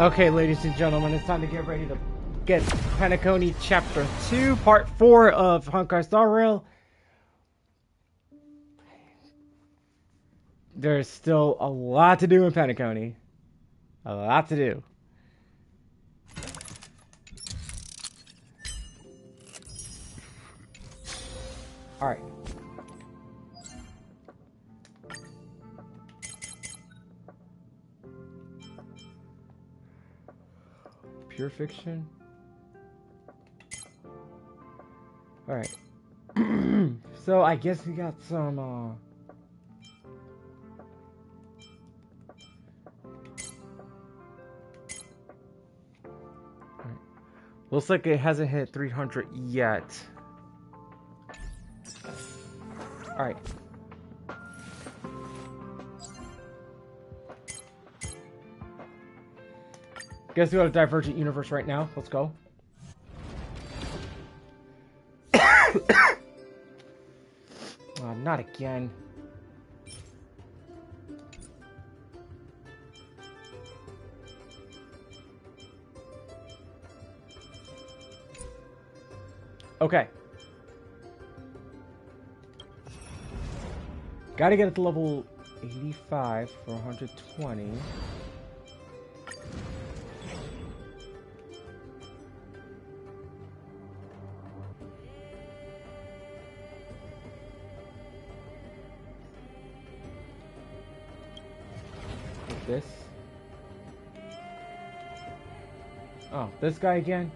Okay, ladies and gentlemen, it's time to get ready to get Penacony Chapter 2, Part 4 of Honkai Star Rail. There's still a lot to do in Penacony. A lot to do. Alright. Pure fiction? Alright. So I guess we got some Alright. Looks like it hasn't hit 300 yet. Alright. Guess we got a divergent universe right now. Let's go. Oh, not again. Okay. Gotta get it to level 85 for 120. This. Oh, this guy again?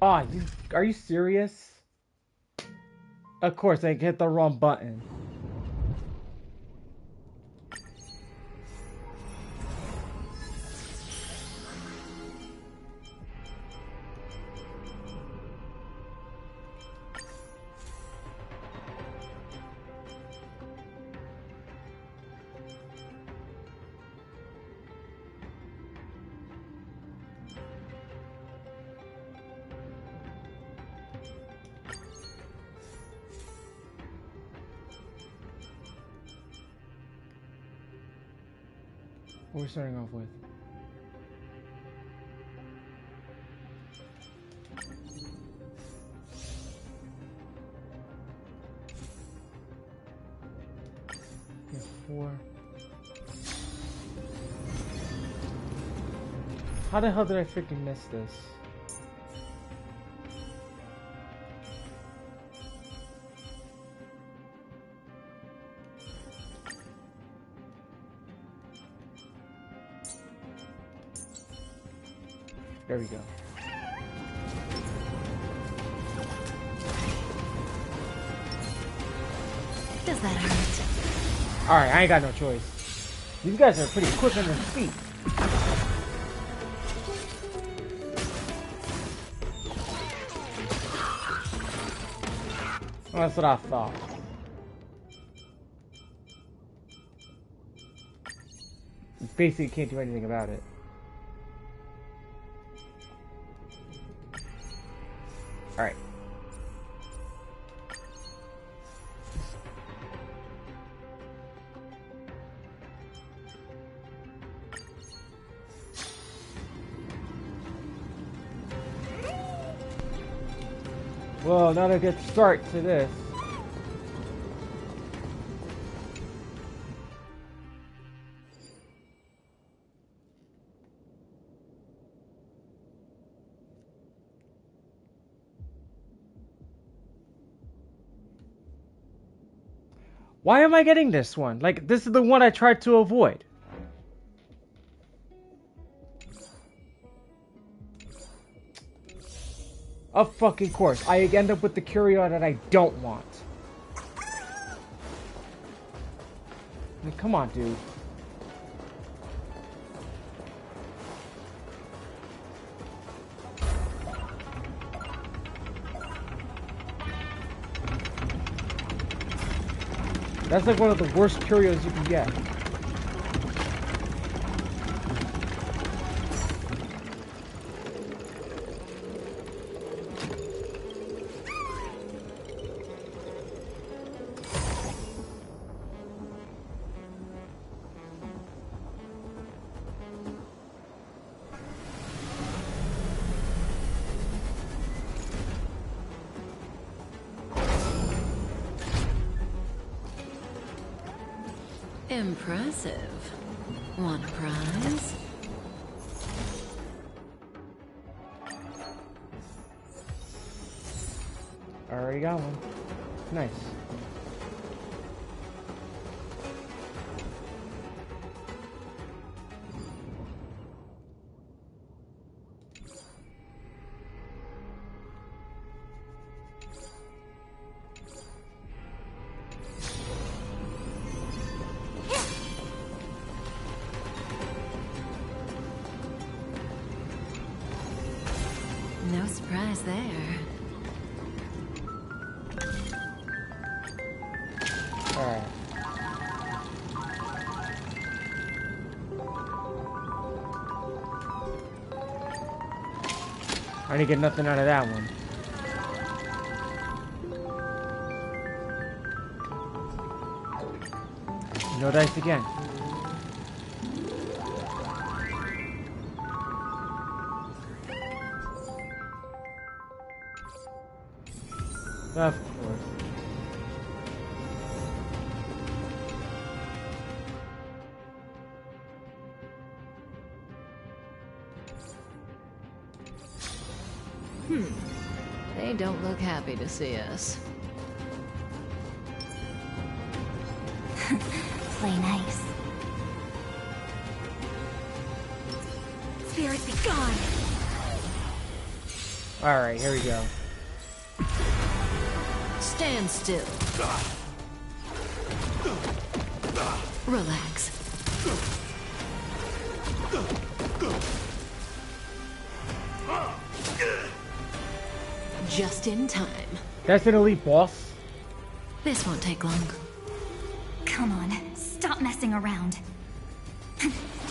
Oh, are you serious? Of course, I hit the wrong button. What are we starting off with? Yeah, 4. How the hell did I freaking miss this? There we go. Does that hurt? Alright, I ain't got no choice. These guys are pretty quick on their feet. Well, that's what I thought. Basically, can't do anything about it. Alright. Well, not a good start to this. Why am I getting this one? Like, this is the one I tried to avoid. Of fucking course. I end up with the curio that I don't want. I mean, come on, dude. That's like one of the worst curios you can get. Impressive. Want a prize? Already got one. Nice. No surprise there. Alright. I didn't get nothing out of that one. No dice again. Of course. They don't look happy to see us. Play nice. Spirit be gone! Alright, here we go. Stand still. Relax. Just in time. That's an elite boss. This won't take long. Come on, stop messing around.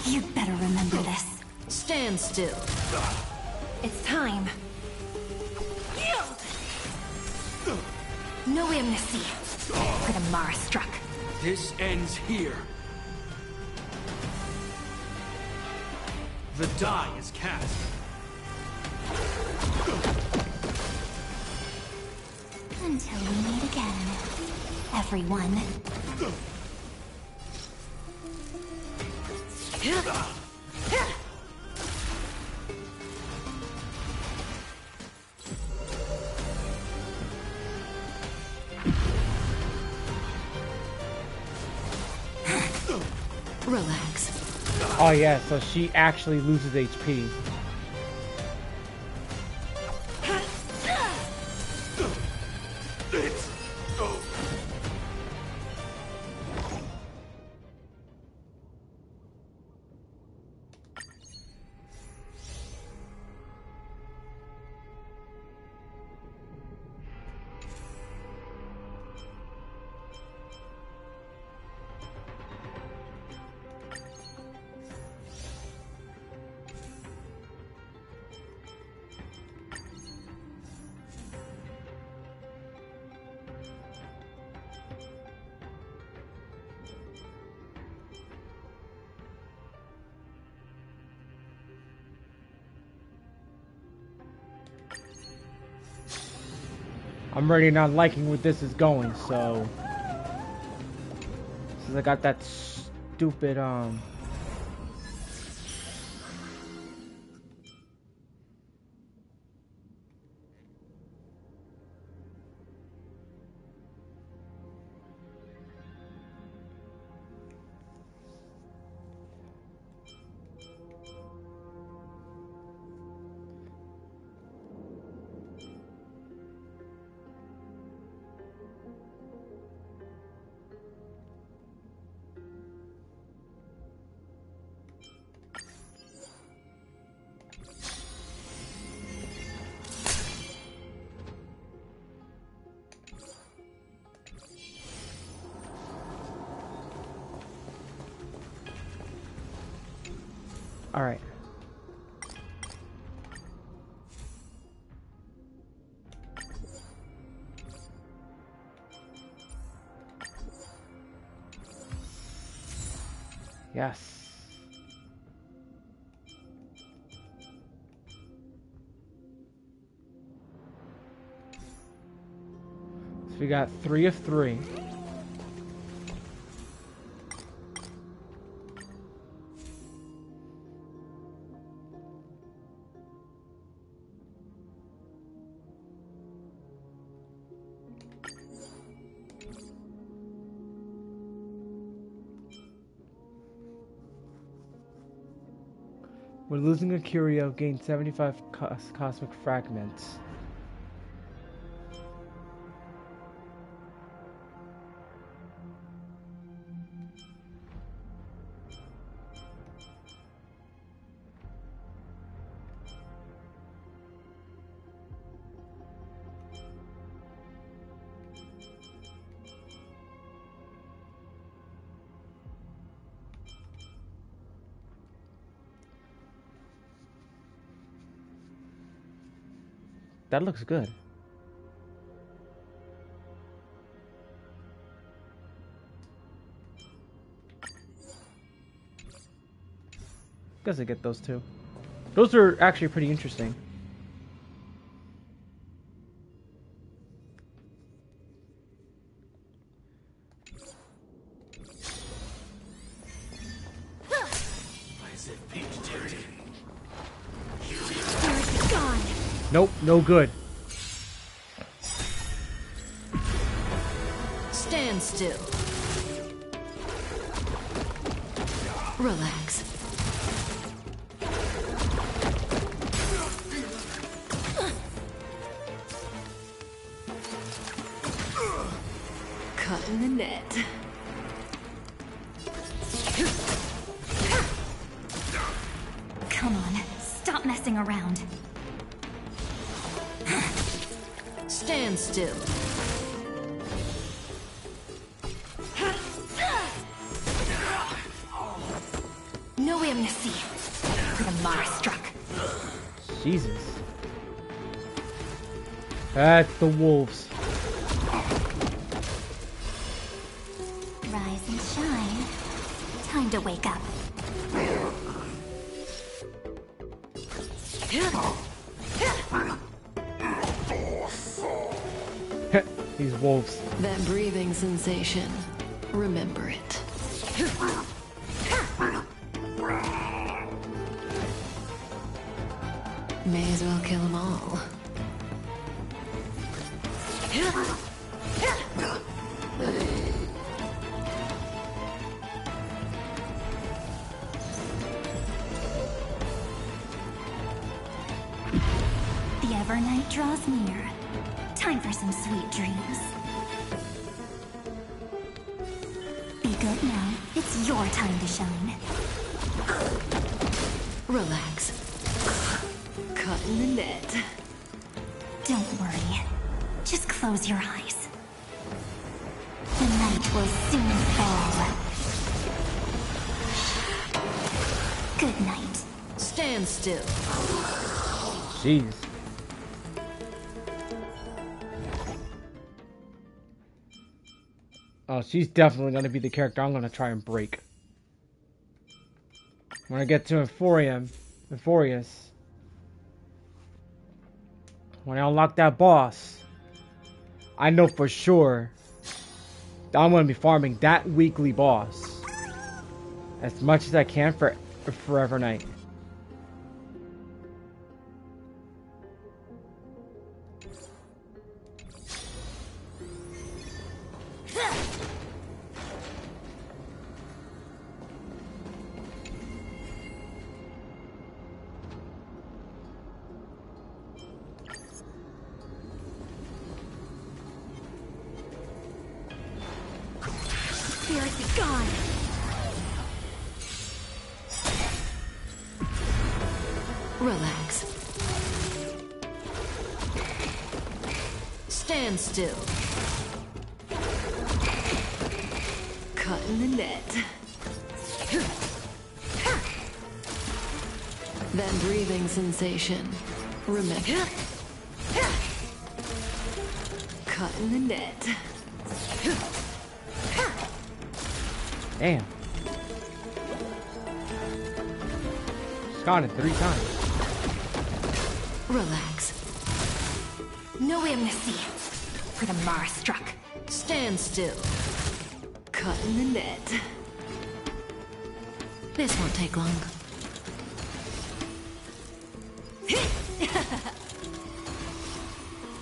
You'd better remember this. Stand still. It's time. No amnesty for the Mara struck. This ends here. The die is cast. Until we meet again, everyone. Relax. Oh yeah, so she actually loses HP. I'm already not liking where this is going, so since I got that stupid All right. Yes. So we got 3 of 3. When losing a curio, gain 75 cosmic fragments. That looks good. Guess I get those two. Those are actually pretty interesting. Nope, no good. Stand still. Relax. Cut in the net. Come on, stop messing around. Stand still. No amnesty. The Mara struck. Jesus. That's the wolves. Rise and shine. Time to wake up. These wolves. That breathing sensation. Remember it. May as well kill them all. The Evernight draws near. Time for some sweet dreams. Be good now. It's your time to shine. Relax. Cut in the net. Don't worry. Just close your eyes. The night will soon fall. Good night. Stand still. Jeez. Oh, she's definitely going to be the character I'm going to try and break. When I get to Euphorius. When I unlock that boss, I know for sure that I'm going to be farming that weekly boss as much as I can for Forever Night. Spirit be gone. Relax. Stand still. Cut in the net. That breathing sensation. Remember. Cut in the net. Damn. She's got it 3 times. Relax. No amnesty for the Mara struck. Stand still. Cut in the net. This won't take long.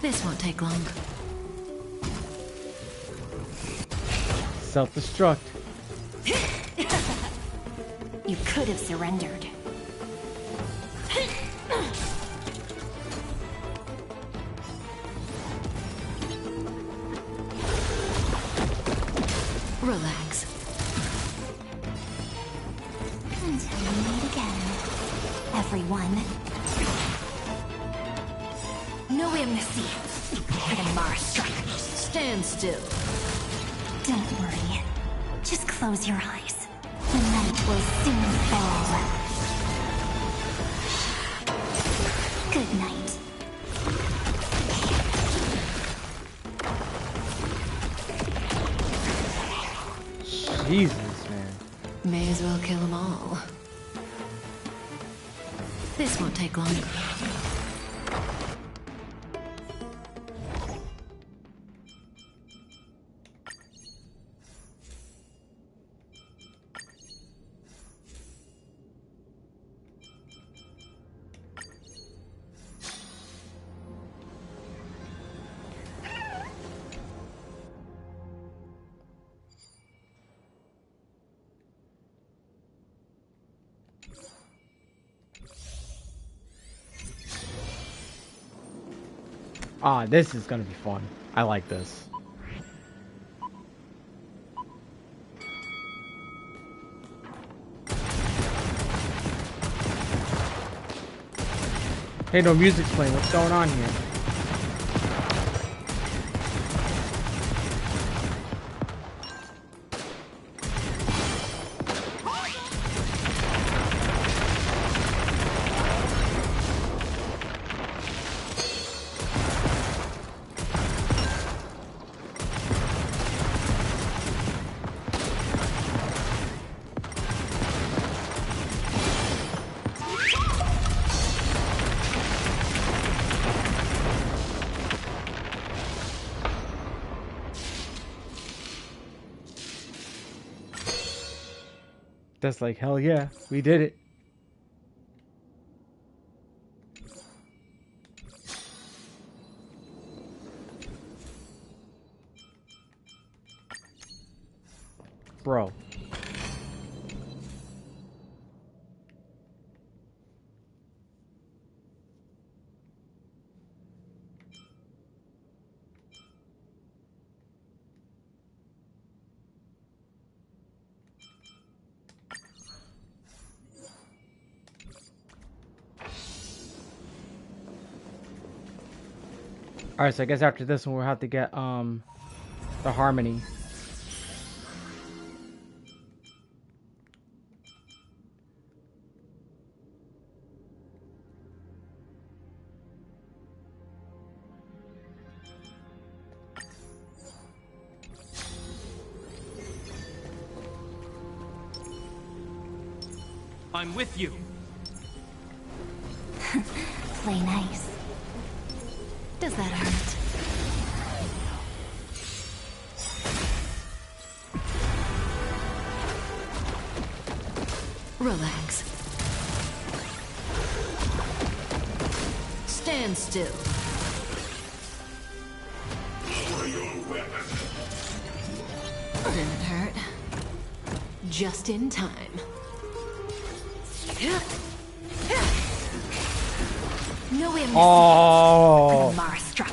This won't take long. Self-destruct. You could have surrendered. Relax. Until we meet again, everyone. No amnesty for the Mara struck. Stand still. Don't worry. Just close your eyes. The night will soon fall. Good night. Jesus, man. May as well kill them all. This won't take long. Ah, this is gonna be fun. I like this. Hey, no music's playing. What's going on here? That's like, hell yeah, we did it. Bro. Alright, so I guess after this one we'll have to get the harmony. I'm with you. Play nice. Does that hurt? Relax. Stand still. Didn't hurt. Just in time. No amnesty Oh. for the Mara struck.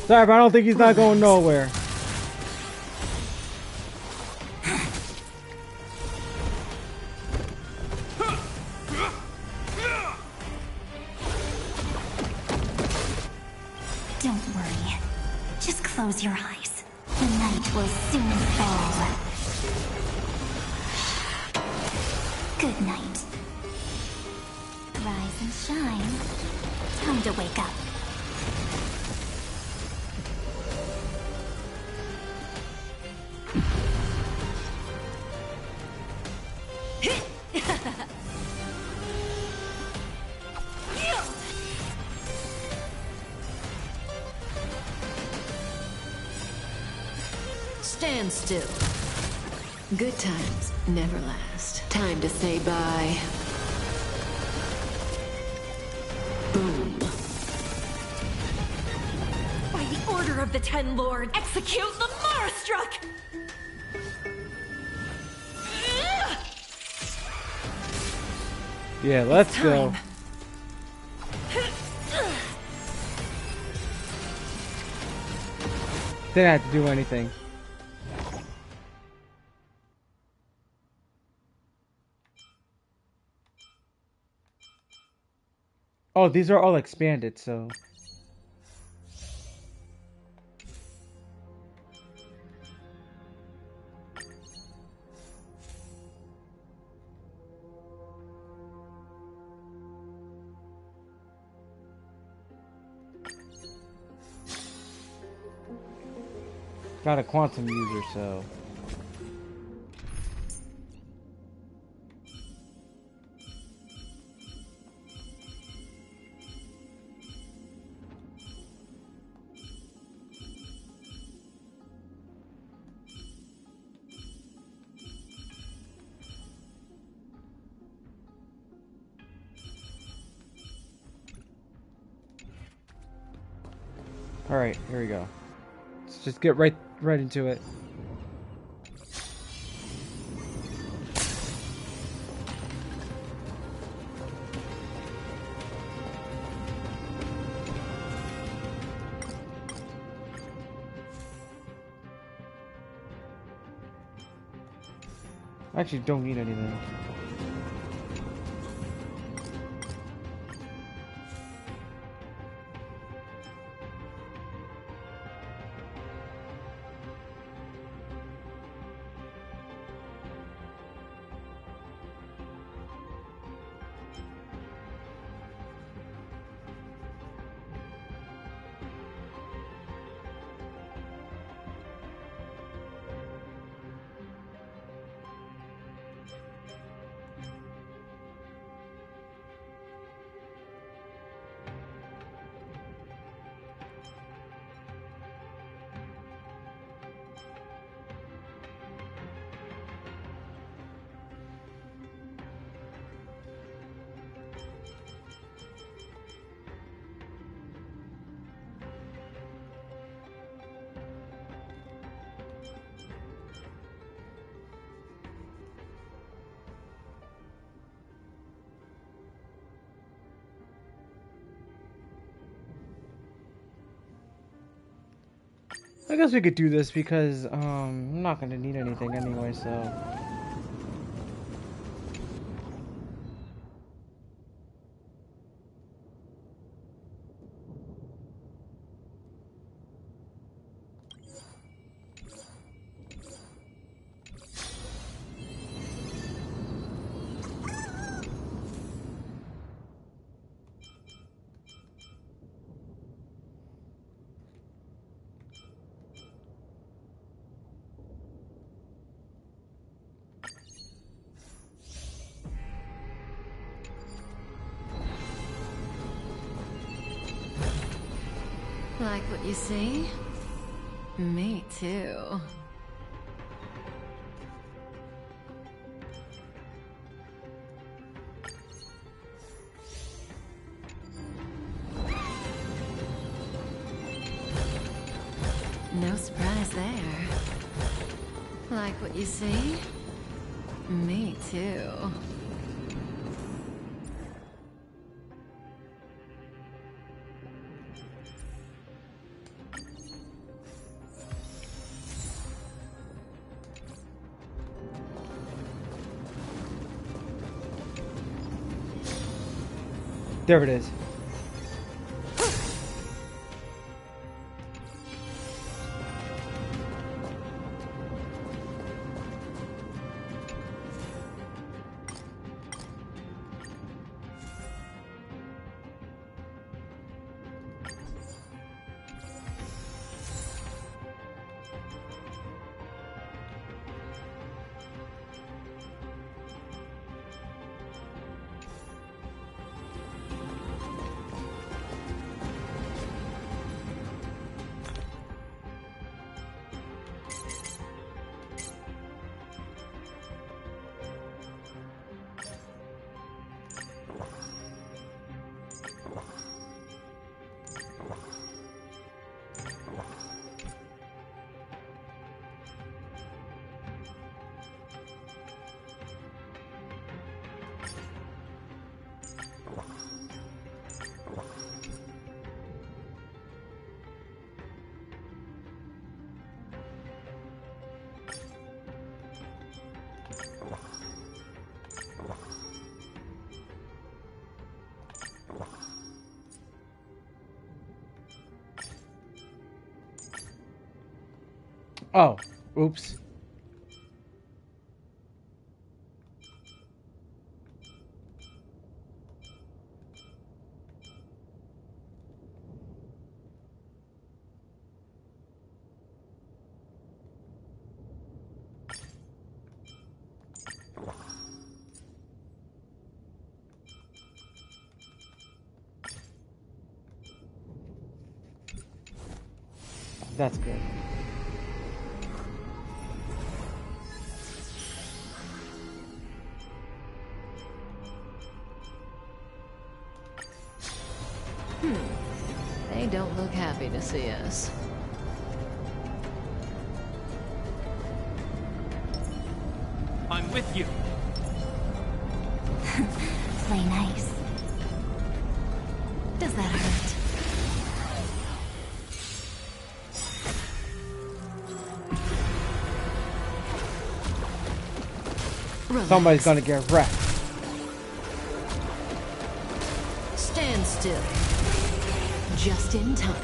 Sorry, but I don't think he's not going nowhere. Don't worry. Just close your eyes. The night will soon fall. Good night. Rise and shine. Time to wake up. Stand still. Good times never last. Time to say bye. Boom. By the order of the Ten Lords, execute the Marastruck! Yeah, let's go. Didn't have to do anything. Oh, these are all expanded, so... Got a quantum user, so... Alright, here we go. Let's just get right into it. I actually don't need anything. I guess we could do this because I'm not gonna need anything anyway, so... Like what you see? Me too. No surprise there. Like what you see? Me too. There it is. Oh, oops. That's good. They don't look happy to see us. I'm with you. Play nice. Does that hurt? Relax. Somebody's gonna get wrecked. Stand still. Just in time.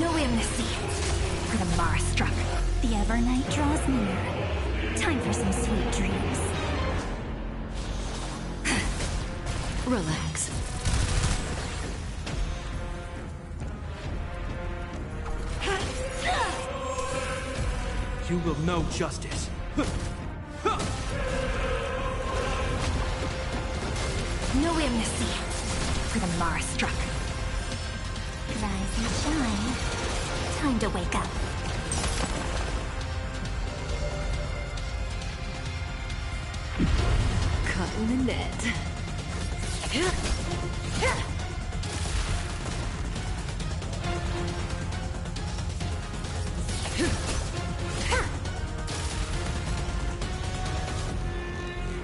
No amnesty for the Marstruck. The Evernight draws near. Time for some sweet dreams. Relax. You will know justice. No amnesty for the Marstruck. Rise and shine. Time to wake up. Caught in the net.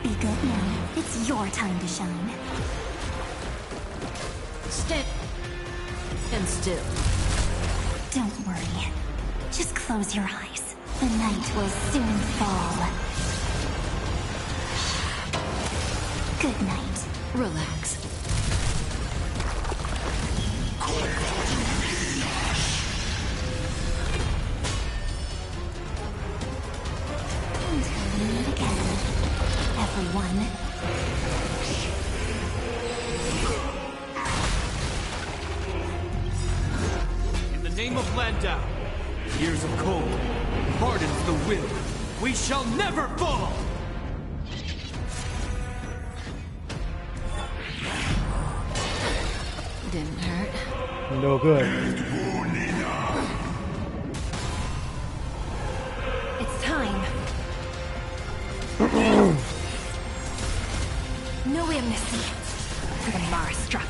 Be good now. It's your time to shine. And still. Don't worry. Just close your eyes. The night will soon fall. Good night. Relax. Until we meet again, everyone. In the name of Landau, years of cold hardens the will. We shall never fall! Didn't hurt. No good. It's time. No amnesty for the Marstruck.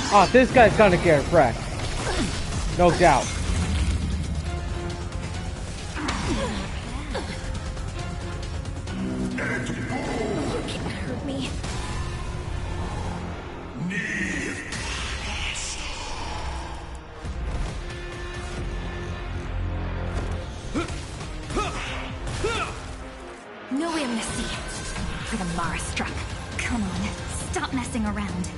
Oh, this guy's gonna get wrecked. No doubt. Can't hurt me. No amnesty for the Marstruck. Come on, stop messing around.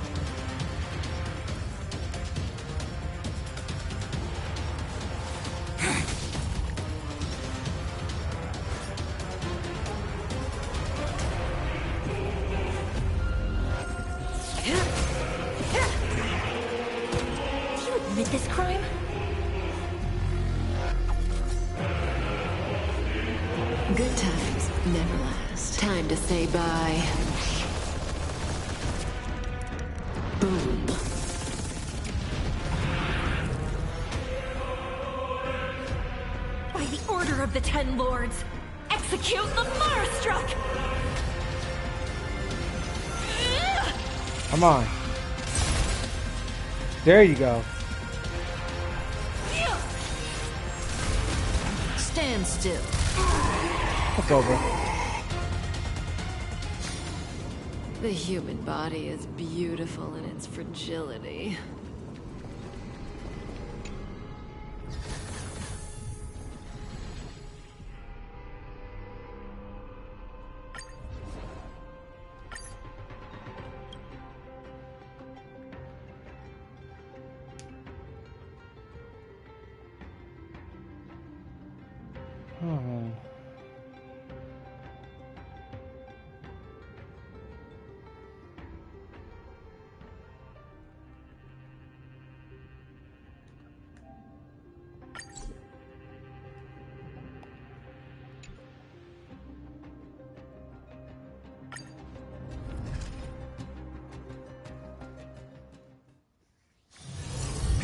Do you admit this crime? Good times never last. Time to say bye. Boom. By the order of the Ten Lords, execute the Marstruck! Come on. There you go. Stand still. It's over. The human body is beautiful in its fragility.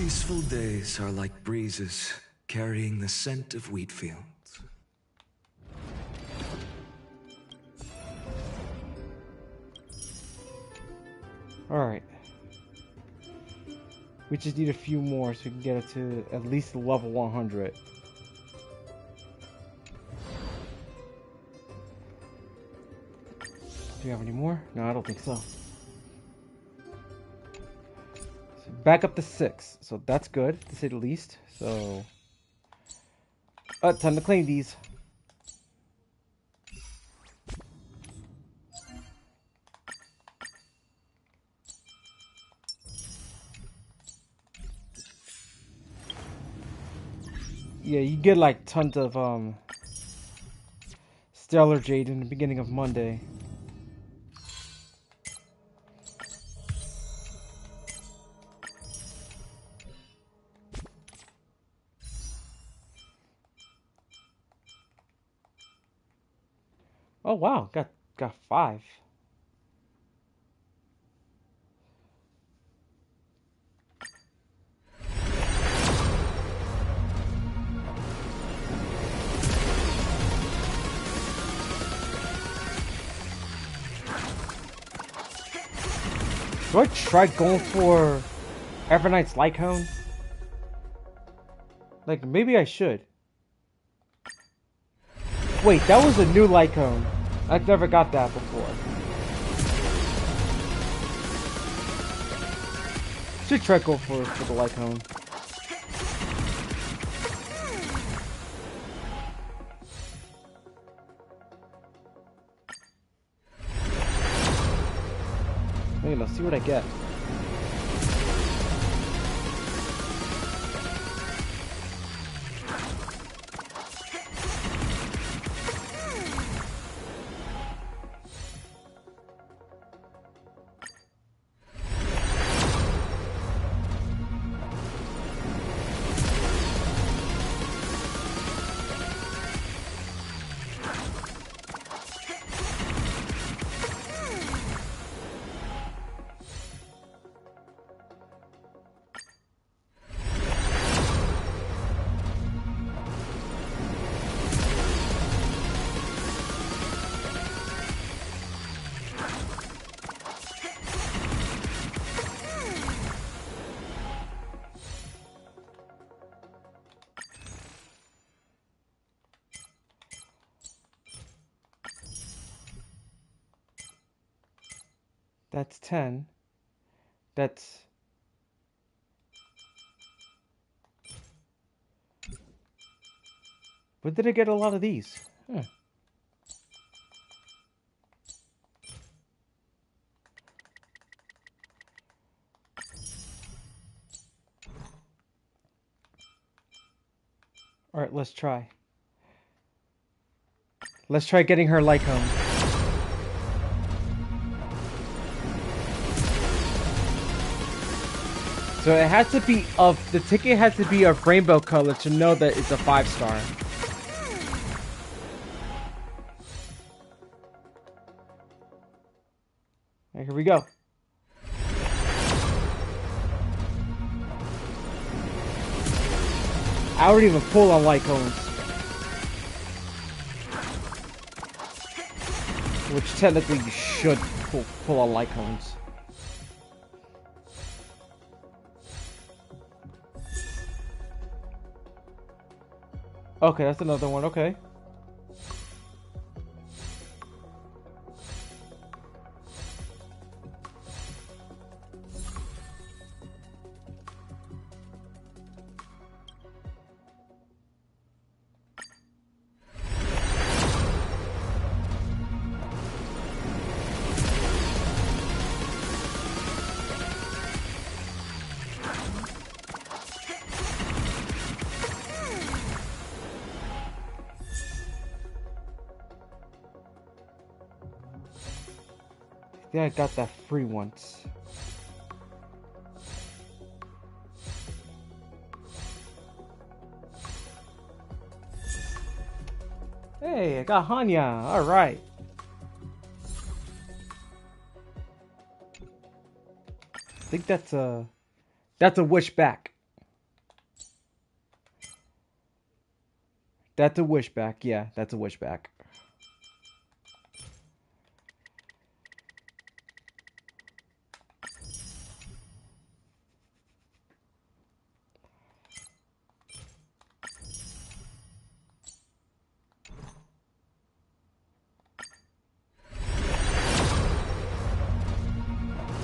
Peaceful days are like breezes carrying the scent of wheat fields. Alright. We just need a few more so we can get it to at least level 100. Do you have any more? No, I don't think so. So back up to 6. So that's good, to say the least. So... time to claim these. Yeah, you get like tons of Stellar Jade in the beginning of Monday. Oh wow, got 5. Do I try going for Everknight's Lycone? Like, maybe I should. Wait, that was a new Lycone. I've never got that before. Should try go for the Lycone. Let's see what I get. That's 10. That's... Where did I get a lot of these? Huh. Alright, let's try. Let's try getting her Lycone. So it has to be of the ticket has to be of rainbow color to know that it's a 5-star. Right, here we go. I don't even pull on Lycones. Which technically you should pull on Lycones. Okay, that's another one, okay. Yeah, I got that free once. Hey, I got Hanya. All right. I think that's a wish back. That's a wishback. Yeah, that's a wishback.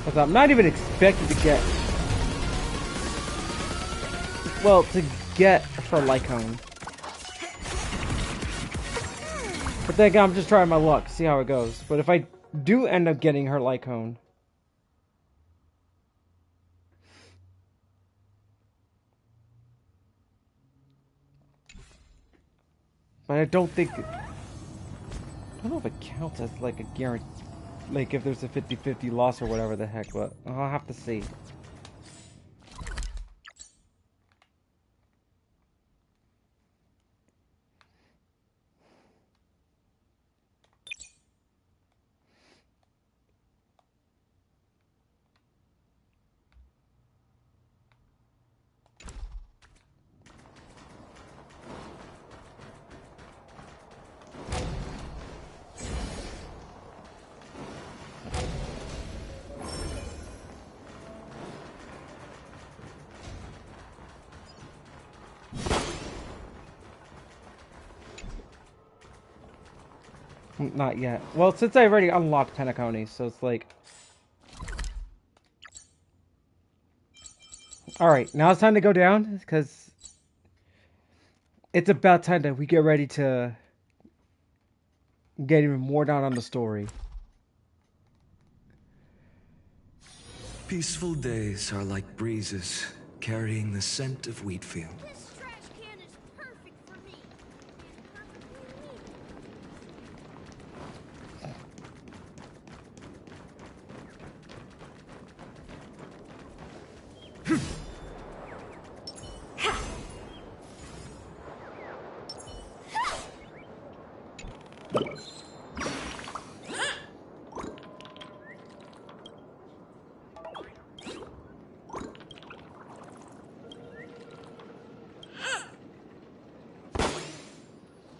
Because I'm not even expected to get... Well, to get her Lycone. But then again, I'm just trying my luck, see how it goes. But if I do end up getting her Lycone... But I don't think... I don't know if it counts as like a guarantee. Like if there's a 50-50 loss or whatever the heck, but I'll have to see. Not yet. Well, since I already unlocked Penacony, so it's like... Alright, now it's time to go down, because... It's about time that we get ready to... get even more down on the story. Peaceful days are like breezes, carrying the scent of wheat field. This trash can is perfect for me.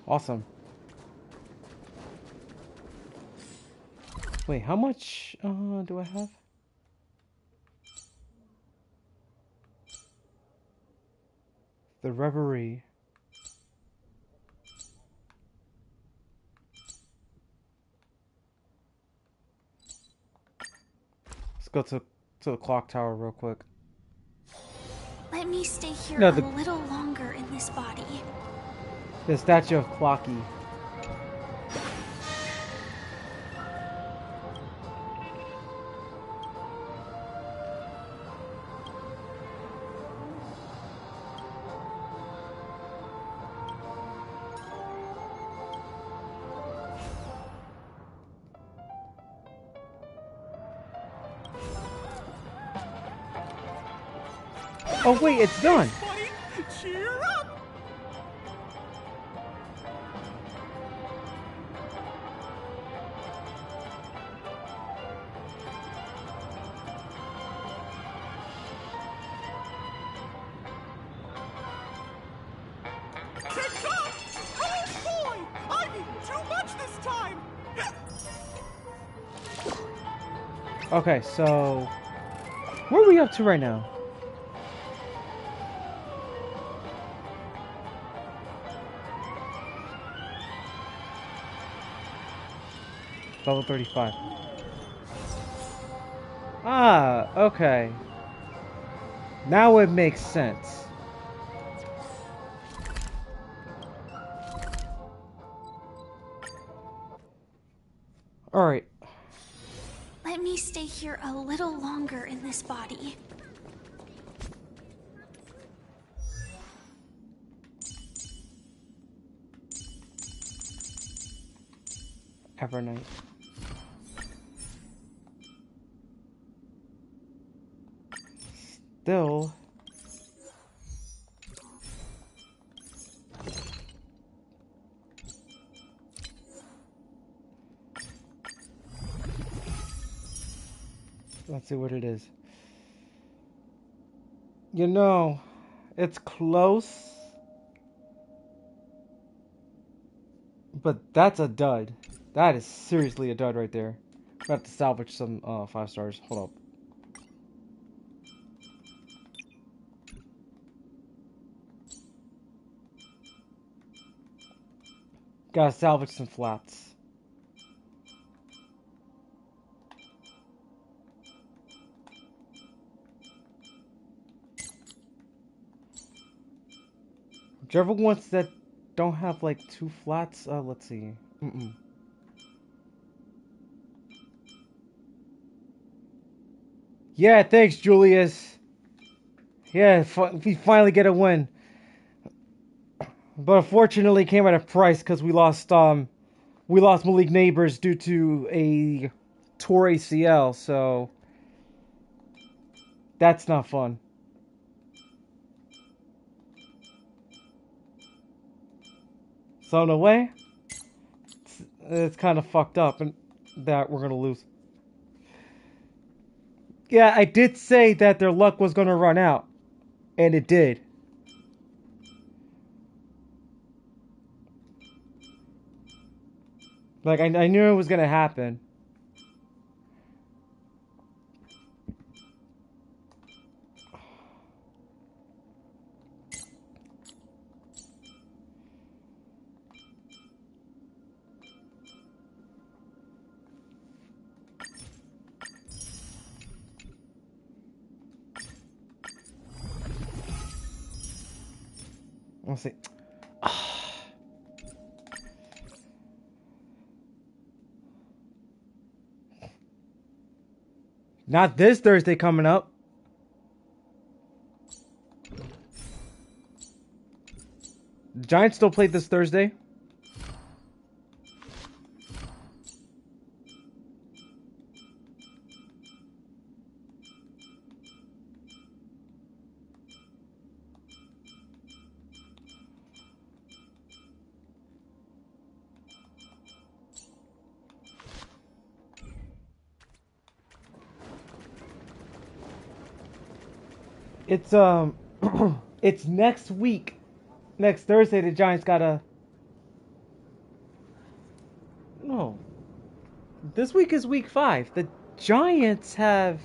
Awesome. Wait, how much do I have? The Reverie. Let's go to the clock tower real quick. Let me stay here No, a little longer in this body. The statue of Clocky. Oh wait, it's done. Cheer up! TikTok! Oh boy! I'm eating too much this time! Okay, so where are we up to right now? Level 35. Ah, okay. Now it makes sense. Alright. Let me stay here a little longer in this body. Evernight. Still. Let's see what it is. You know, it's close. But that's a dud. That is seriously a dud right there. I'm gonna have to salvage some 5 stars. Hold up. Gotta salvage some flats. Whichever ones that don't have like 2 flats, let's see. Yeah, thanks, Julius. Yeah, we finally get a win. But unfortunately, it came at a price because we lost Malik Neighbors due to a tore ACL. So that's not fun. So in a way, it's kind of fucked up, and that we're gonna lose. Yeah, I did say that their luck was gonna run out, and it did. Like, I knew it was gonna happen. Let's see. Not this Thursday coming up. The Giants still played this Thursday. It's it's next week. Next Thursday the Giants gotta No. This week is week 5. The Giants have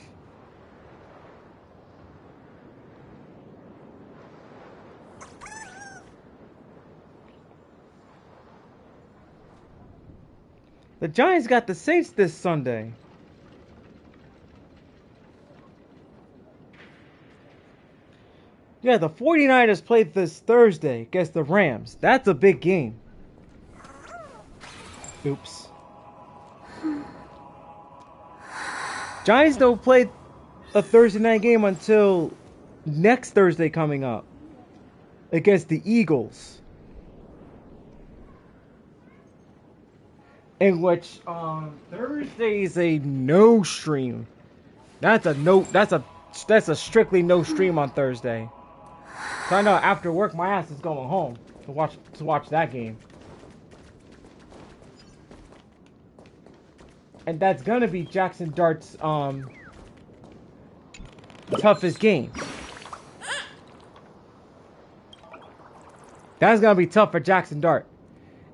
The Giants got the Saints this Sunday. Yeah, the 49ers played this Thursday against the Rams. That's a big game. Oops. Giants don't play a Thursday night game until next Thursday coming up against the Eagles. In which Thursday is a no stream. That's a strictly no stream on Thursday. So I know after work my ass is going home to watch that game. And that's gonna be Jackson Dart's toughest game. That's gonna be tough for Jackson Dart.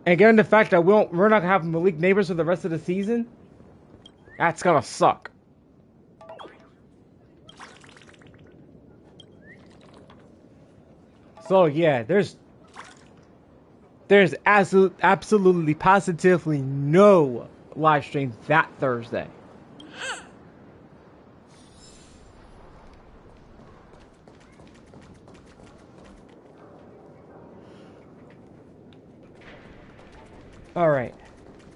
And given the fact that we're not gonna have Malik Neighbors for the rest of the season, that's gonna suck. So yeah, there's absolutely positively no live stream that Thursday. Alright.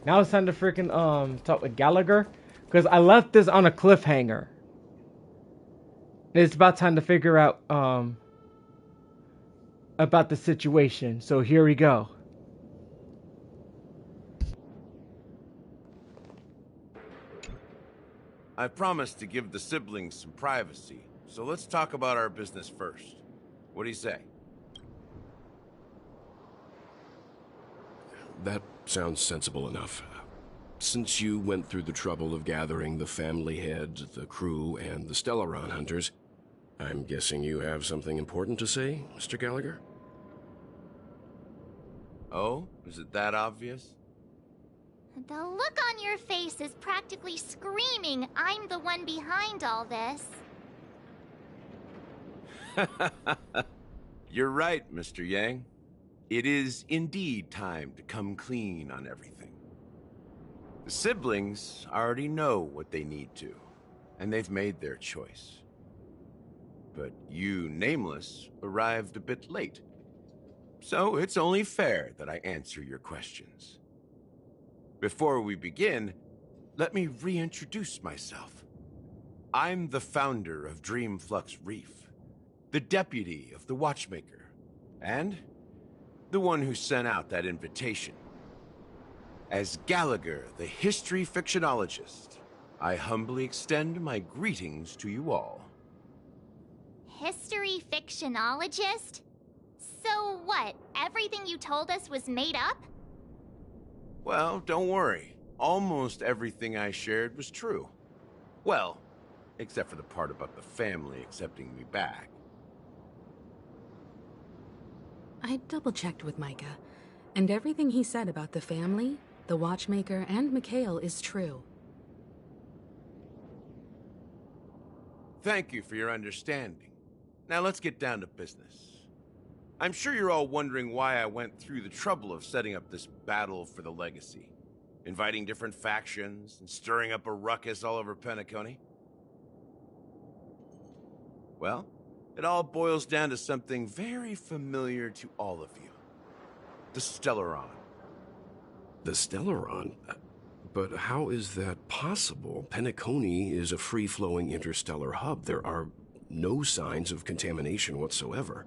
Now it's time to freaking talk with Gallagher. Because I left this on a cliffhanger. It's about time to figure out about the situation. So here we go. I promised to give the siblings some privacy, so let's talk about our business first. What do you say? That sounds sensible enough. Since you went through the trouble of gathering the family head, the crew, and the Stellaron hunters, I'm guessing you have something important to say, Mr. Gallagher? Oh, is it that obvious? The look on your face is practically screaming, I'm the one behind all this. You're right, Mr. Yang. It is indeed time to come clean on everything. The siblings already know what they need to, and they've made their choice. But you, Nameless, arrived a bit late. So it's only fair that I answer your questions. Before we begin, let me reintroduce myself. I'm the founder of Dreamflux Reef, the deputy of the Watchmaker, and the one who sent out that invitation. As Gallagher, the history fictionologist, I humbly extend my greetings to you all. History fictionologist? So what, everything you told us was made up? Well, don't worry. Almost everything I shared was true. Well, except for the part about the family accepting me back. I double-checked with Micah, and everything he said about the family, the Watchmaker, and Mikhail is true. Thank you for your understanding. Now let's get down to business. I'm sure you're all wondering why I went through the trouble of setting up this battle for the legacy, inviting different factions and stirring up a ruckus all over Penacony. Well, it all boils down to something very familiar to all of you. The Stellaron. The Stellaron? But how is that possible? Penacony is a free-flowing interstellar hub. There are no signs of contamination whatsoever.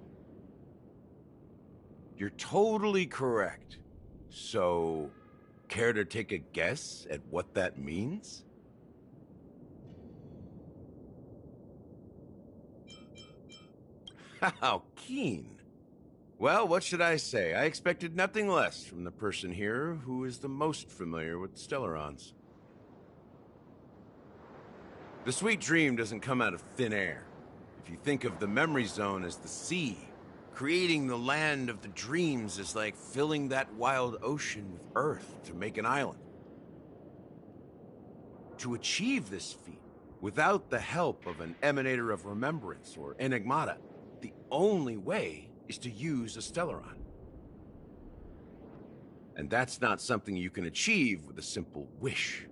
You're totally correct. So, care to take a guess at what that means? How keen. Well, what should I say? I expected nothing less from the person here who is the most familiar with Stellarons. The sweet dream doesn't come out of thin air. If you think of the memory zone as the sea, creating the land of the dreams is like filling that wild ocean with earth to make an island. To achieve this feat, without the help of an Emanator of Remembrance or Enigmata, the only way is to use a Stellaron. And that's not something you can achieve with a simple wish.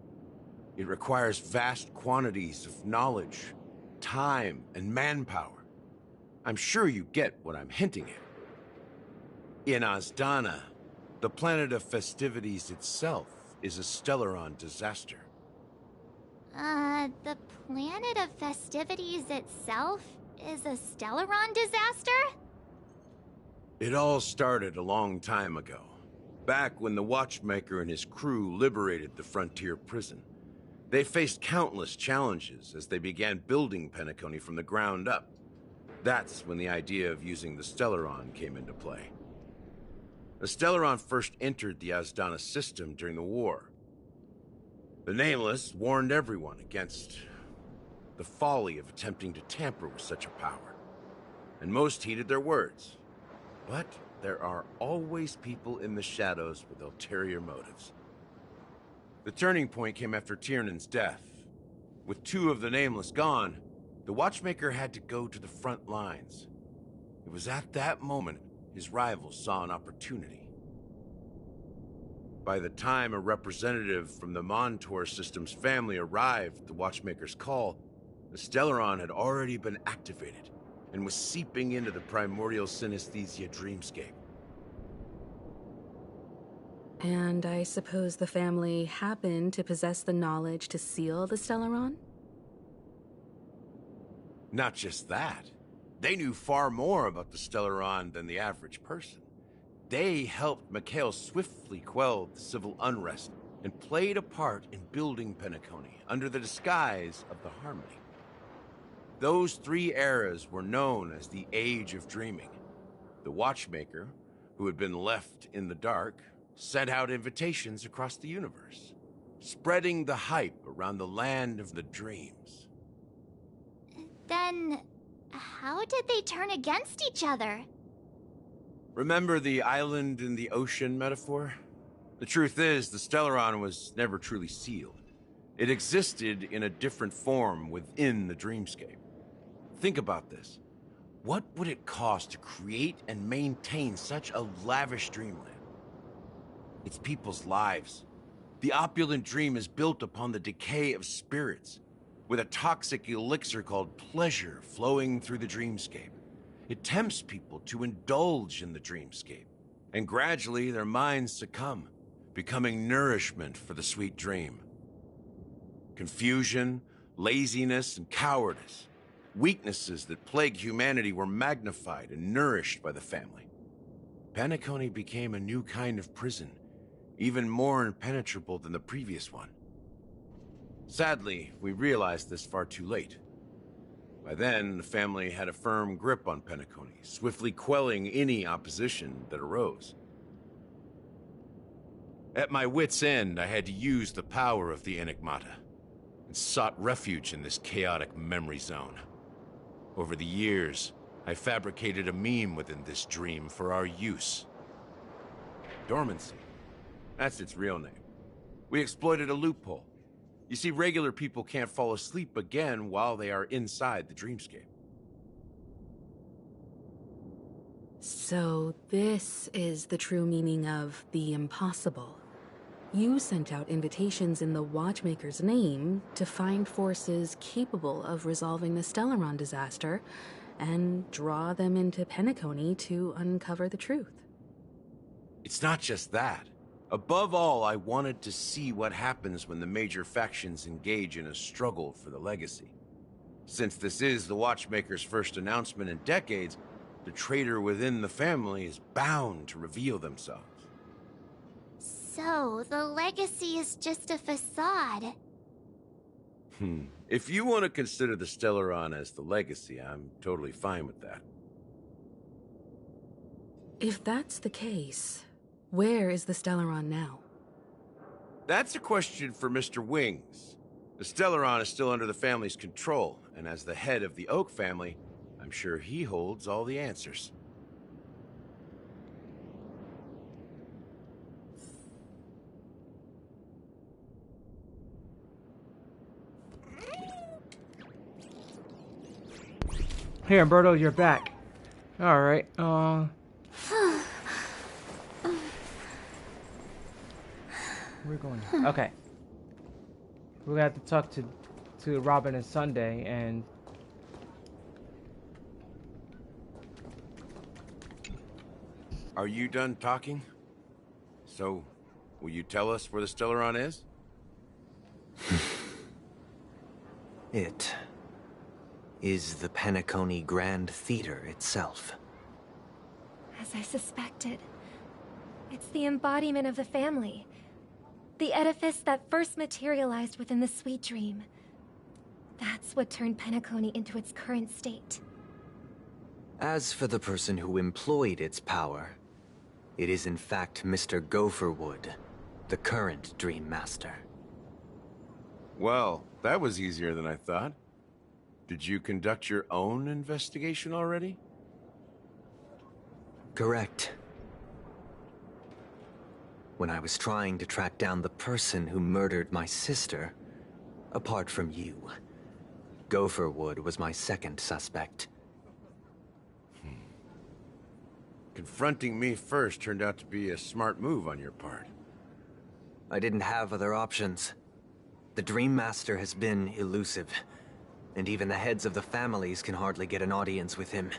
It requires vast quantities of knowledge, time, and manpower. I'm sure you get what I'm hinting at. In Azdana, the planet of festivities itself is a Stellaron disaster. The planet of festivities itself is a Stellaron disaster? It all started a long time ago, back when the Watchmaker and his crew liberated the frontier prison. They faced countless challenges as they began building Penacony from the ground up. That's when the idea of using the Stellaron came into play. The Stellaron first entered the Azdana system during the war. The Nameless warned everyone against the folly of attempting to tamper with such a power, and most heeded their words. But there are always people in the shadows with ulterior motives. The turning point came after Tiernan's death. With two of the Nameless gone, the Watchmaker had to go to the front lines. It was at that moment his rivals saw an opportunity. By the time a representative from the Montour Systems family arrived at the Watchmaker's call, the Stellaron had already been activated and was seeping into the primordial synesthesia dreamscape. And I suppose the family happened to possess the knowledge to seal the Stellaron? Not just that. They knew far more about the Stellaron than the average person. They helped Mikhail swiftly quell the civil unrest and played a part in building Penacony under the disguise of the Harmony. Those three eras were known as the Age of Dreaming. The Watchmaker, who had been left in the dark, sent out invitations across the universe, spreading the hype around the land of the dreams. Then, how did they turn against each other? Remember the island in the ocean metaphor? The truth is, the Stellaron was never truly sealed. It existed in a different form within the dreamscape. Think about this. What would it cost to create and maintain such a lavish dreamland? It's people's lives. The opulent dream is built upon the decay of spirits, with a toxic elixir called pleasure flowing through the dreamscape. It tempts people to indulge in the dreamscape, and gradually their minds succumb, becoming nourishment for the sweet dream. Confusion, laziness, and cowardice, weaknesses that plague humanity, were magnified and nourished by the family. Penacony became a new kind of prison, even more impenetrable than the previous one. Sadly, we realized this far too late. By then, the family had a firm grip on Penacony, swiftly quelling any opposition that arose. At my wit's end, I had to use the power of the Enigmata, and sought refuge in this chaotic memory zone. Over the years, I fabricated a meme within this dream for our use. Dormancy. That's its real name. We exploited a loophole. You see, regular people can't fall asleep again while they are inside the dreamscape. So this is the true meaning of the impossible. You sent out invitations in the Watchmaker's name to find forces capable of resolving the Stellaron disaster and draw them into Penacony to uncover the truth. It's not just that. Above all, I wanted to see what happens when the major factions engage in a struggle for the legacy. Since this is the Watchmaker's first announcement in decades, the traitor within the family is bound to reveal themselves. So, the legacy is just a facade. If you want to consider the Stellaron as the legacy, I'm totally fine with that. If that's the case, where is the Stellaron now? That's a question for Mr. Wings. The Stellaron is still under the family's control, and as the head of the Oak family, I'm sure he holds all the answers. Hey, Umberto, you're back. Alright, where we going? Okay. We're gonna have to talk to Robin and Sunday, and Are you done talking? So, will you tell us where the Stellaron is? It is the Penacony Grand Theater itself. As I suspected, it's the embodiment of the family. The edifice that first materialized within the Sweet Dream. That's what turned Penacony into its current state. As for the person who employed its power, it is in fact Mr. Gopherwood, the current Dream Master. Well, that was easier than I thought. Did you conduct your own investigation already? Correct. When I was trying to track down the person who murdered my sister, apart from you, Gopherwood was my second suspect. Confronting me first turned out to be a smart move on your part. I didn't have other options. The Dream Master has been elusive, and even the heads of the families can hardly get an audience with him.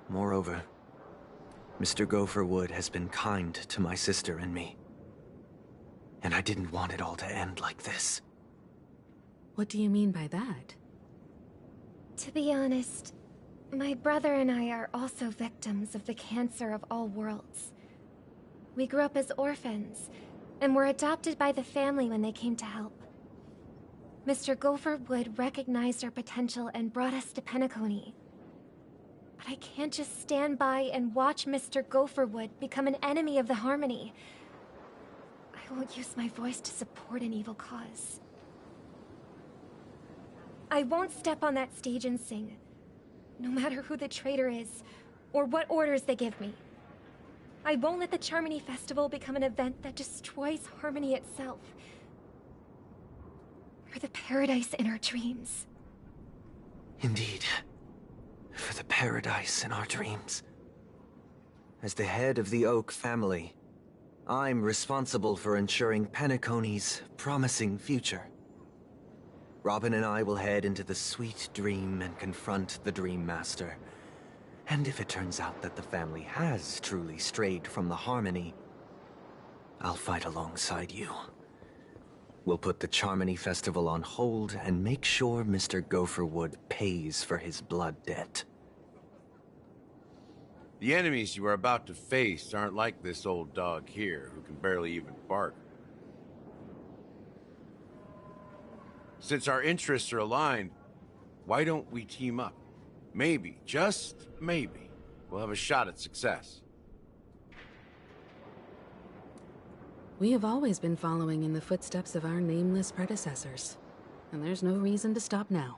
Moreover, Mr. Gopherwood has been kind to my sister and me. And I didn't want it all to end like this. What do you mean by that? To be honest, my brother and I are also victims of the cancer of all worlds. We grew up as orphans, and were adopted by the family when they came to help. Mr. Gopherwood recognized our potential and brought us to Penacony. But I can't just stand by and watch Mr. Gopherwood become an enemy of the Harmony. I won't use my voice to support an evil cause. I won't step on that stage and sing, no matter who the traitor is, or what orders they give me. I won't let the Charmony Festival become an event that destroys Harmony itself. For the paradise in our dreams. Indeed. For the paradise in our dreams. As the head of the Oak family, I'm responsible for ensuring Penacony's promising future. Robin and I will head into the sweet dream and confront the Dream Master. And if it turns out that the family has truly strayed from the Harmony, I'll fight alongside you. We'll put the Charmony Festival on hold and make sure Mr. Gopherwood pays for his blood debt. The enemies you are about to face aren't like this old dog here, who can barely even bark. Since our interests are aligned, why don't we team up? Maybe, just maybe, we'll have a shot at success. We have always been following in the footsteps of our nameless predecessors, and there's no reason to stop now.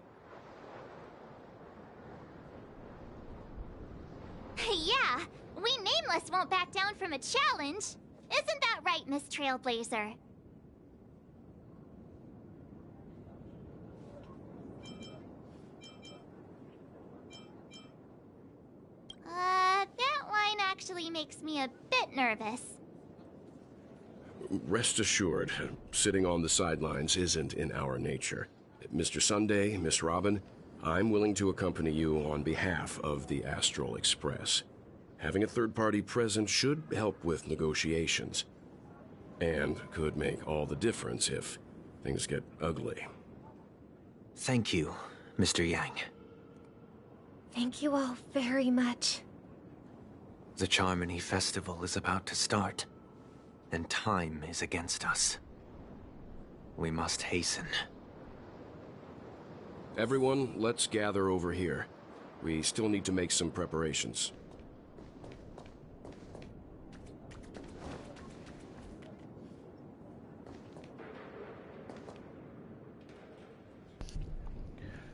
Yeah, we Nameless won't back down from a challenge. Isn't that right, Miss Trailblazer? That line actually makes me a bit nervous. Rest assured, sitting on the sidelines isn't in our nature. Mr. Sunday, Miss Robin, I'm willing to accompany you on behalf of the Astral Express. Having a third party present should help with negotiations, and could make all the difference if things get ugly. Thank you, Mr. Yang. Thank you all very much. The Charmony Festival is about to start, and time is against us. We must hasten. Everyone, let's gather over here. We still need to make some preparations.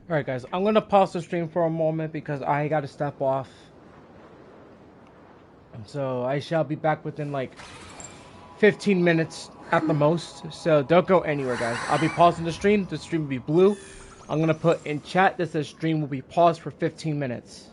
Alright guys, I'm gonna pause the stream for a moment because I gotta step off. And so I shall be back within like 15 minutes at the most. So don't go anywhere guys. I'll be pausing the stream. The stream will be blue. I'm gonna put in chat that says stream will be paused for 15 minutes.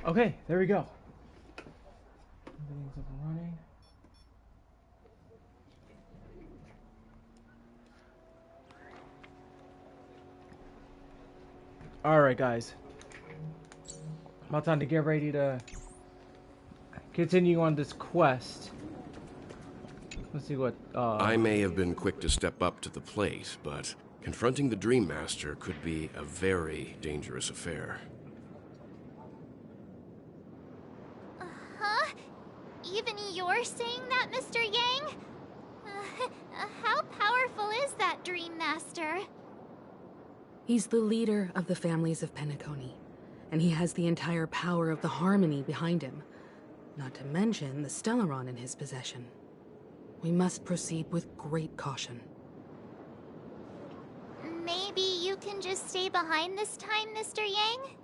Okay, there we go. Everything's up and running. Alright, guys. About time to get ready to continue on this quest. Let's see what, I may have been quick to step up to the plate, but confronting the Dream Master could be a very dangerous affair. Huh? Even you're saying that, Mr. Yang? How powerful is that Dream Master? He's the leader of the families of Penacony, and he has the entire power of the Harmony behind him. Not to mention the Stellaron in his possession. We must proceed with great caution. Maybe you can just stay behind this time, Mr. Yang?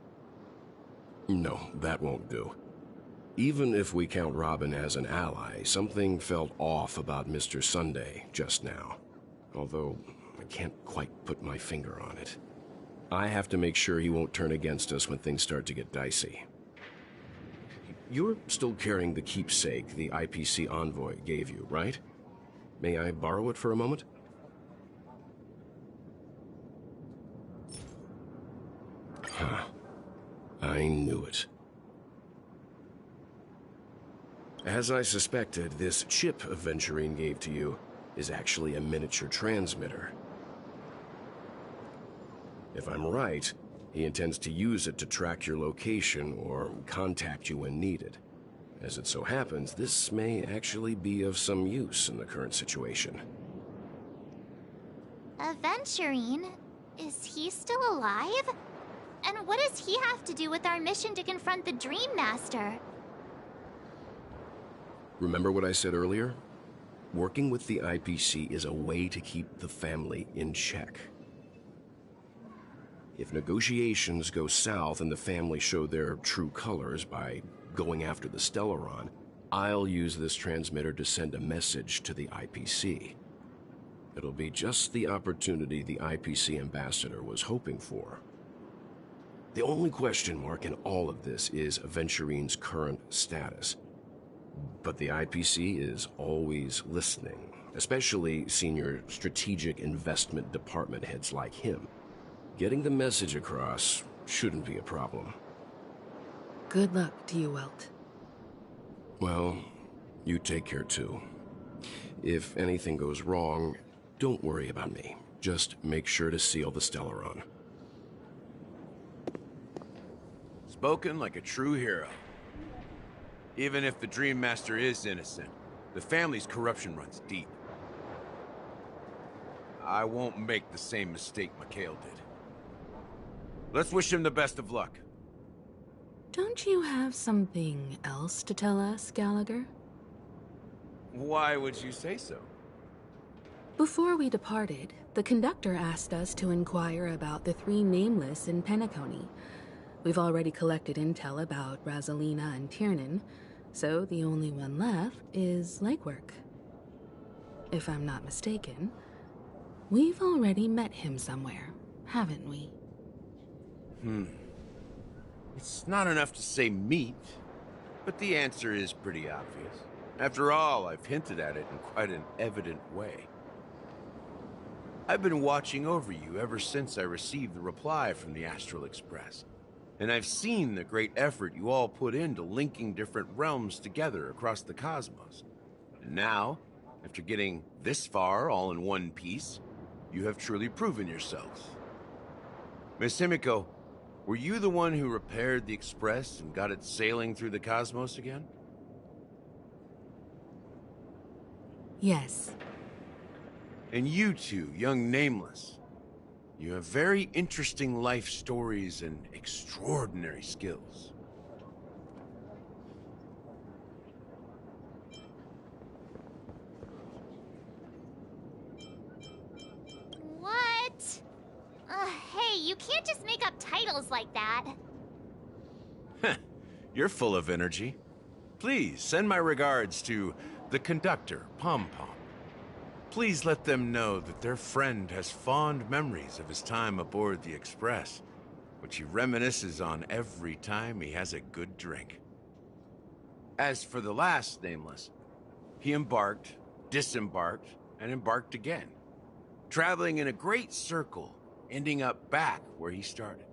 No, that won't do. Even if we count Robin as an ally, something felt off about Mr. Sunday just now. Although, I can't quite put my finger on it. I have to make sure he won't turn against us when things start to get dicey. You're still carrying the keepsake the IPC envoy gave you, right? May I borrow it for a moment? Huh. I knew it. As I suspected, this chip Aventurine gave to you is actually a miniature transmitter. If I'm right, he intends to use it to track your location or contact you when needed. As it so happens, this may actually be of some use in the current situation. Aventurine? Is he still alive? And what does he have to do with our mission to confront the Dream Master? Remember what I said earlier? Working with the IPC is a way to keep the family in check. If negotiations go south and the family show their true colors by going after the Stellaron, I'll use this transmitter to send a message to the IPC. It'll be just the opportunity the IPC ambassador was hoping for. The only question mark in all of this is Aventurine's current status. But the IPC is always listening, especially senior strategic investment department heads like him. Getting the message across shouldn't be a problem. Good luck to you, Welt. Well, you take care too. If anything goes wrong, don't worry about me. Just make sure to seal the Stellaron. Spoken like a true hero. Even if the Dream Master is innocent, the family's corruption runs deep. I won't make the same mistake Mikhail did. Let's wish him the best of luck. Don't you have something else to tell us, Gallagher? Why would you say so? Before we departed, the conductor asked us to inquire about the three nameless in Penacony. We've already collected intel about Rosalina and Tiernan, so the only one left is legwork. If I'm not mistaken, we've already met him somewhere, haven't we? It's not enough to say meet, but the answer is pretty obvious. After all, I've hinted at it in quite an evident way. I've been watching over you ever since I received the reply from the Astral Express, and I've seen the great effort you all put into linking different realms together across the cosmos. And now, after getting this far all in one piece, you have truly proven yourselves. Miss Himiko, were you the one who repaired the Express and got it sailing through the cosmos again? Yes. And you two, young Nameless, you have very interesting life stories and extraordinary skills. What? Hey, you can't just make up titles like that. You're full of energy. Please send my regards to the conductor, Pom Pom. Please let them know that their friend has fond memories of his time aboard the Express, which he reminisces on every time he has a good drink. As for the last Nameless, he embarked, disembarked, and embarked again, traveling in a great circle, ending up back where he started.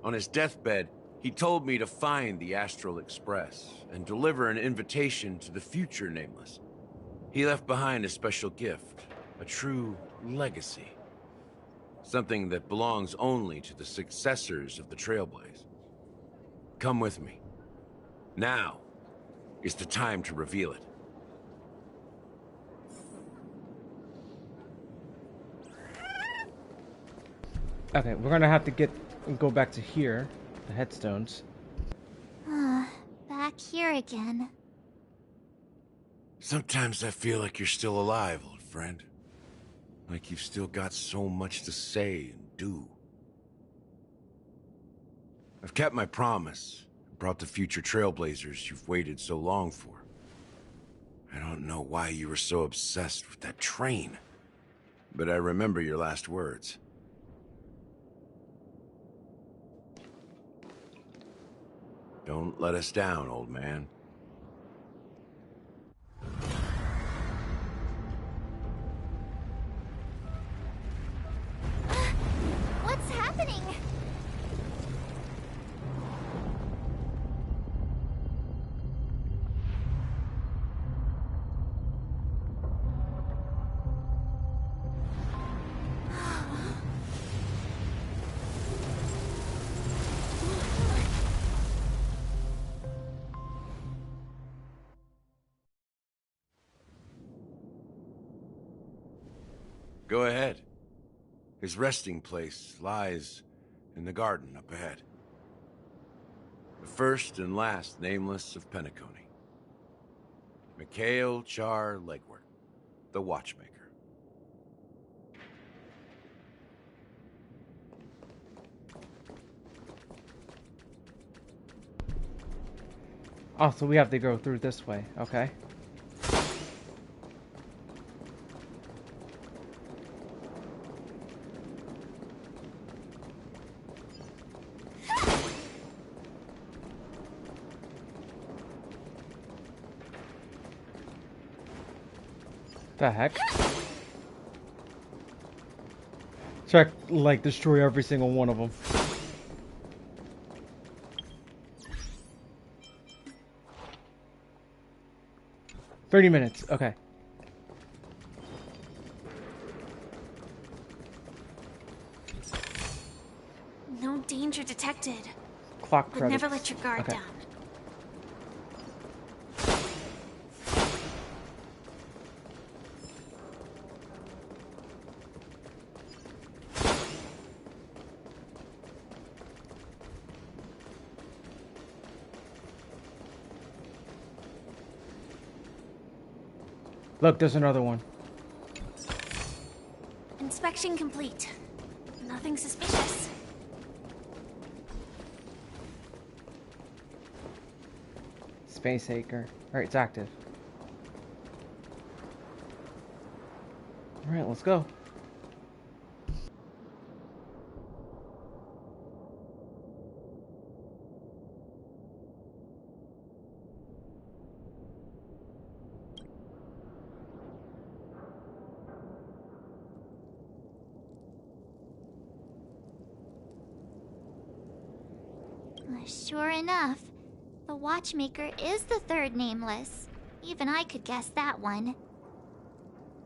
On his deathbed, he told me to find the Astral Express and deliver an invitation to the future Nameless. He left behind a special gift, a true legacy. Something that belongs only to the successors of the Trailblaze. Come with me. Now is the time to reveal it. Okay, we're gonna have to go back to here, the headstones. Back here again. Sometimes I feel like you're still alive, old friend. Like you've still got so much to say and do. I've kept my promise, and brought the future Trailblazers you've waited so long for. I don't know why you were so obsessed with that train, but I remember your last words. Don't let us down, old man. What's happening? Go ahead. His resting place lies in the garden up ahead. The first and last Nameless of Penacony. Mikhail Char Legwart, the Watchmaker. Oh, so we have to go through this way. Okay. The heck? Check, like, destroy every single one of them. "30 minutes, okay. No danger detected. Clock But credits. never let your guard Okay. down. Look, there's another one. Inspection complete. Nothing suspicious. Space Acre. Alright, it's active. Alright, let's go. Sure enough, the Watchmaker is the third Nameless. Even I could guess that one.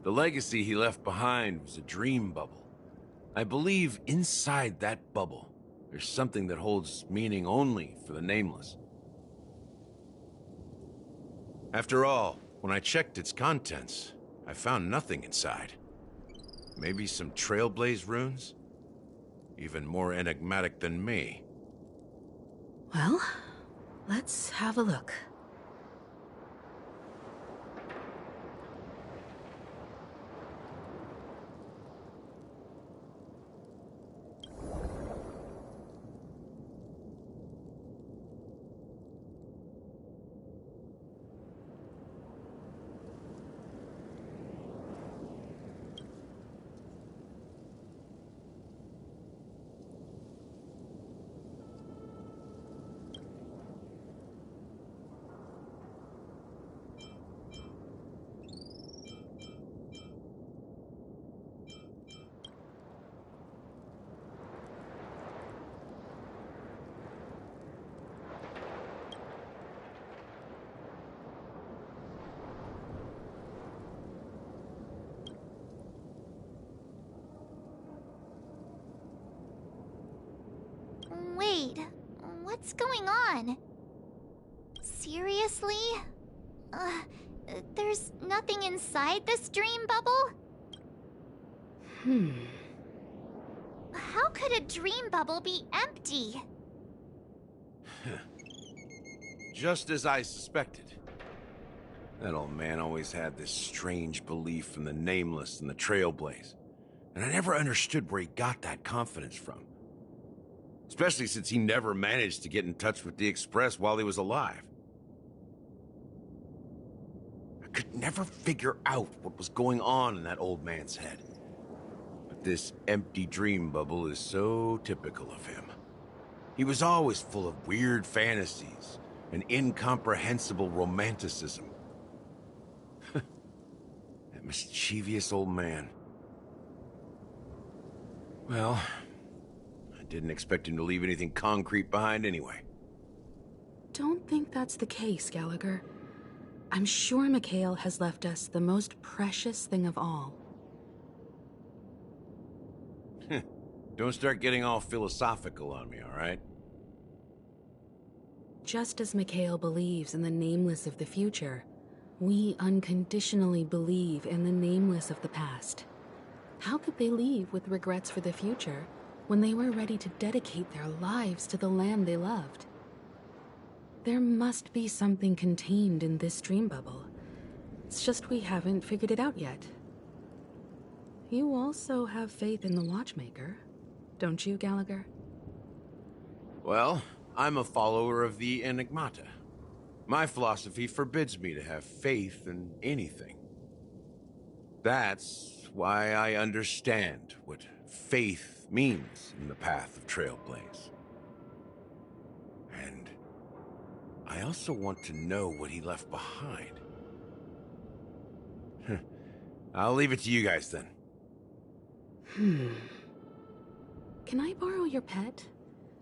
The legacy he left behind was a dream bubble. I believe inside that bubble, there's something that holds meaning only for the Nameless. After all, when I checked its contents, I found nothing inside. Maybe some Trailblaze runes? Even more enigmatic than me. Well, let's have a look. What's going on? Seriously? There's nothing inside this dream bubble? How could a dream bubble be empty? Just as I suspected. That old man always had this strange belief in the Nameless and the Trailblaze. And I never understood where he got that confidence from. Especially since he never managed to get in touch with the Express while he was alive. I could never figure out what was going on in that old man's head. But this empty dream bubble is so typical of him. He was always full of weird fantasies and incomprehensible romanticism. That mischievous old man. Well, I didn't expect him to leave anything concrete behind anyway. Don't think that's the case, Gallagher. I'm sure Mikhail has left us the most precious thing of all. Don't start getting all philosophical on me, all right? Just as Mikhail believes in the Nameless of the future, we unconditionally believe in the Nameless of the past. How could they leave with regrets for the future when they were ready to dedicate their lives to the land they loved? There must be something contained in this dream bubble. It's just we haven't figured it out yet. You also have faith in the Watchmaker, don't you, Gallagher? Well, I'm a follower of the Enigmata. My philosophy forbids me to have faith in anything. That's why I understand what faith means in the path of Trailblaze. And I also want to know what he left behind. I'll leave it to you guys then. Can I borrow your pet?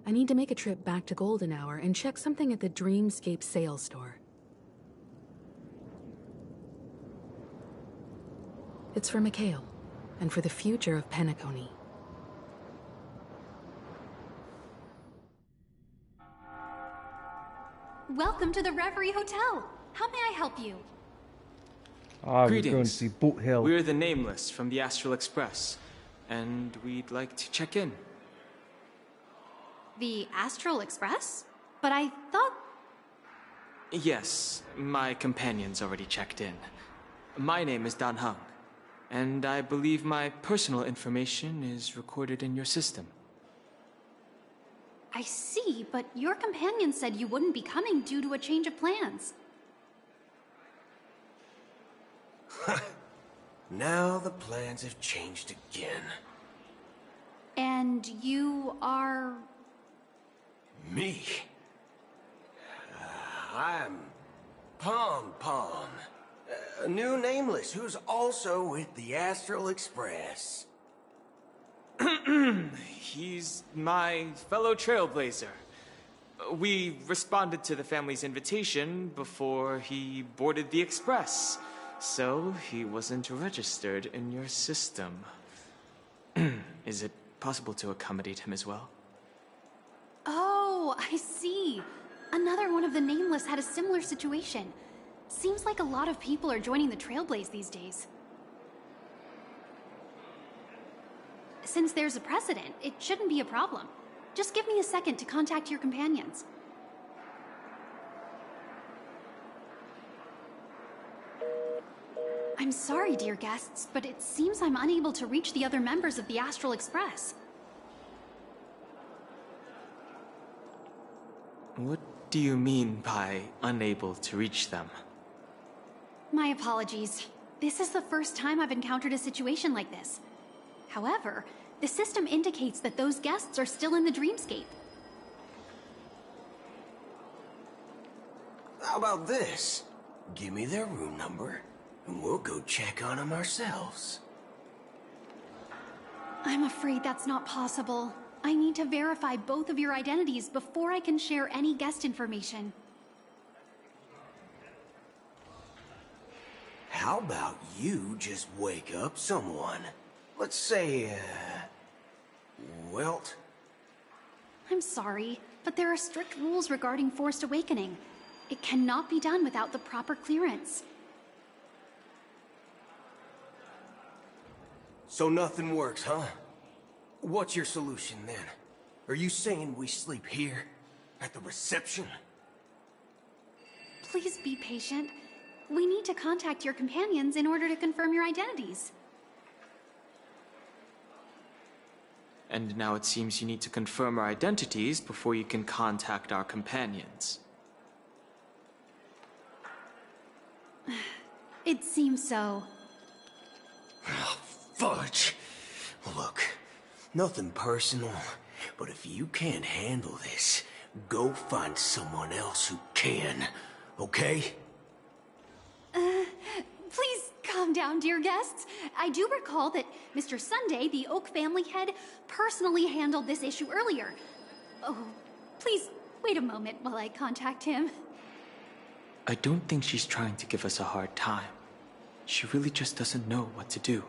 I need to make a trip back to Golden Hour and check something at the Dreamscape sales store. It's for Mikhail, and for the future of Penacony. Welcome to the Reverie Hotel. How may I help you? We're going to see Boot Hill. We're the Nameless from the Astral Express, and we'd like to check in. The Astral Express? But I thought... Yes, my companion's already checked in. My name is Dan Heng, and I believe my personal information is recorded in your system. I see, but your companion said you wouldn't be coming due to a change of plans. Now the plans have changed again. And you are... Me? I'm Pom Pom, a new Nameless who's also with the Astral Express. He's my fellow Trailblazer. We responded to the family's invitation before he boarded the Express, so he wasn't registered in your system. Is it possible to accommodate him as well? Oh, I see. Another one of the Nameless had a similar situation. Seems like a lot of people are joining the Trailblaze these days. Since there's a precedent, it shouldn't be a problem. Just give me a second to contact your companions. I'm sorry, dear guests, but it seems I'm unable to reach the other members of the Astral Express. What do you mean by unable to reach them? My apologies. This is the first time I've encountered a situation like this. However, the system indicates that those guests are still in the Dreamscape. How about this? Give me their room number, and we'll go check on them ourselves. I'm afraid that's not possible. I need to verify both of your identities before I can share any guest information. How about you just wake up someone? Let's say, Welt? I'm sorry, but there are strict rules regarding forced awakening. It cannot be done without the proper clearance. So nothing works, huh? What's your solution then? Are you saying we sleep here? At the reception? Please be patient. We need to contact your companions in order to confirm your identities. And now it seems you need to confirm our identities before you can contact our companions. It seems so. Oh, fudge. Look, nothing personal, but if you can't handle this, go find someone else who can, okay? Please calm down, dear guests. I do recall that Mr. Sunday, the Oak family head, personally handled this issue earlier. Oh, please wait a moment while I contact him. I don't think she's trying to give us a hard time. She really just doesn't know what to do.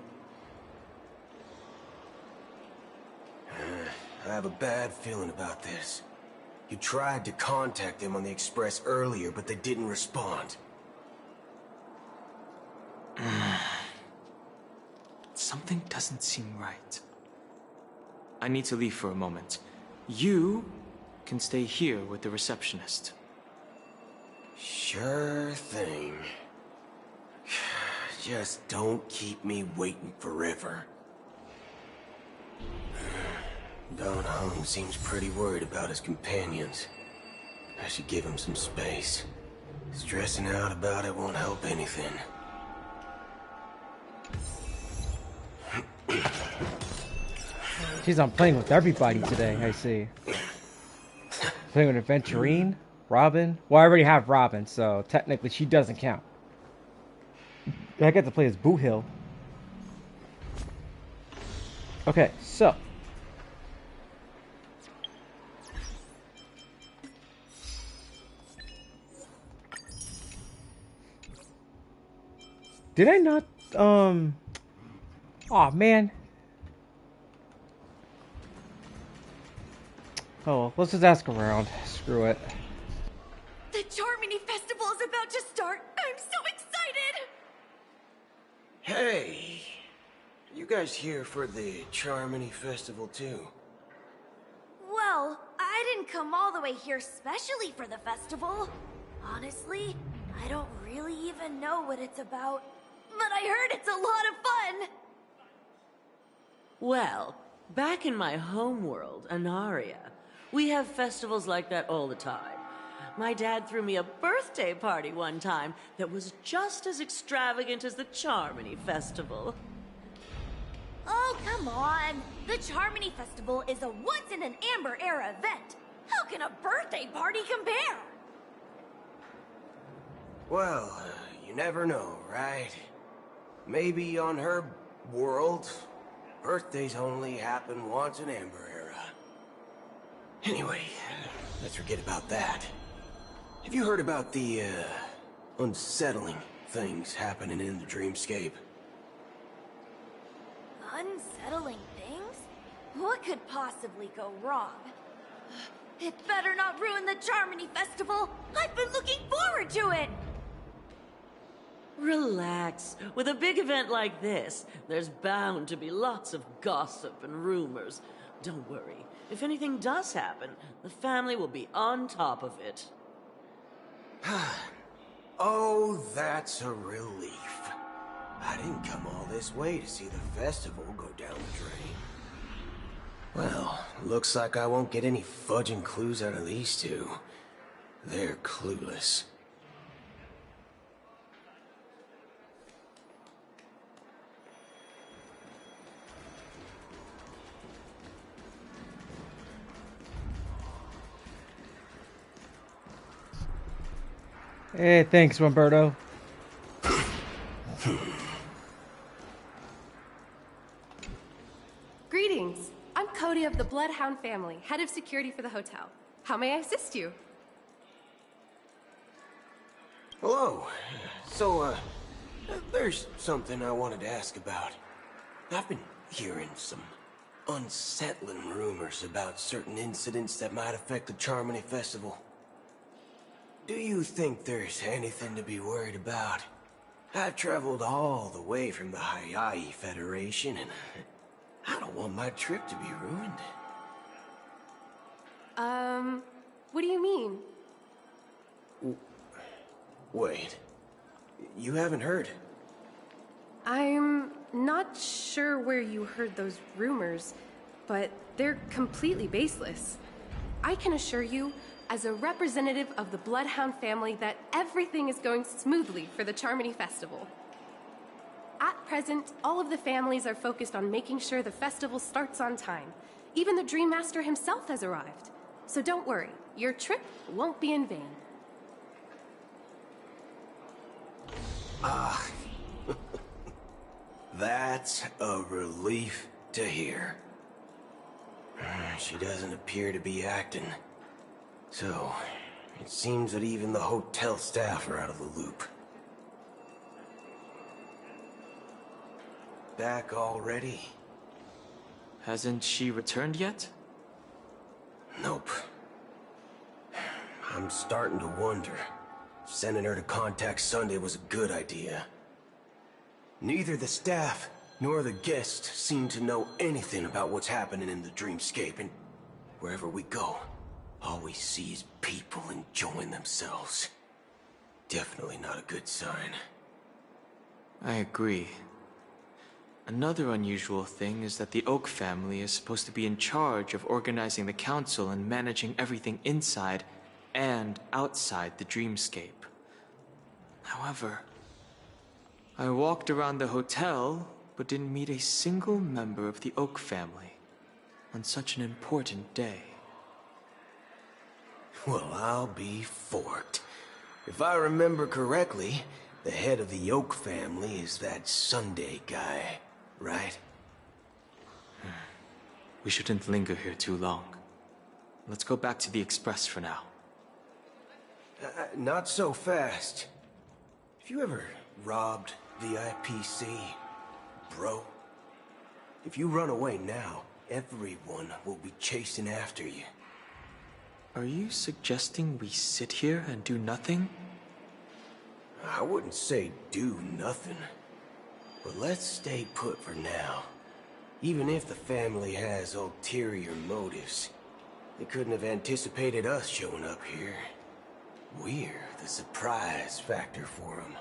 I have a bad feeling about this. You tried to contact them on the Express earlier, but they didn't respond. Something doesn't seem right. I need to leave for a moment. You can stay here with the receptionist. Sure thing. Just don't keep me waiting forever. Don Hung seems pretty worried about his companions. I should give him some space. Stressing out about it won't help anything. Jeez, I'm playing with everybody today, I see. Playing with Aventurine, Robin. Well, I already have Robin, so technically she doesn't count. I get to play as Boo Hill. Okay, so. Did I not, aw, man. Oh, well, let's just ask around. Screw it. The Charmony Festival is about to start. I'm so excited! Hey! You guys here for the Charmony Festival too? Well, I didn't come all the way here specially for the festival. Honestly, I don't really even know what it's about. But I heard it's a lot of fun! Well, back in my homeworld, Anaria, we have festivals like that all the time. My dad threw me a birthday party one time that was just as extravagant as the Charmony Festival. Oh, come on! The Charmony Festival is a once-in-an-Amber Era event! How can a birthday party compare? Well, you never know, right? Maybe on her world, birthdays only happen once in Amber Era. Anyway, let's forget about that. Have you heard about the, unsettling things happening in the dreamscape? Unsettling things? What could possibly go wrong? It better not ruin the Charmony Festival! I've been looking forward to it! Relax. With a big event like this, there's bound to be lots of gossip and rumors. Don't worry. If anything does happen, the family will be on top of it. Oh, that's a relief. I didn't come all this way to see the festival go down the drain. Well, looks like I won't get any fudging clues out of these two. They're clueless. Hey, thanks, Roberto. Greetings. I'm Cody of the Bloodhound family, head of security for the hotel. How may I assist you? Hello. So, there's something I wanted to ask about. I've been hearing some unsettling rumors about certain incidents that might affect the Charmony Festival. Do you think there's anything to be worried about? I've traveled all the way from the Hayai Federation, and I don't want my trip to be ruined. What do you mean? Wait, you haven't heard? I'm not sure where you heard those rumors, but they're completely baseless. I can assure you, as a representative of the Bloodhound family, that everything is going smoothly for the Charmony Festival. At present, all of the families are focused on making sure the festival starts on time. Even the Dream Master himself has arrived. So don't worry, your trip won't be in vain. Ah, that's a relief to hear. She doesn't appear to be acting. So, it seems that even the hotel staff are out of the loop. Back already? Hasn't she returned yet? Nope. I'm starting to wonder. Sending her to contact Sunday was a good idea. Neither the staff nor the guests seem to know anything about what's happening in the dreamscape, and wherever we go, all we see is people enjoying themselves. Definitely not a good sign. I agree. Another unusual thing is that the Oak family is supposed to be in charge of organizing the council and managing everything inside and outside the dreamscape. However, I walked around the hotel but didn't meet a single member of the Oak family on such an important day. Well, I'll be forked. If I remember correctly, the head of the Oak family is that Sunday guy, right? We shouldn't linger here too long. Let's go back to the Express for now. Not so fast. Have you ever robbed VIPC, bro? If you run away now, everyone will be chasing after you. Are you suggesting we sit here and do nothing? I wouldn't say do nothing. But let's stay put for now. Even if the family has ulterior motives, they couldn't have anticipated us showing up here. We're the surprise factor for them.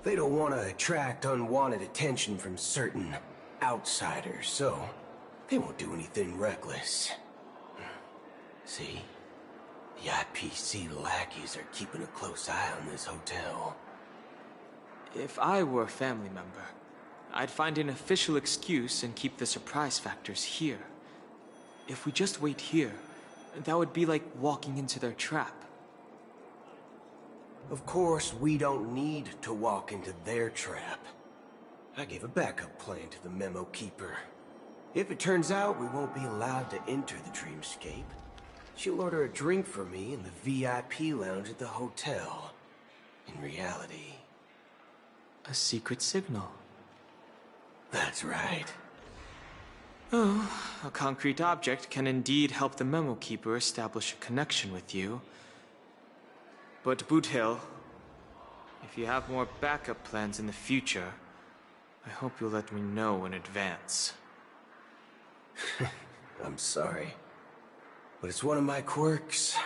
They don't want to attract unwanted attention from certain outsiders, so they won't do anything reckless. See? The IPC lackeys are keeping a close eye on this hotel. If I were a family member, I'd find an official excuse and keep the surprise factors here. If we just wait here, that would be like walking into their trap. Of course, we don't need to walk into their trap. I gave a backup plan to the memo keeper. If it turns out we won't be allowed to enter the dreamscape, she'll order a drink for me in the VIP lounge at the hotel. In reality... a secret signal. That's right. Oh, a concrete object can indeed help the memo keeper establish a connection with you. But Boot Hill, if you have more backup plans in the future, I hope you'll let me know in advance. I'm sorry, but it's one of my quirks.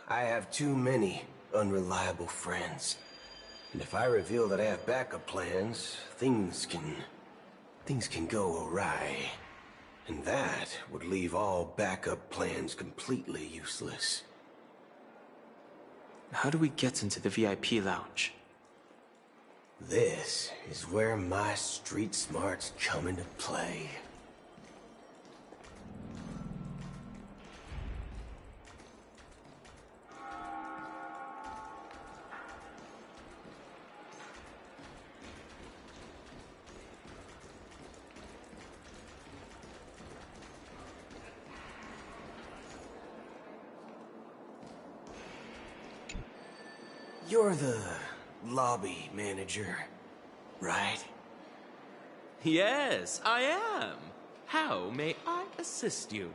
I have too many unreliable friends. And if I reveal that I have backup plans, things can go awry. And that would leave all backup plans completely useless. How do we get into the VIP lounge? This is where my street smarts come into play. You're the lobby manager, right? Yes, I am. How may I assist you?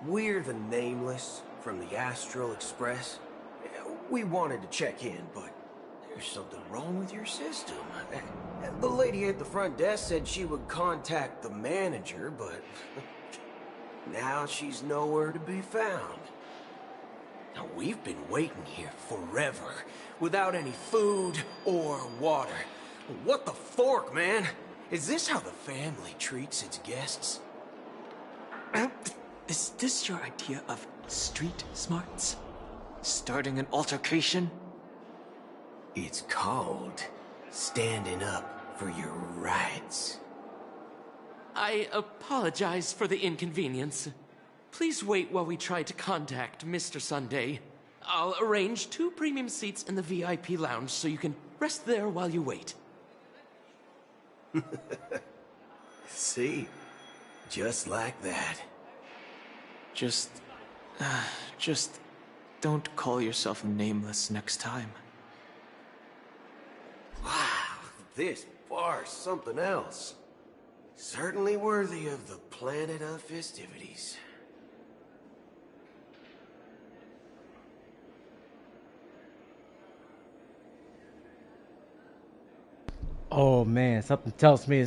We're the Nameless from the Astral Express. We wanted to check in, but there's something wrong with your system. The lady at the front desk said she would contact the manager, but now she's nowhere to be found. Now, we've been waiting here forever, without any food or water. What the fork, man? Is this how the family treats its guests? Is this your idea of street smarts? Starting an altercation? It's called standing up for your rights. I apologize for the inconvenience. Please wait while we try to contact Mr. Sunday. I'll arrange 2 premium seats in the VIP lounge so you can rest there while you wait. See? Just like that. Just don't call yourself Nameless next time. Wow, this bar's something else. Certainly worthy of the planet of festivities. Oh man, something tells me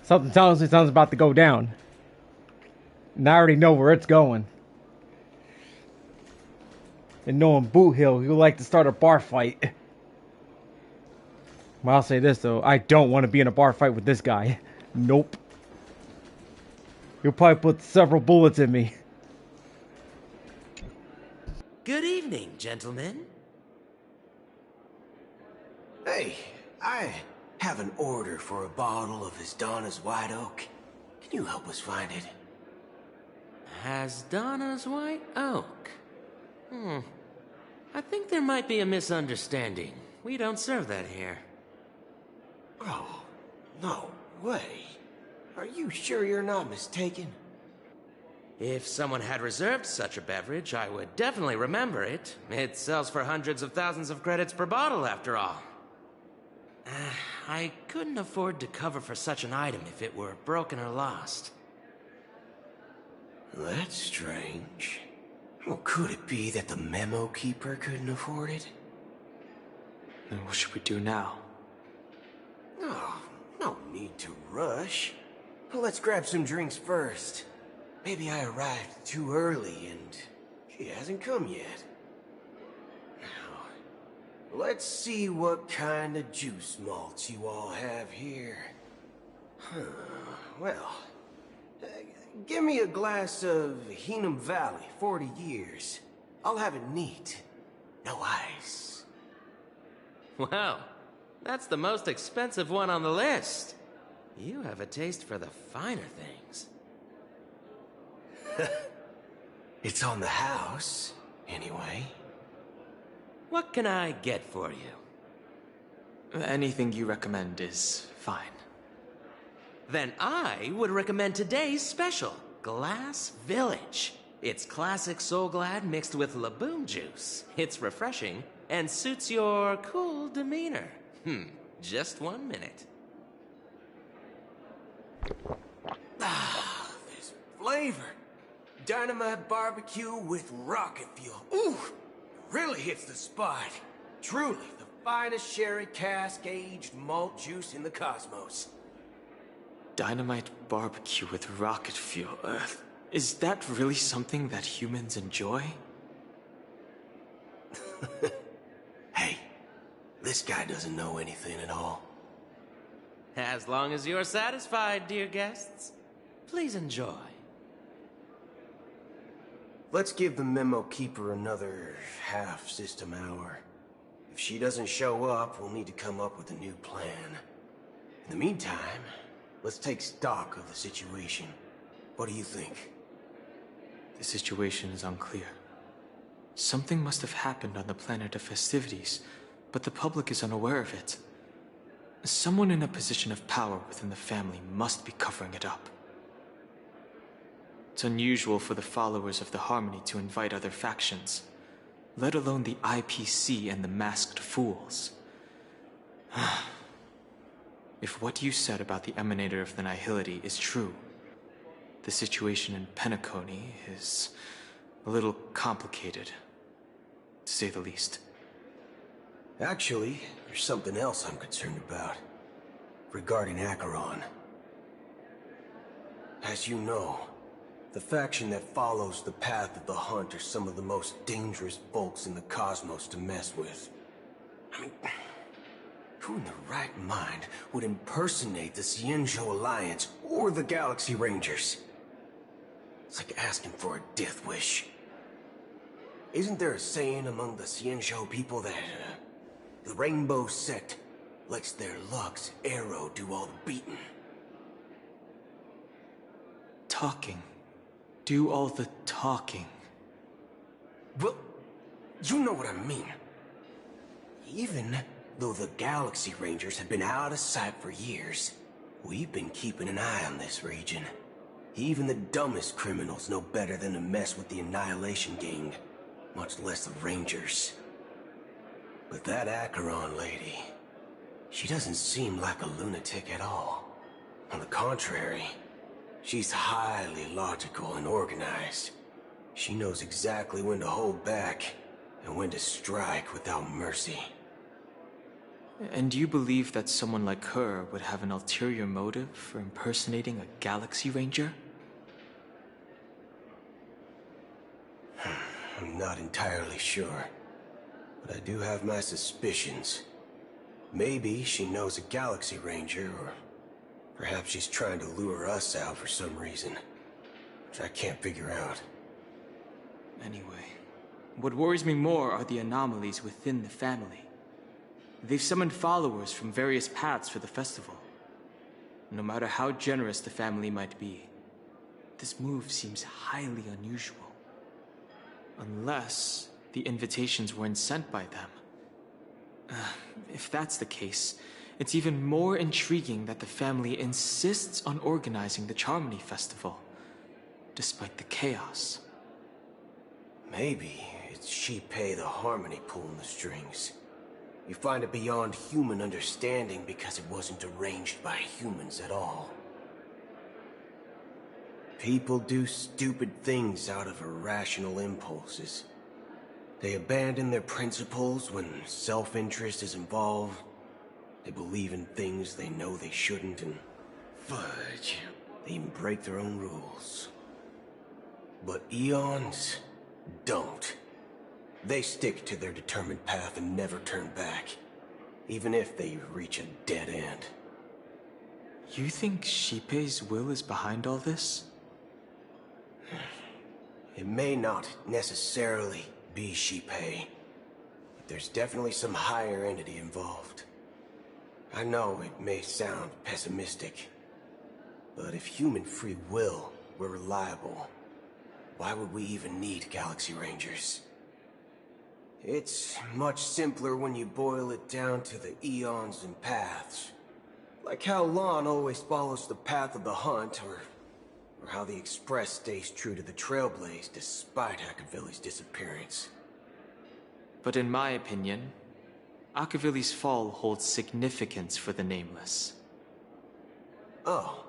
something's about to go down. And I already know where it's going. And knowing Boot Hill, he'll like to start a bar fight. Well, I'll say this though, I don't want to be in a bar fight with this guy. Nope. He'll probably put several bullets in me. Good evening, gentlemen. Hey, I have an order for a bottle of Hasdana's White Oak. Can you help us find it? Hasdana's White Oak? I think there might be a misunderstanding. We don't serve that here. Oh, no way. Are you sure you're not mistaken? If someone had reserved such a beverage, I would definitely remember it. It sells for hundreds of thousands of credits per bottle, after all. I couldn't afford to cover for such an item if it were broken or lost. That's strange. Well, could it be that the memo keeper couldn't afford it? Then what should we do now? Oh, no need to rush. Let's grab some drinks first. Maybe I arrived too early and she hasn't come yet. Now, let's see what kind of juice malts you all have here. Well, give me a glass of Heenum Valley, 40 years. I'll have it neat. No ice. Wow, that's the most expensive one on the list. You have a taste for the finer things. It's on the house, anyway. What can I get for you? Anything you recommend is fine. Then I would recommend today's special, Glass Village. It's classic Soul Glad mixed with Laboon juice. It's refreshing and suits your cool demeanor. Just 1 minute. Ah, this flavor. Dynamite barbecue with rocket fuel. Ooh, really hits the spot. Truly the finest sherry cask-aged malt juice in the cosmos. Dynamite barbecue with rocket fuel. Is that really something that humans enjoy? Hey, this guy doesn't know anything at all. As long as you're satisfied, dear guests, please enjoy. Let's give the memo keeper another half-system hour. If she doesn't show up, we'll need to come up with a new plan. In the meantime, let's take stock of the situation. What do you think? The situation is unclear. Something must have happened on the planet of festivities, but the public is unaware of it. Someone in a position of power within the family must be covering it up. It's unusual for the followers of the Harmony to invite other factions, let alone the IPC and the Masked Fools. If what you said about the Emanator of the Nihility is true, the situation in Penacony is a little complicated, to say the least. Actually, there's something else I'm concerned about. Regarding Acheron. As you know, the faction that follows the path of the Hunt are some of the most dangerous folks in the cosmos to mess with. I mean, who in their right mind would impersonate the Xianzhou Alliance or the Galaxy Rangers? It's like asking for a death wish. Isn't there a saying among the Xianzhou people that the Rainbow Sect lets their Lux arrow do all the beating? Talking. Do all the talking. Well, you know what I mean. Even though the Galaxy Rangers have been out of sight for years, we've been keeping an eye on this region. Even the dumbest criminals know better than to mess with the Annihilation Gang, much less the Rangers. But that Acheron lady, she doesn't seem like a lunatic at all. On the contrary, she's highly logical and organized. She knows exactly when to hold back and when to strike without mercy. And do you believe that someone like her would have an ulterior motive for impersonating a Galaxy Ranger? I'm not entirely sure, but I do have my suspicions. Maybe she knows a Galaxy Ranger, or perhaps she's trying to lure us out for some reason, which I can't figure out. Anyway, what worries me more are the anomalies within the family. They've summoned followers from various paths for the festival. No matter how generous the family might be, this move seems highly unusual. Unless the invitations weren't sent by them. If that's the case, it's even more intriguing that the family insists on organizing the Charmony Festival, despite the chaos. Maybe it's Shipei the Harmony pulling the strings. You find it beyond human understanding because it wasn't arranged by humans at all. People do stupid things out of irrational impulses. They abandon their principles when self-interest is involved. They believe in things they know they shouldn't, and fudge, they even break their own rules. But Eons don't. They stick to their determined path and never turn back, even if they reach a dead end. You think Shipei's will is behind all this? It may not necessarily be Shipei, but there's definitely some higher entity involved. I know it may sound pessimistic, but if human free will were reliable, why would we even need Galaxy Rangers? It's much simpler when you boil it down to the eons and paths. Like how Lon always follows the path of the Hunt, or how the Express stays true to the Trailblaze despite Akavili's disappearance. But in my opinion, Akavili's fall holds significance for the Nameless. Oh,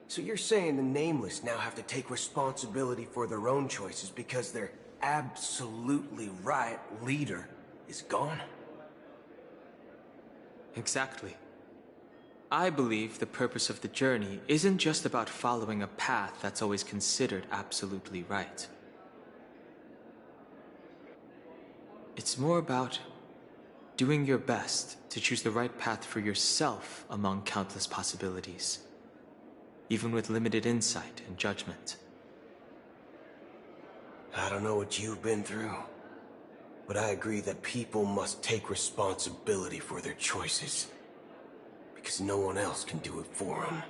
so you're saying the Nameless now have to take responsibility for their own choices because their absolutely right leader is gone? Exactly. I believe the purpose of the journey isn't just about following a path that's always considered absolutely right. It's more about doing your best to choose the right path for yourself among countless possibilities, even with limited insight and judgment. I don't know what you've been through, but I agree that people must take responsibility for their choices, because no one else can do it for them.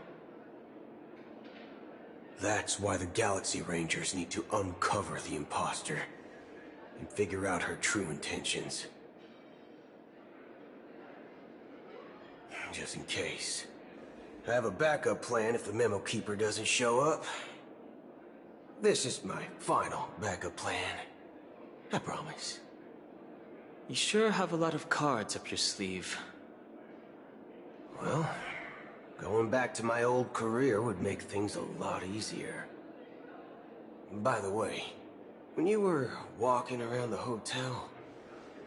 That's why the Galaxy Rangers need to uncover the imposter and figure out her true intentions. Just in case. I have a backup plan if the Memo Keeper doesn't show up. This is my final backup plan. I promise. You sure have a lot of cards up your sleeve. Well, Going back to my old career would make things a lot easier. By the way, when you were walking around the hotel,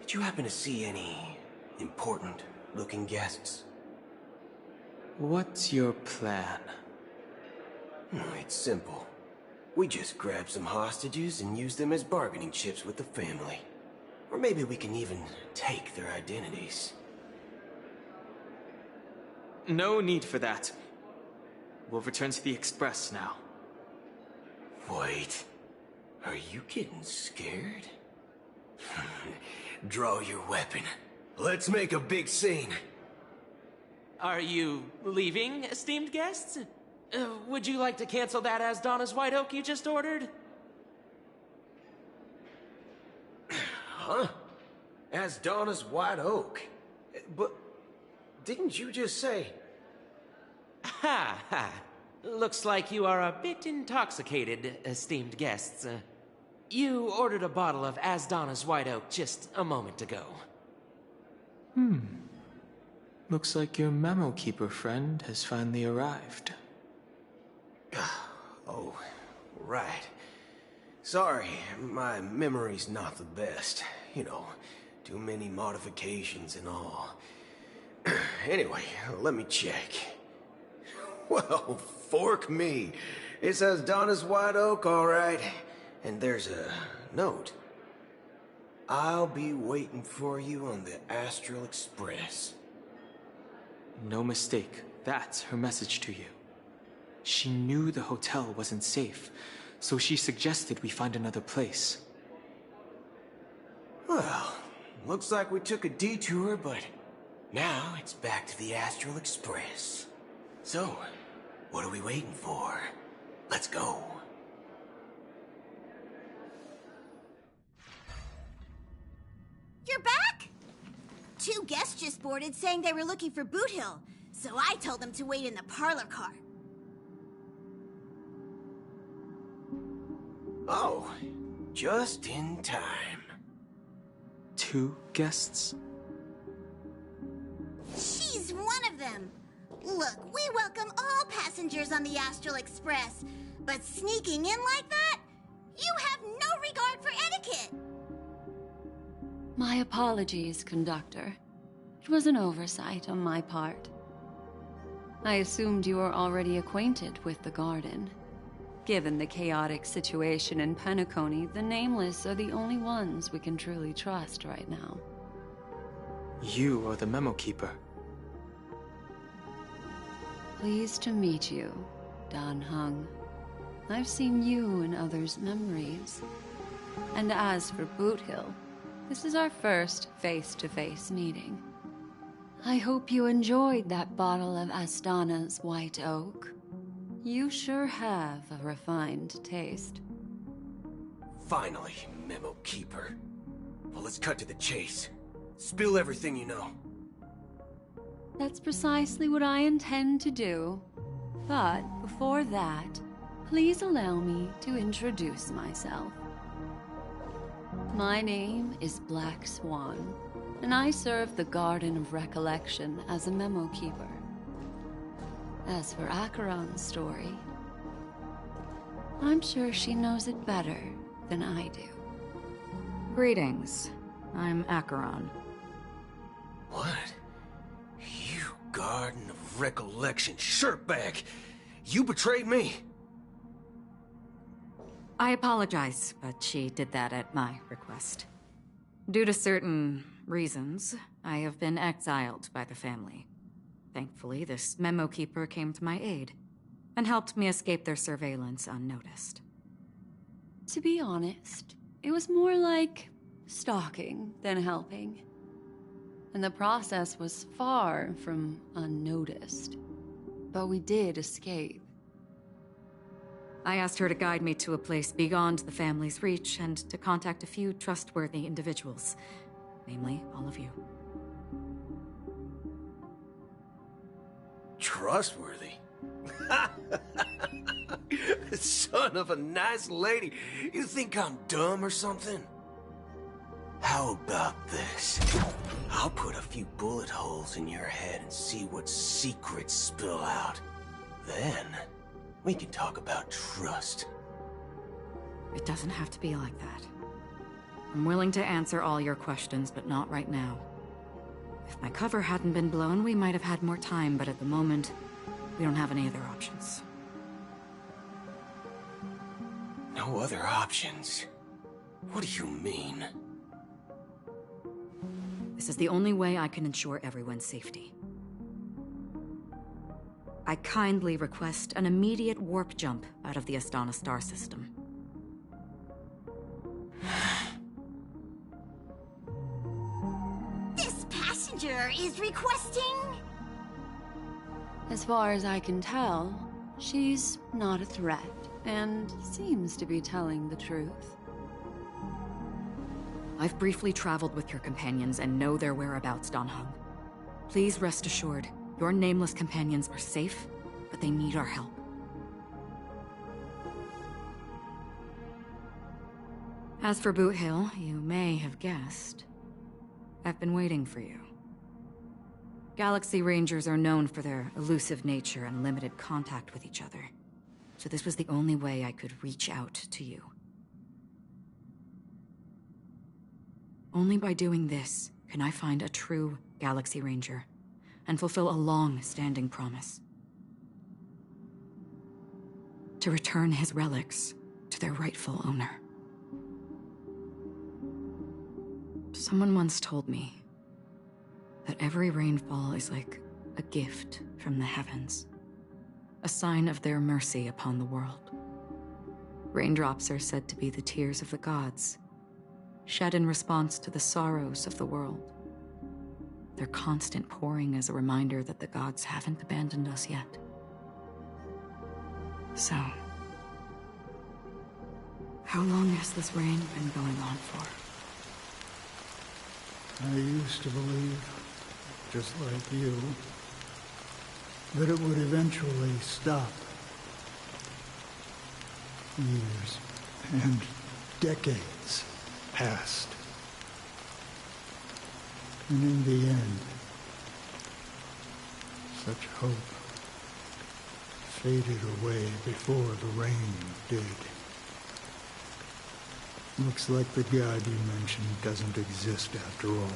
did you happen to see any important-looking guests? What's your plan? It's simple. We just grab some hostages and use them as bargaining chips with the family. Or maybe we can even take their identities. No need for that. We'll return to the Express now. Wait. Are you getting scared? Draw your weapon. Let's make a big scene. Are you leaving, esteemed guests? Would you like to cancel that Asdana's White Oak you just ordered? Huh? Asdana's White Oak? But didn't you just say... Ha ha. Looks like you are a bit intoxicated, esteemed guests. You ordered a bottle of Asdana's White Oak just a moment ago. Looks like your memo keeper friend has finally arrived. Oh, right. Sorry, my memory's not the best. You know, too many modifications and all. Anyway, let me check. Well, fork me. It says Donna's White Oak, all right. And there's a note. I'll be waiting for you on the Astral Express. No mistake. That's her message to you. She knew the hotel wasn't safe, so she suggested we find another place. Well, looks like we took a detour, but now it's back to the Astral Express. So, what are we waiting for? Let's go. You're back? Two guests just boarded saying they were looking for Boot Hill, so I told them to wait in the parlor car. Oh, just in time. Two guests? She's one of them. Look, we welcome all passengers on the Astral Express, but sneaking in like that? You have no regard for etiquette. My apologies, conductor. It was an oversight on my part. I assumed you were already acquainted with the garden. Given the chaotic situation in Penacony, the Nameless are the only ones we can truly trust right now. You are the memo keeper. Pleased to meet you, Dan Hung. I've seen you in others' memories. And as for Boot Hill, this is our first face-to-face meeting. I hope you enjoyed that bottle of Astana's White Oak. You sure have a refined taste. Finally, Memo Keeper. Well, let's cut to the chase. Spill everything you know. That's precisely what I intend to do. But before that, please allow me to introduce myself. My name is Black Swan, and I serve the Garden of Recollection as a memo keeper. As for Acheron's story, I'm sure she knows it better than I do. Greetings. I'm Acheron. What? You Garden of Recollection shirtbag! You betrayed me! I apologize, but she did that at my request. Due to certain reasons, I have been exiled by the family. Thankfully, this memo keeper came to my aid and helped me escape their surveillance unnoticed. To be honest, it was more like stalking than helping. And the process was far from unnoticed. But we did escape. I asked her to guide me to a place beyond the family's reach and to contact a few trustworthy individuals, namely all of you. Trustworthy? Son of a nice lady. You think I'm dumb or something? How about this? I'll put a few bullet holes in your head and see what secrets spill out. Then, we can talk about trust. It doesn't have to be like that. I'm willing to answer all your questions, but not right now. If my cover hadn't been blown, we might have had more time, but at the moment, we don't have any other options. No other options? What do you mean? This is the only way I can ensure everyone's safety. I kindly request an immediate warp jump out of the Astana star system. This passenger is requesting... As far as I can tell, she's not a threat, and seems to be telling the truth. I've briefly traveled with your companions and know their whereabouts, Dan Heng. Please rest assured, your nameless companions are safe, but they need our help. As for Boot Hill, you may have guessed, I've been waiting for you. Galaxy Rangers are known for their elusive nature and limited contact with each other, so this was the only way I could reach out to you. Only by doing this can I find a true Galaxy Ranger and fulfill a long-standing promise. To return his relics to their rightful owner. Someone once told me that every rainfall is like a gift from the heavens, a sign of their mercy upon the world. Raindrops are said to be the tears of the gods, shed in response to the sorrows of the world. Their constant pouring is a reminder that the gods haven't abandoned us yet. So, how long has this rain been going on for? I used to believe, just like you, that it would eventually stop. Years and decades passed. And in the end, such hope faded away before the rain did. Looks like the god you mentioned doesn't exist after all.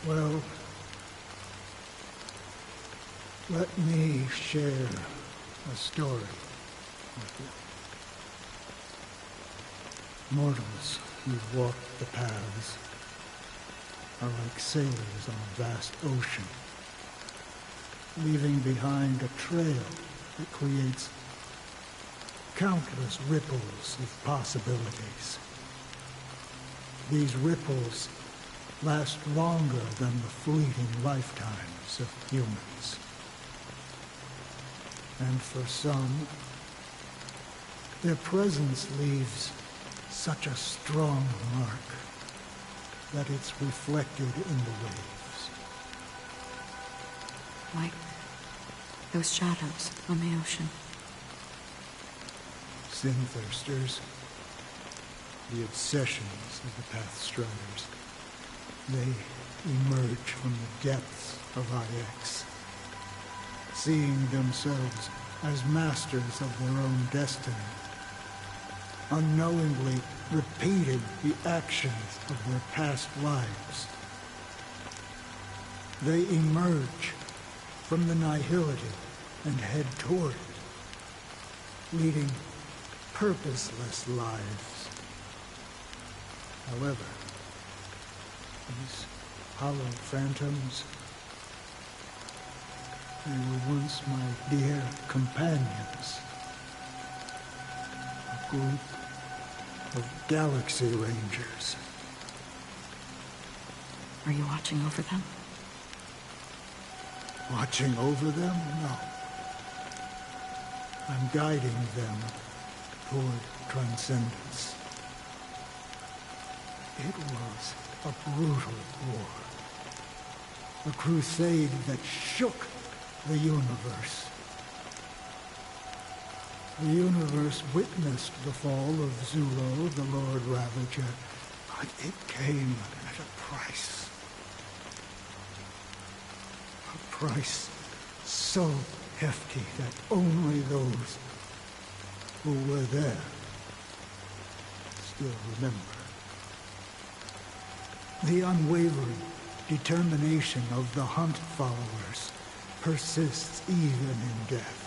Well, let me share a story with you. Mortals who've walked the paths are like sailors on a vast ocean, leaving behind a trail that creates countless ripples of possibilities. These ripples last longer than the fleeting lifetimes of humans. And for some, their presence leaves such a strong mark that it's reflected in the waves. Like those shadows on the ocean. Sin-thirsters, the obsessions of the Pathstriders, they emerge from the depths of IX, seeing themselves as masters of their own destiny, unknowingly repeated the actions of their past lives. They emerge from the nihility and head toward it, leading purposeless lives. However, these hollow phantoms, they were once my dear companions. A group of Galaxy Rangers. Are you watching over them? Watching over them? No. I'm guiding them toward transcendence. It was a brutal war. A crusade that shook the universe. The universe witnessed the fall of Zulo, the Lord Ravager, but it came at a price. A price so hefty that only those who were there still remember. The unwavering determination of the Hunt followers persists even in death.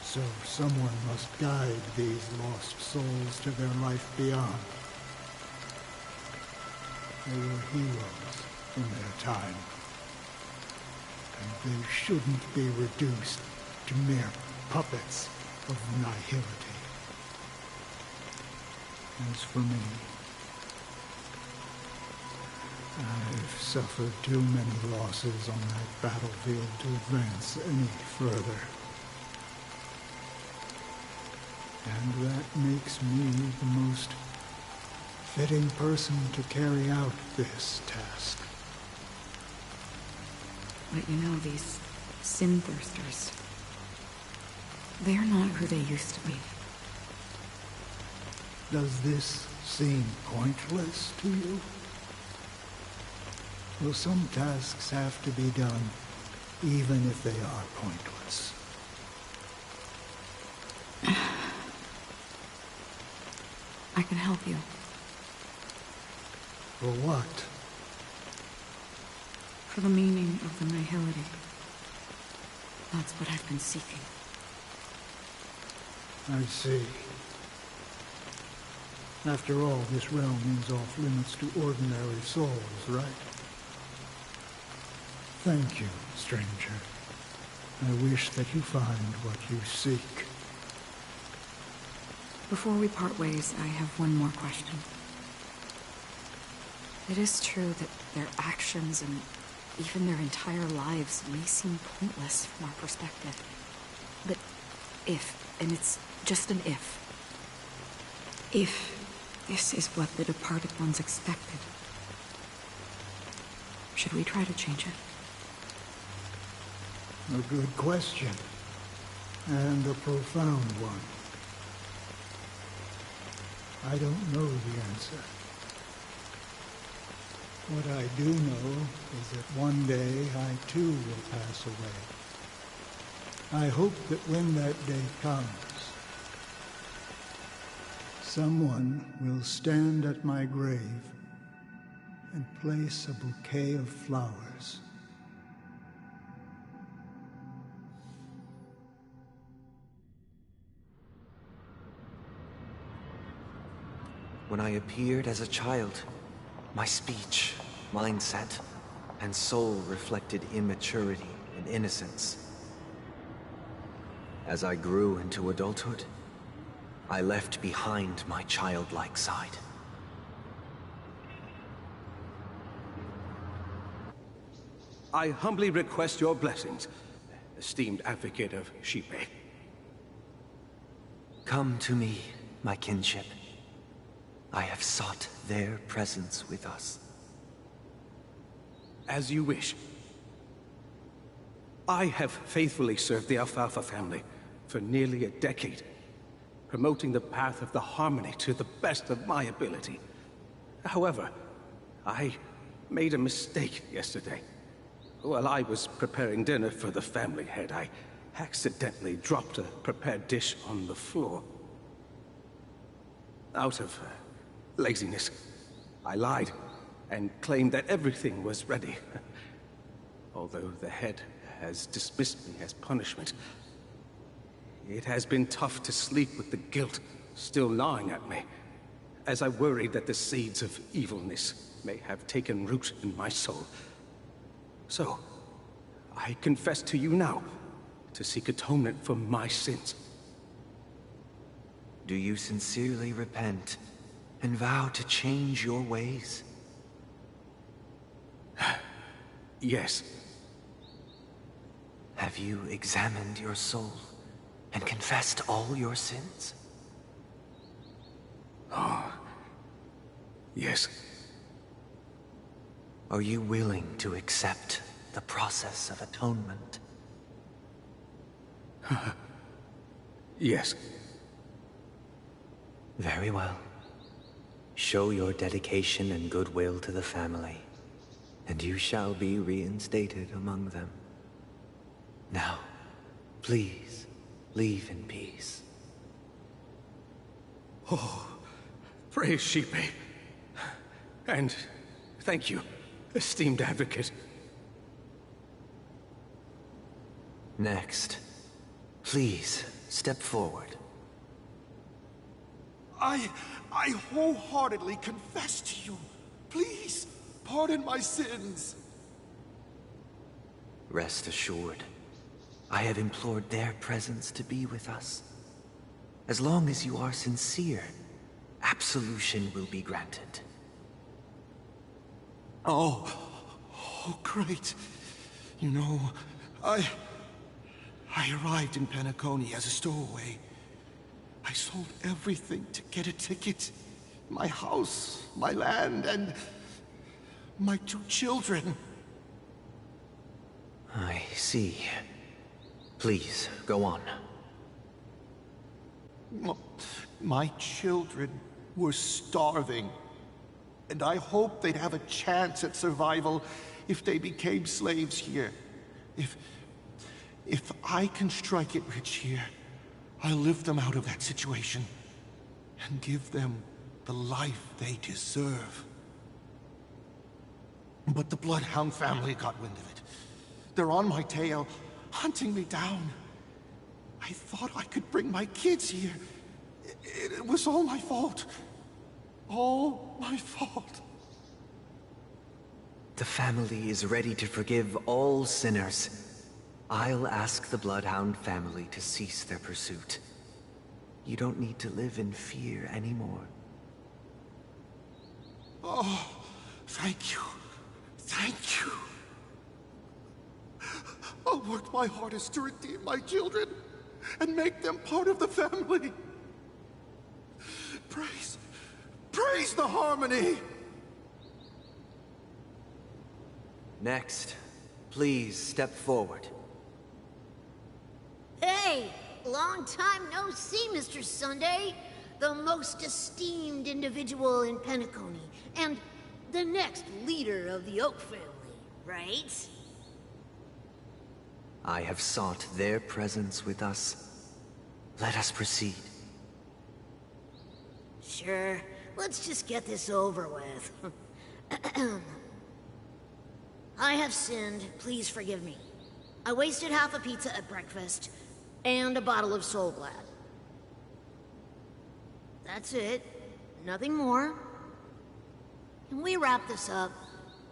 So someone must guide these lost souls to their life beyond. They were heroes in their time, and they shouldn't be reduced to mere puppets of nihility. As for me, I've suffered too many losses on that battlefield to advance any further. And that makes me the most fitting person to carry out this task. But you know, these sin thirsters, they're not who they used to be. Does this seem pointless to you? Well, some tasks have to be done, even if they are pointless. I can help you. For what? For the meaning of the nihility. That's what I've been seeking. I see. After all, this realm is off limits to ordinary souls, right? Thank you, stranger. I wish that you find what you seek. Before we part ways, I have one more question. It is true that their actions and even their entire lives may seem pointless from our perspective. But if, and it's just an if this is what the departed ones expected, should we try to change it? A good question. And a profound one. I don't know the answer. What I do know is that one day I too will pass away. I hope that when that day comes, someone will stand at my grave and place a bouquet of flowers. When I appeared as a child, my speech, mindset, and soul reflected immaturity and innocence. As I grew into adulthood, I left behind my childlike side. I humbly request your blessings, esteemed advocate of Shipe. Come to me, my kinship. I have sought their presence with us. As you wish. I have faithfully served the Alfalfa family for nearly a decade, promoting the path of the harmony to the best of my ability. However, I made a mistake yesterday. While I was preparing dinner for the family head, I accidentally dropped a prepared dish on the floor. Out of laziness, I lied and claimed that everything was ready. Although the head has dismissed me as punishment, it has been tough to sleep with the guilt still gnawing at me, as I worried that the seeds of evilness may have taken root in my soul. So, I confess to you now, to seek atonement for my sins. Do you sincerely repent and vow to change your ways? Yes. Have you examined your soul and confessed all your sins? Oh, Yes. Are you willing to accept the process of atonement? Yes. Very well. Show your dedication and goodwill to the family, and you shall be reinstated among them. Now, please, leave in peace. Oh, praise Sheepae. And thank you, esteemed advocate. Next, please step forward. I wholeheartedly confess to you. Please, pardon my sins. Rest assured, I have implored their presence to be with us. As long as you are sincere, absolution will be granted. Oh, great. You know, I arrived in Penacony as a stowaway. I sold everything to get a ticket. My house, my land, and my 2 children. I see. Please, go on. My children were starving, and I hoped they'd have a chance at survival if they became slaves here. If I can strike it rich here, I'll lift them out of that situation and give them the life they deserve. But the Bloodhound family got wind of it. They're on my tail, hunting me down. I thought I could bring my kids here. It was all my fault. All my fault. The family is ready to forgive all sinners. I'll ask the Bloodhound family to cease their pursuit. You don't need to live in fear anymore. Oh, thank you. Thank you. I'll work my hardest to redeem my children and make them part of the family. Praise the harmony! Next, please step forward. Hey! Long time no see, Mr. Sunday. The most esteemed individual in Penacony, and the next leader of the Oak family, right? I have sought their presence with us. Let us proceed. Sure. Let's just get this over with. I have sinned. Please forgive me. I wasted half a pizza at breakfast, and a bottle of Soul Glad. That's it. Nothing more. Can we wrap this up?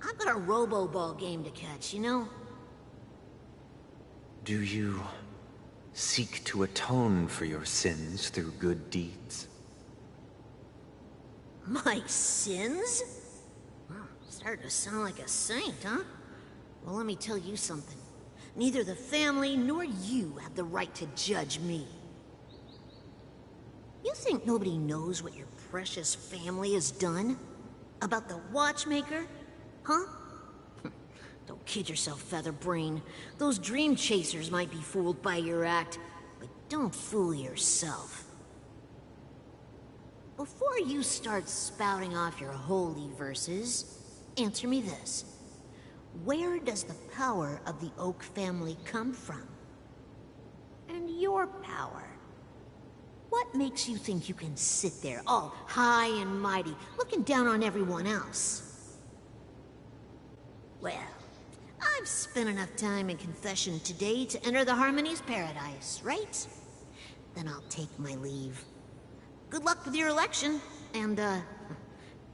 I've got a Robo-Ball game to catch, you know? Do you seek to atone for your sins through good deeds? My sins? Well, starting to sound like a saint, huh? Well, let me tell you something. Neither the family nor you have the right to judge me. You think nobody knows what your precious family has done? About the watchmaker? Huh? Don't kid yourself, Featherbrain. Those dream chasers might be fooled by your act, but don't fool yourself. Before you start spouting off your holy verses, answer me this. Where does the power of the Oak family come from? And your power? What makes you think you can sit there, all high and mighty, looking down on everyone else? Well, I've spent enough time in confession today to enter the Harmony's paradise, right? Then I'll take my leave. Good luck with your election, and,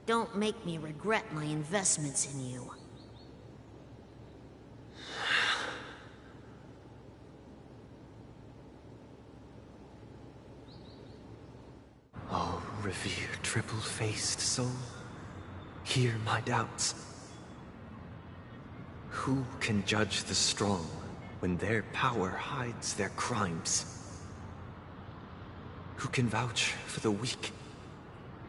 don't make me regret my investments in you. Oh, revered triple-faced soul, hear my doubts. Who can judge the strong when their power hides their crimes? Who can vouch for the weak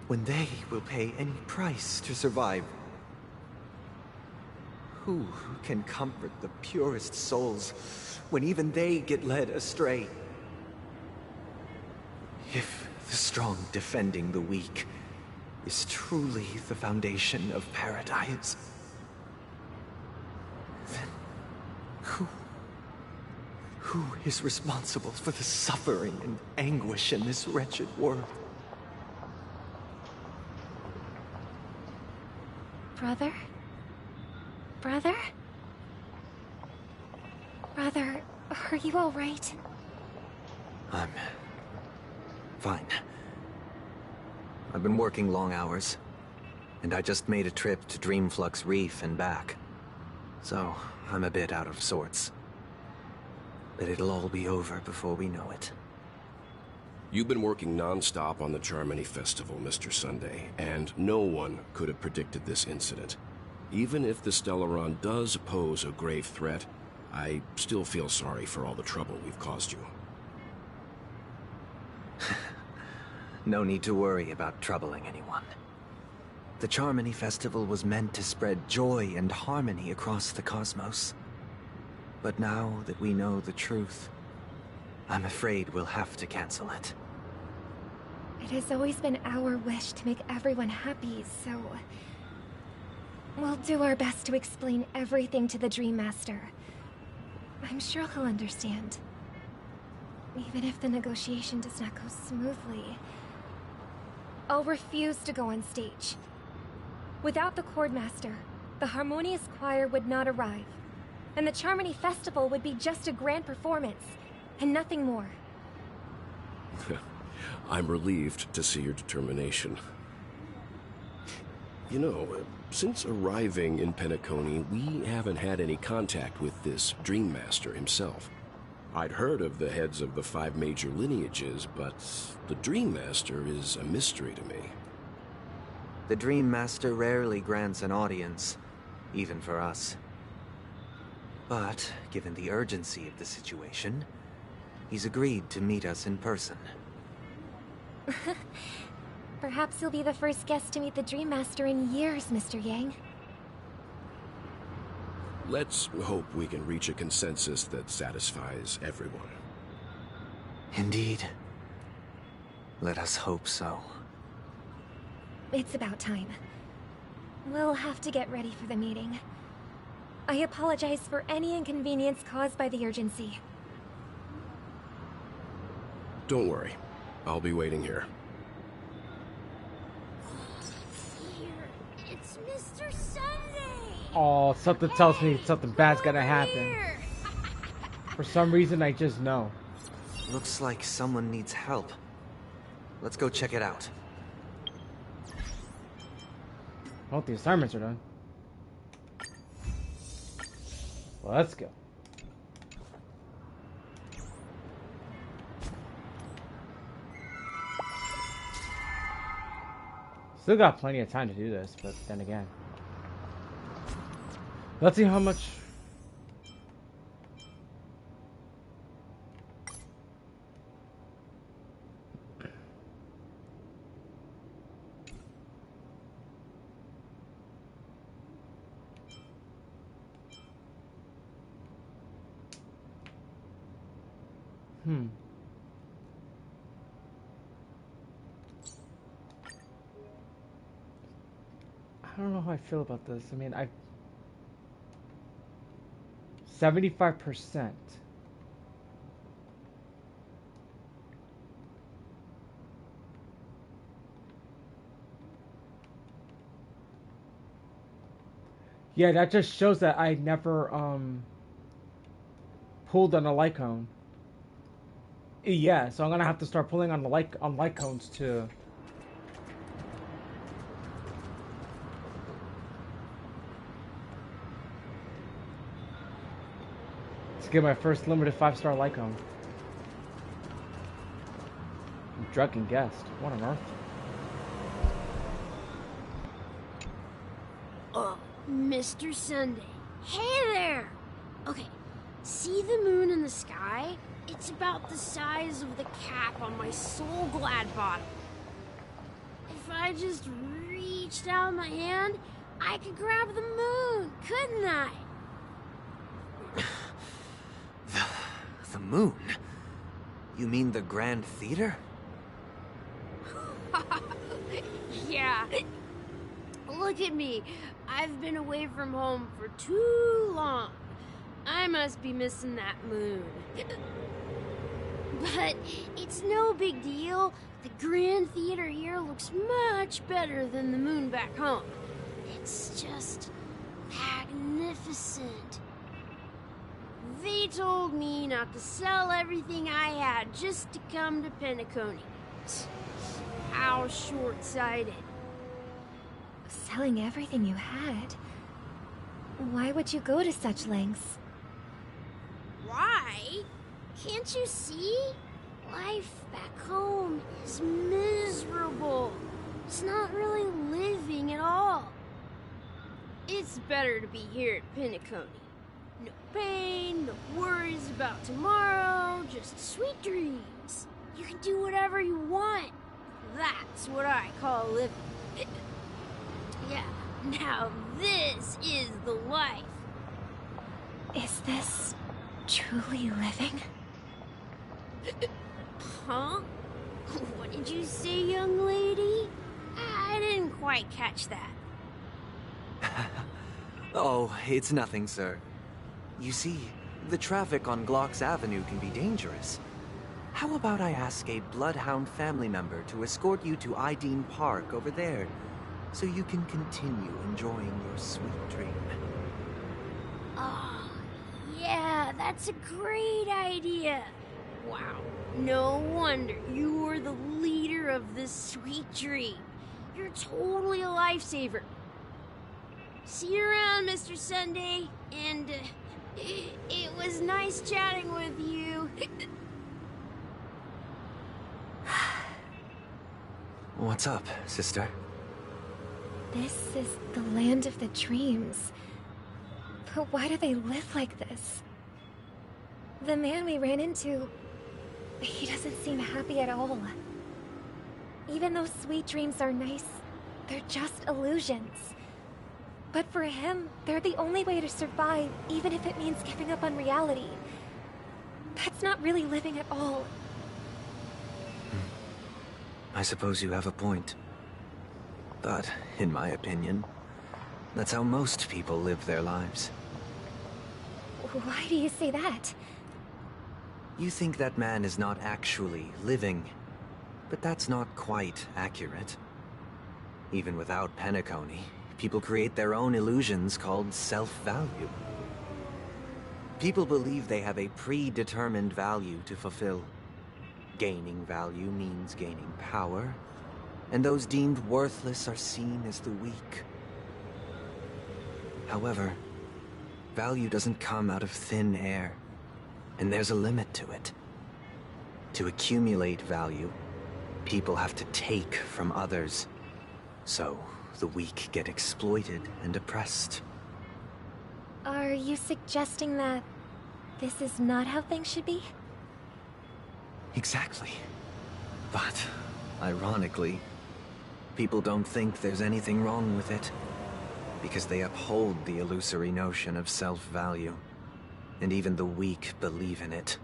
when they will pay any price to survive? Who can comfort the purest souls when even they get led astray? If the strong defending the weak is truly the foundation of paradise, then who is responsible for the suffering and anguish in this wretched world? Brother? Brother? Brother, are you all right? I'm fine. I've been working long hours, and I just made a trip to Dreamflux Reef and back. So, I'm a bit out of sorts. But it'll all be over before we know it. You've been working non-stop on the Charmony Festival, Mr. Sunday, and no one could have predicted this incident. Even if the Stellaron does pose a grave threat, I still feel sorry for all the trouble we've caused you. No need to worry about troubling anyone. The Charmony Festival was meant to spread joy and harmony across the cosmos. But now that we know the truth, I'm afraid we'll have to cancel it. It has always been our wish to make everyone happy, so... we'll do our best to explain everything to the Dream Master. I'm sure he'll understand. Even if the negotiation does not go smoothly, I'll refuse to go on stage. Without the Chordmaster, the Harmonious Choir would not arrive, and the Charmony Festival would be just a grand performance, and nothing more. I'm relieved to see your determination. You know, since arriving in Penacony, we haven't had any contact with this Dream Master himself. I'd heard of the heads of the 5 major lineages, but the Dream Master is a mystery to me. The Dream Master rarely grants an audience, even for us. But, given the urgency of the situation, he's agreed to meet us in person. Perhaps you'll be the first guest to meet the Dream Master in years, Mr. Yang. Let's hope we can reach a consensus that satisfies everyone. Indeed. Let us hope so. It's about time. We'll have to get ready for the meeting. I apologize for any inconvenience caused by the urgency. Don't worry. I'll be waiting here. It's Mr. Sunday! Oh, something tells me something bad's gonna happen. For some reason, I just know. Looks like someone needs help. Let's go check it out. I hope the assignments are done. Well, let's go. Still got plenty of time to do this, but then again. Let's see how much... I don't know how I feel about this. I mean, 75%. Yeah, that just shows that I never pulled on a light cone. Yeah, so I'm gonna have to start pulling on the light cones too. Let's get my first limited 5-star light cone. Drunken guest. What on earth? Mr. Sunday. Hey there! Okay, see the moon in the sky? It's about the size of the cap on my Soul Glad bottle. If I I just reached out my hand, I could grab the moon, couldn't I? The moon? You mean the Grand Theater? Yeah. Look at me. I've been away from home for too long. I must be missing that moon. But it's no big deal. The Grand Theater here looks much better than the moon back home. It's just magnificent. They told me not to sell everything I had just to come to Penacony. How short-sighted. Selling everything you had? Why would you go to such lengths? Why? Can't you see? Life back home is miserable. It's not really living at all. It's better to be here at Penacony. No pain, no worries about tomorrow, just sweet dreams. You can do whatever you want. That's what I call living. Yeah, now this is the life. Is this truly living? Huh? What did you say, young lady? I didn't quite catch that. Oh, it's nothing, sir. You see, the traffic on Glock's Avenue can be dangerous. How about I ask a Bloodhound family member to escort you to Ideen Park over there, so you can continue enjoying your sweet dream? Oh, yeah, that's a great idea. Wow, no wonder you were the leader of this sweet dream. You're totally a lifesaver. See you around, Mr. Sunday, and it was nice chatting with you. What's up, sister? This is the land of the dreams. But why do they live like this? The man we ran into, he doesn't seem happy at all. Even though sweet dreams are nice, they're just illusions. But for him, they're the only way to survive, even if it means giving up on reality. That's not really living at all. I suppose you have a point. But, in my opinion, that's how most people live their lives. Why do you say that? You think that man is not actually living, but that's not quite accurate. Even without Penacony, people create their own illusions called self-value. People believe they have a predetermined value to fulfill. Gaining value means gaining power, and those deemed worthless are seen as the weak. However, value doesn't come out of thin air, and there's a limit to it. To accumulate value, people have to take from others, so the weak get exploited and oppressed. Are you suggesting that this is not how things should be? Exactly. But, ironically, people don't think there's anything wrong with it, because they uphold the illusory notion of self-value, and even the weak believe in it.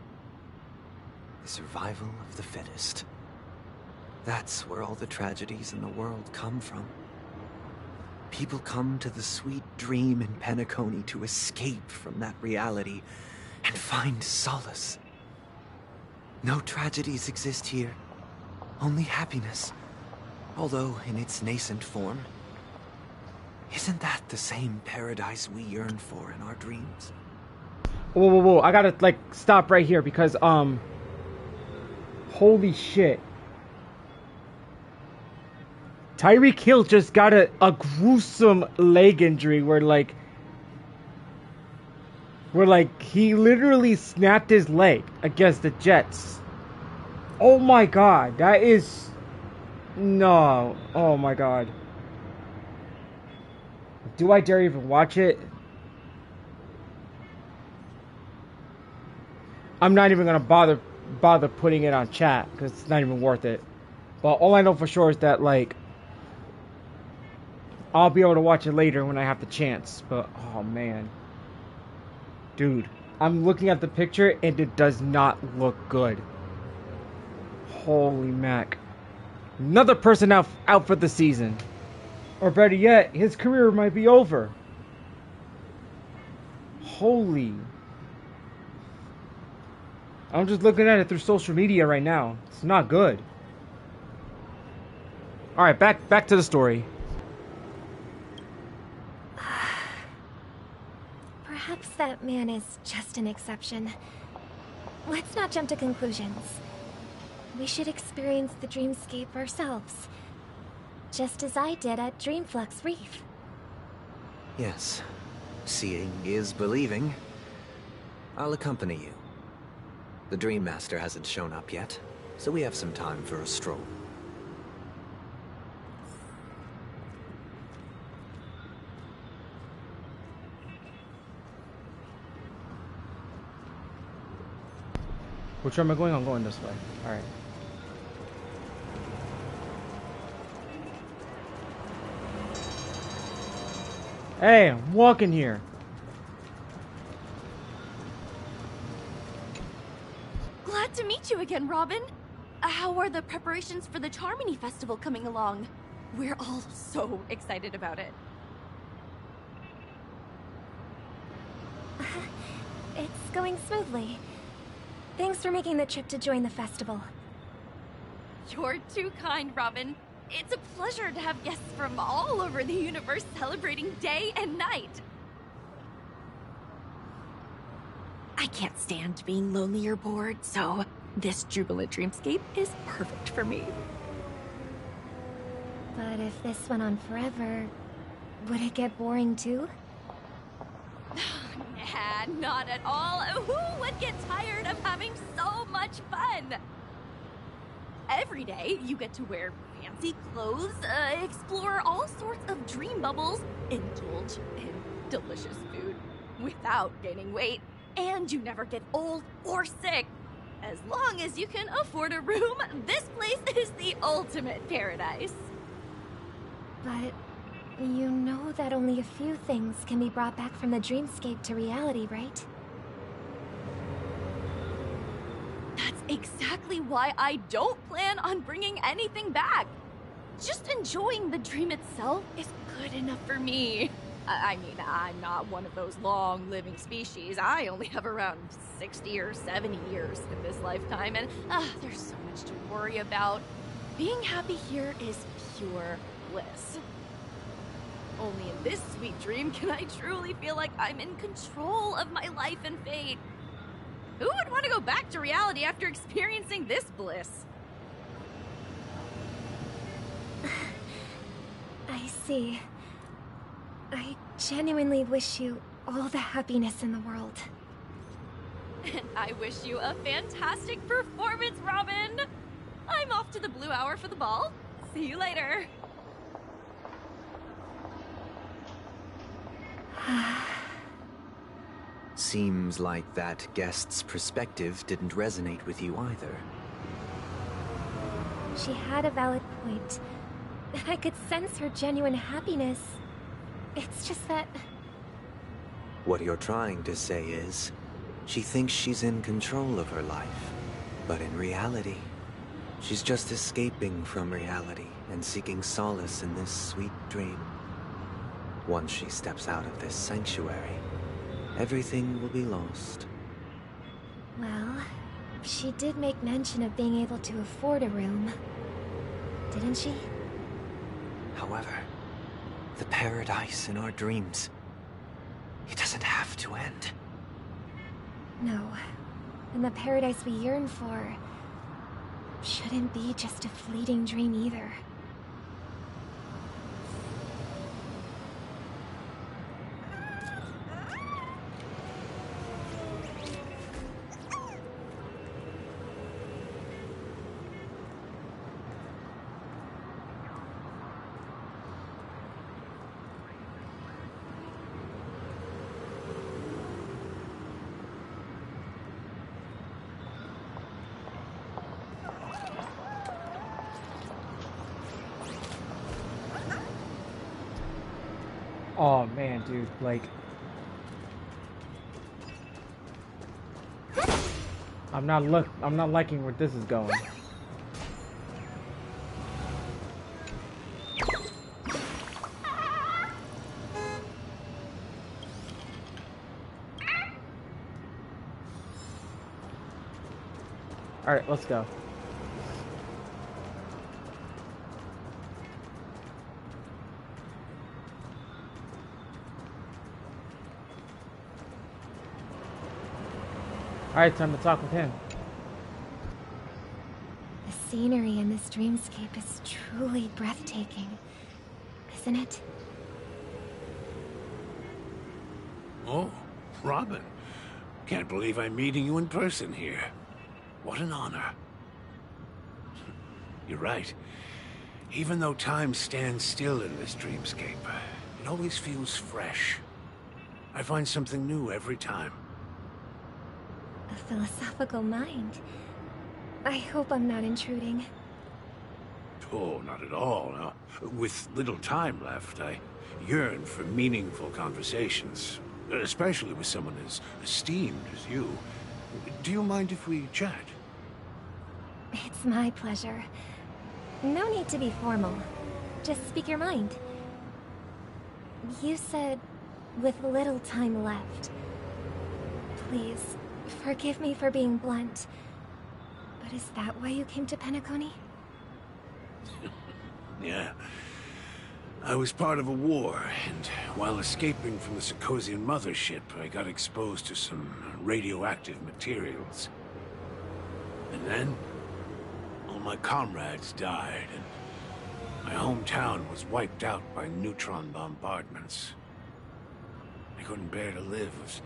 The survival of the fittest. That's where all the tragedies in the world come from. People come to the sweet dream in Penacony to escape from that reality and find solace. No tragedies exist here, only happiness, although in its nascent form. Isn't that the same paradise we yearn for in our dreams? Whoa, whoa, whoa, I gotta, like, stop right here because, holy shit. Tyreek Hill just got a gruesome leg injury where he literally snapped his leg against the Jets. Oh my god, that is... No. Oh my god. Do I dare even watch it? I'm not even gonna bother putting it on chat because it's not even worth it. But all I know for sure is that, like, I'll be able to watch it later when I have the chance. But, oh man. Dude, I'm looking at the picture and it does not look good. Holy mac. Another person out for the season. Or better yet, his career might be over. Holy. I'm just looking at it through social media right now. It's not good. Alright, back to the story. Perhaps that man is just an exception. Let's not jump to conclusions. We should experience the dreamscape ourselves. Just as I did at Dreamflux Reef. Yes. Seeing is believing. I'll accompany you. The Dream Master hasn't shown up yet, so we have some time for a stroll. Which way am I going? I'm going this way. Alright. Hey, I'm walking here. Glad to meet you again, Robin. How are the preparations for the Charmony Festival coming along? We're all so excited about it. It's going smoothly. Thanks for making the trip to join the festival. You're too kind, Robin. It's a pleasure to have guests from all over the universe celebrating day and night. I can't stand being lonely or bored, so this jubilant dreamscape is perfect for me. But if this went on forever, would it get boring too? Nah, not at all. Who would get tired of having so much fun? Every day, you get to wear fancy clothes, explore all sorts of dream bubbles, indulge in delicious food without gaining weight, and you never get old or sick. As long as you can afford a room, this place is the ultimate paradise. But you know that only a few things can be brought back from the dreamscape to reality, right? That's exactly why I don't plan on bringing anything back. Just enjoying the dream itself is good enough for me. I mean, I'm not one of those long-living species. I only have around 60 or 70 years in this lifetime, and there's so much to worry about. Being happy here is pure bliss. Only in this sweet dream can I truly feel like I'm in control of my life and fate. Who would want to go back to reality after experiencing this bliss? I see. I genuinely wish you all the happiness in the world. And I wish you a fantastic performance, Robin! I'm off to the Blue Hour for the ball. See you later. Seems like that guest's perspective didn't resonate with you either. She had a valid point. I could sense her genuine happiness. It's just that... What you're trying to say is, she thinks she's in control of her life. But in reality, she's just escaping from reality and seeking solace in this sweet dream. Once she steps out of this sanctuary, everything will be lost. Well, she did make mention of being able to afford a room. Didn't she? However, the paradise in our dreams, it doesn't have to end. No. And the paradise we yearn for shouldn't be just a fleeting dream either. Oh man, dude, like I'm not liking where this is going. All right, let's go. Alright, time to talk with him. The scenery in this dreamscape is truly breathtaking, isn't it? Oh, Robin. Can't believe I'm meeting you in person here. What an honor. You're right. Even though time stands still in this dreamscape, it always feels fresh. I find something new every time. A philosophical mind. I hope I'm not intruding. Oh, not at all. No. With little time left, I yearn for meaningful conversations, especially with someone as esteemed as you. Do you mind if we chat? It's my pleasure. No need to be formal. Just speak your mind. You said, with little time left. Please, forgive me for being blunt. But is that why you came to Penacony? Yeah. I was part of a war, and while escaping from the Sarkosian mothership, I got exposed to some radioactive materials. And then, all my comrades died, and my hometown was wiped out by neutron bombardments. I couldn't bear to live with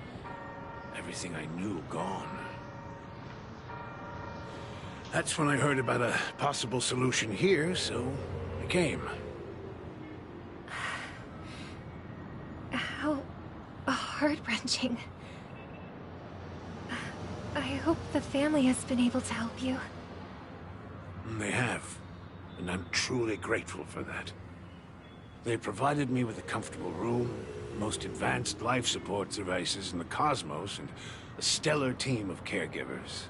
everything I knew gone. That's when I heard about a possible solution here, so I came. How heart-wrenching. I hope the family has been able to help you. They have, and I'm truly grateful for that. They provided me with a comfortable room, the most advanced life support devices in the cosmos, and a stellar team of caregivers.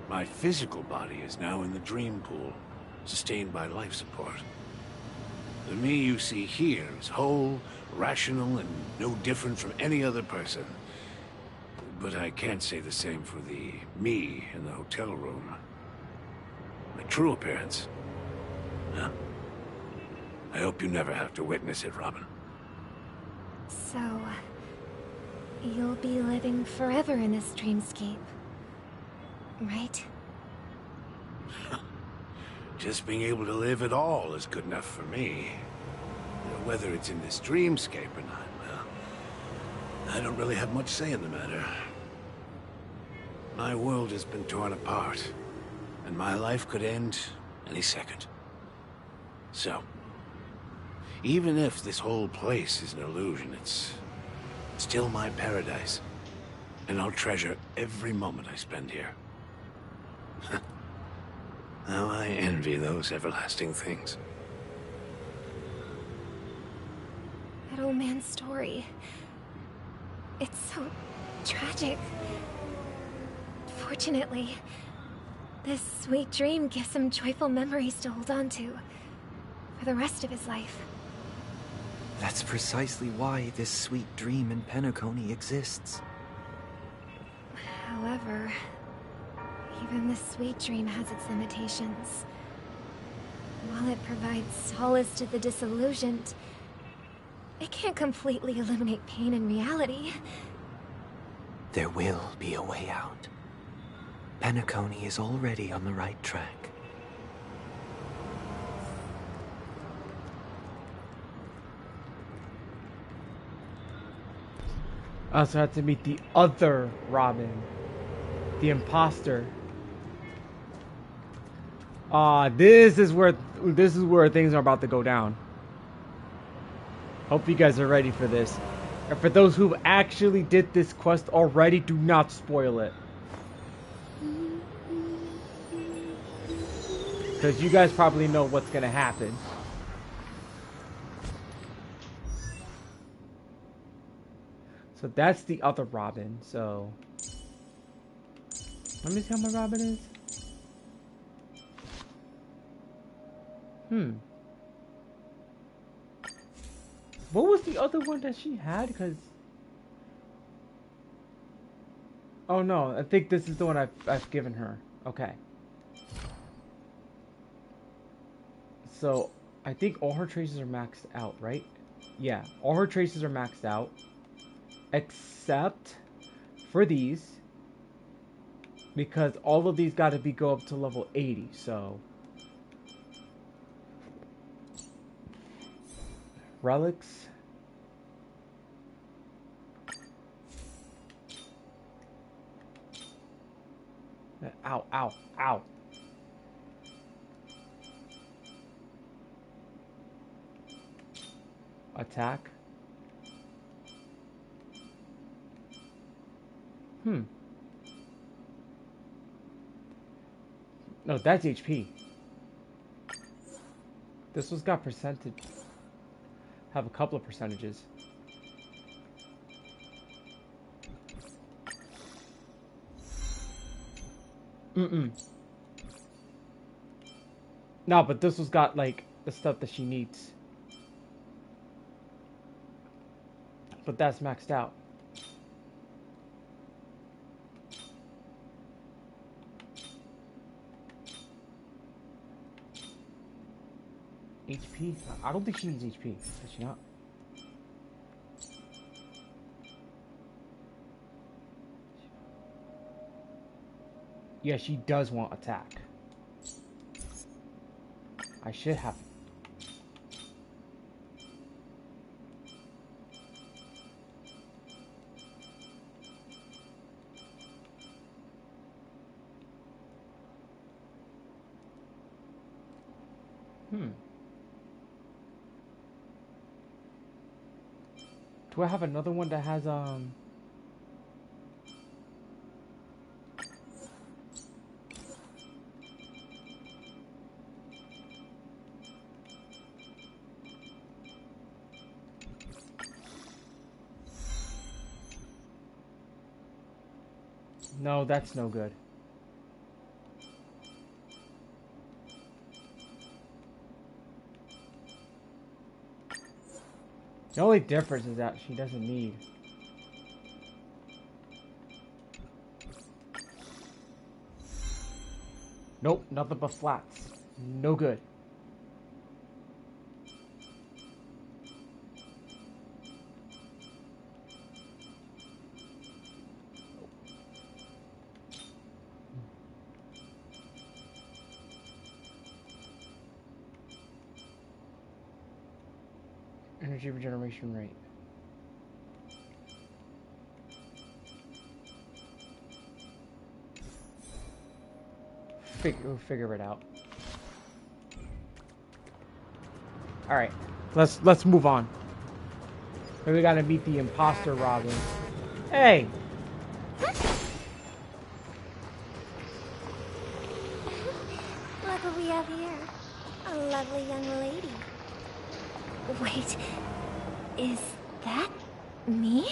My physical body is now in the dream pool, sustained by life support. The me you see here is whole, rational, and no different from any other person. But I can't say the same for the me in the hotel room. My true appearance. Huh? I hope you never have to witness it, Robin. So, you'll be living forever in this dreamscape, right? Just being able to live at all is good enough for me. Whether it's in this dreamscape or not, well, I don't really have much say in the matter. My world has been torn apart, and my life could end any second. So, even if this whole place is an illusion, it's still my paradise, and I'll treasure every moment I spend here. How I envy those everlasting things. That old man's story. It's so tragic. Fortunately, this sweet dream gives him joyful memories to hold on to for the rest of his life. That's precisely why this sweet dream in Penacony exists. However, even the sweet dream has its limitations. While it provides solace to the disillusioned, it can't completely eliminate pain in reality. There will be a way out. Penacony is already on the right track. I also had to meet the other Robin, the imposter. This is where things are about to go down. Hope you guys are ready for this. And for those who actually did this quest already, do not spoil it. Because you guys probably know what's gonna happen. So that's the other Robin. So let me see how my Robin is. What was the other one that she had? Because oh no, I think this is the one I've given her. Okay. So I think all her traces are maxed out, right? Yeah, all her traces are maxed out, except for these, because all of these got to go up to level 80. So relics. Ow, ow, ow. Attack. No, that's HP. This one's got percentage. Have a couple of percentages. No, but this one's got like the stuff that she needs. But that's maxed out. HP? I don't think she needs HP. Does she not? Yeah, she does want attack. I should have. Do I have another one that has No, that's no good. The only difference is that she doesn't need. Nope, nothing but flats. No good. Energy regeneration rate. We'll figure it out. All right, let's move on. We gotta meet the imposter Robin. Hey. Look what we have here. A lovely young lady. Wait, is that me?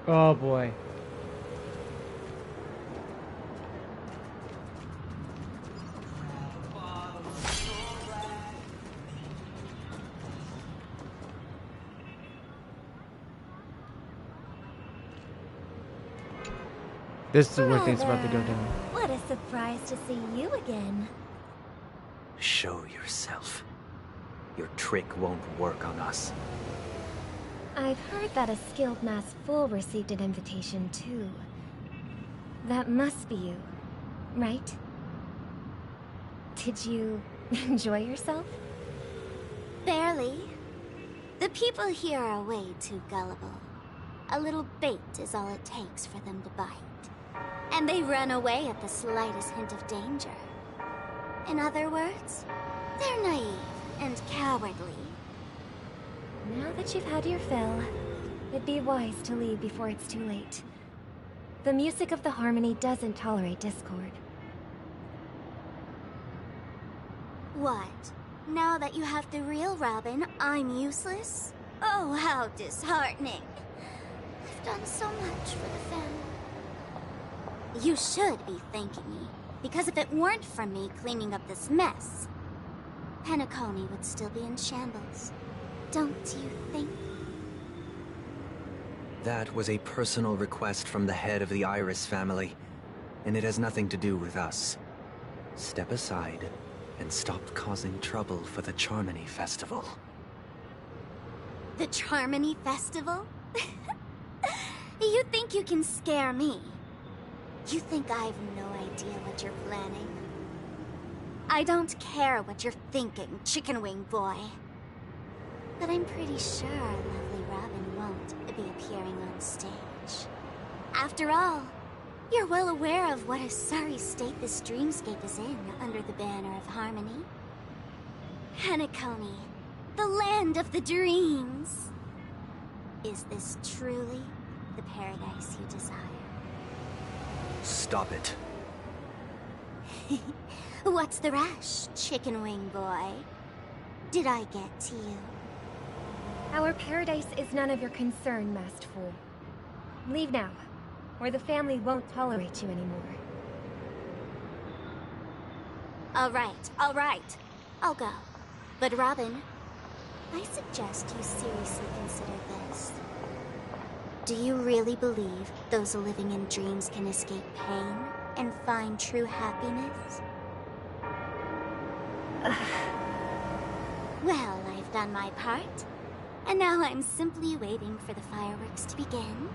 Oh boy. This is where things about to go down. What a surprise to see you again. Show yourself. Your trick won't work on us. I've heard that a skilled mass fool received an invitation too. That must be you, right? Did you enjoy yourself? Barely. The people here are way too gullible. A little bait is all it takes for them to bite. And they run away at the slightest hint of danger. In other words, they're naive and cowardly. Now that you've had your fill, it'd be wise to leave before it's too late. The music of the harmony doesn't tolerate discord. What? Now that you have the real Robin, I'm useless? Oh, how disheartening. I've done so much for the family. You should be thanking me, because if it weren't for me cleaning up this mess, Penacony would still be in shambles. Don't you think? That was a personal request from the head of the Iris family, and it has nothing to do with us. Step aside and stop causing trouble for the Charmony Festival. The Charmony Festival? You think you can scare me? You think I have no idea what you're planning? I don't care what you're thinking, Chicken Wing Boy. But I'm pretty sure lovely Robin won't be appearing on stage. After all, you're well aware of what a sorry state this dreamscape is in under the banner of harmony. Penacony, the land of the dreams. Is this truly the paradise you desire? Stop it. What's the rush, Chicken Wing Boy? Did I get to you? Our paradise is none of your concern, masked fool. Leave now, or the family won't tolerate you anymore. All right. I'll go. But Robin, I suggest you seriously consider this. Do you really believe those living in dreams can escape pain and find true happiness? Well, I've done my part, and now I'm simply waiting for the fireworks to begin.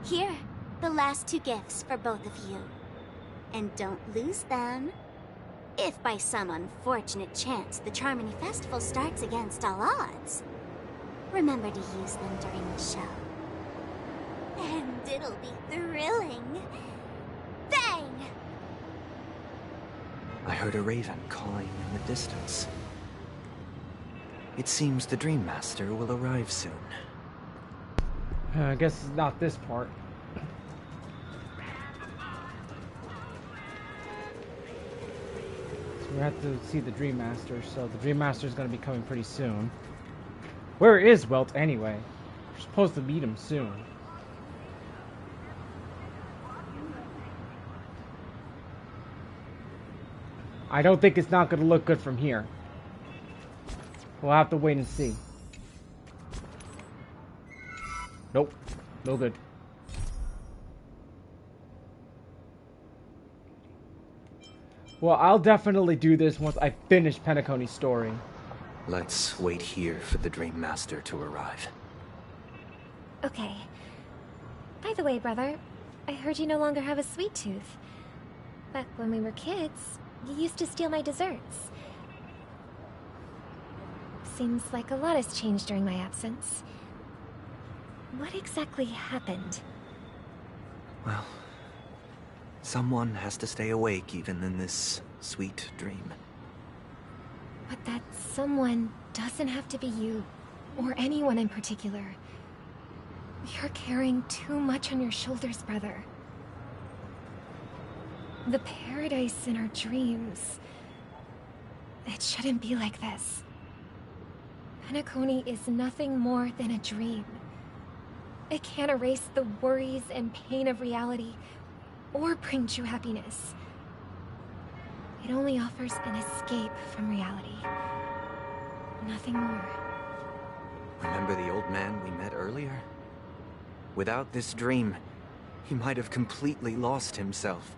Here, the last 2 gifts for both of you. And don't lose them. If by some unfortunate chance the Charmony Festival starts against all odds, remember to use them during the show. And it'll be thrilling. Bang! I heard a raven calling in the distance. It seems the Dream Master will arrive soon. I guess it's not this part. So we have to see the Dream Master, so the Dream Master is going to be coming pretty soon. Where is Welt anyway? We're supposed to meet him soon. I don't think it's not going to look good from here. We'll have to wait and see. Nope. No good. Well, I'll definitely do this once I finish Penacony's story. Let's wait here for the Dream Master to arrive. Okay. By the way, brother, I heard you no longer have a sweet tooth. Back when we were kids, you used to steal my desserts. Seems like a lot has changed during my absence. What exactly happened? Well, someone has to stay awake even in this sweet dream. But that someone doesn't have to be you, or anyone in particular. You're carrying too much on your shoulders, brother. The paradise in our dreams. It shouldn't be like this. Penacony is nothing more than a dream. It can't erase the worries and pain of reality, or bring true happiness. It only offers an escape from reality. Nothing more. Remember the old man we met earlier? Without this dream, he might have completely lost himself.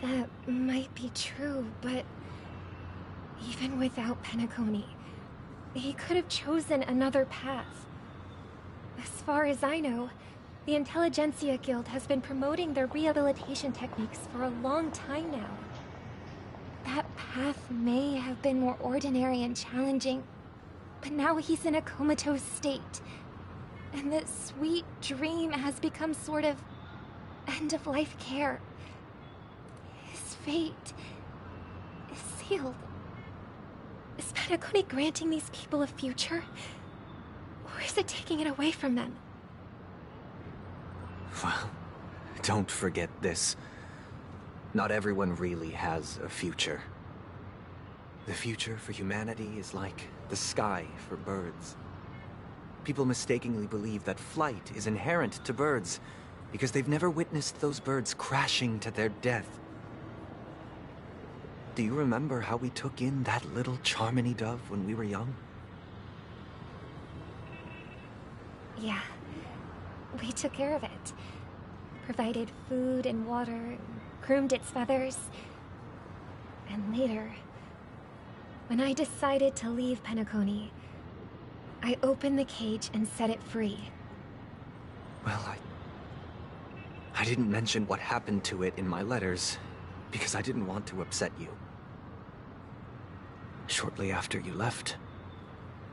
That might be true, but even without Penacony, he could have chosen another path. As far as I know, the Intelligentsia Guild has been promoting their rehabilitation techniques for a long time now. That path may have been more ordinary and challenging, but now he's in a comatose state, and that sweet dream has become sort of end-of-life care. His fate is sealed. Is Penacony granting these people a future? Or is it taking it away from them? Well, don't forget this. Not everyone really has a future. The future for humanity is like the sky for birds. People mistakenly believe that flight is inherent to birds because they've never witnessed those birds crashing to their death. Do you remember how we took in that little Charmony dove when we were young? Yeah. We took care of it. Provided food and water, groomed its feathers. And later, when I decided to leave Penacony, I opened the cage and set it free. Well, I didn't mention what happened to it in my letters because I didn't want to upset you. Shortly after you left,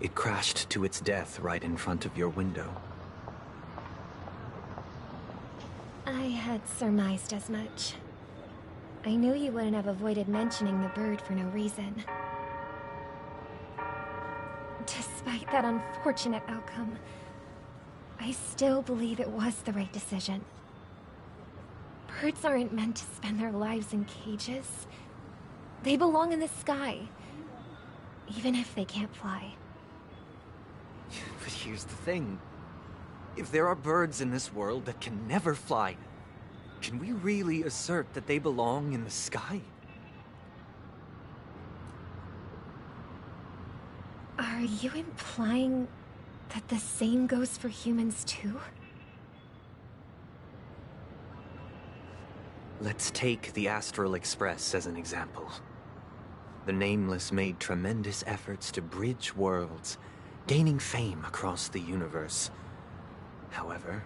it crashed to its death right in front of your window. I had surmised as much. I knew you wouldn't have avoided mentioning the bird for no reason. Despite that unfortunate outcome, I still believe it was the right decision. Birds aren't meant to spend their lives in cages. They belong in the sky, even if they can't fly. But here's the thing. If there are birds in this world that can never fly, can we really assert that they belong in the sky? Are you implying that the same goes for humans too? Let's take the Astral Express as an example. The Nameless made tremendous efforts to bridge worlds, gaining fame across the universe. However,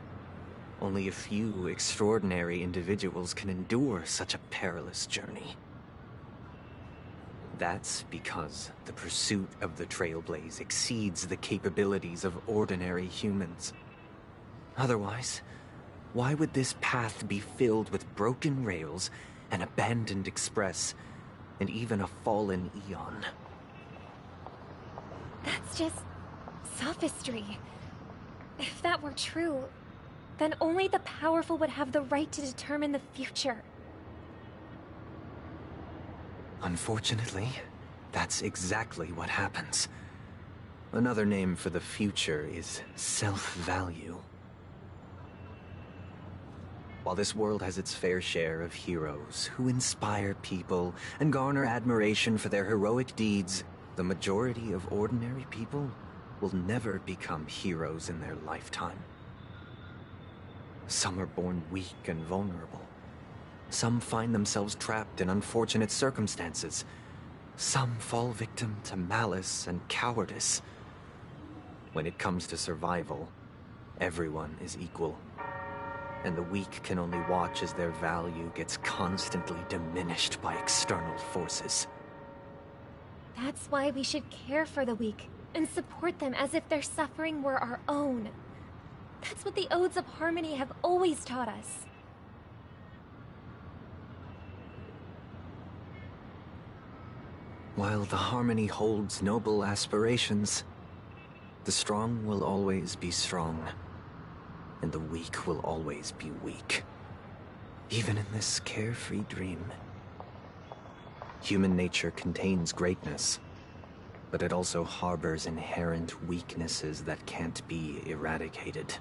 only a few extraordinary individuals can endure such a perilous journey. That's because the pursuit of the Trailblaze exceeds the capabilities of ordinary humans. Otherwise, why would this path be filled with broken rails, an abandoned express, and even a fallen Eon? That's just sophistry. If that were true, then only the powerful would have the right to determine the future. Unfortunately, that's exactly what happens. Another name for the future is self-value. While this world has its fair share of heroes who inspire people and garner admiration for their heroic deeds, the majority of ordinary people will never become heroes in their lifetime. Some are born weak and vulnerable. Some find themselves trapped in unfortunate circumstances. Some fall victim to malice and cowardice. When it comes to survival, everyone is equal. And the weak can only watch as their value gets constantly diminished by external forces. That's why we should care for the weak and support them as if their suffering were our own. That's what the Odes of Harmony have always taught us. While the Harmony holds noble aspirations, the strong will always be strong, and the weak will always be weak. Even in this carefree dream. Human nature contains greatness, but it also harbors inherent weaknesses that can't be eradicated.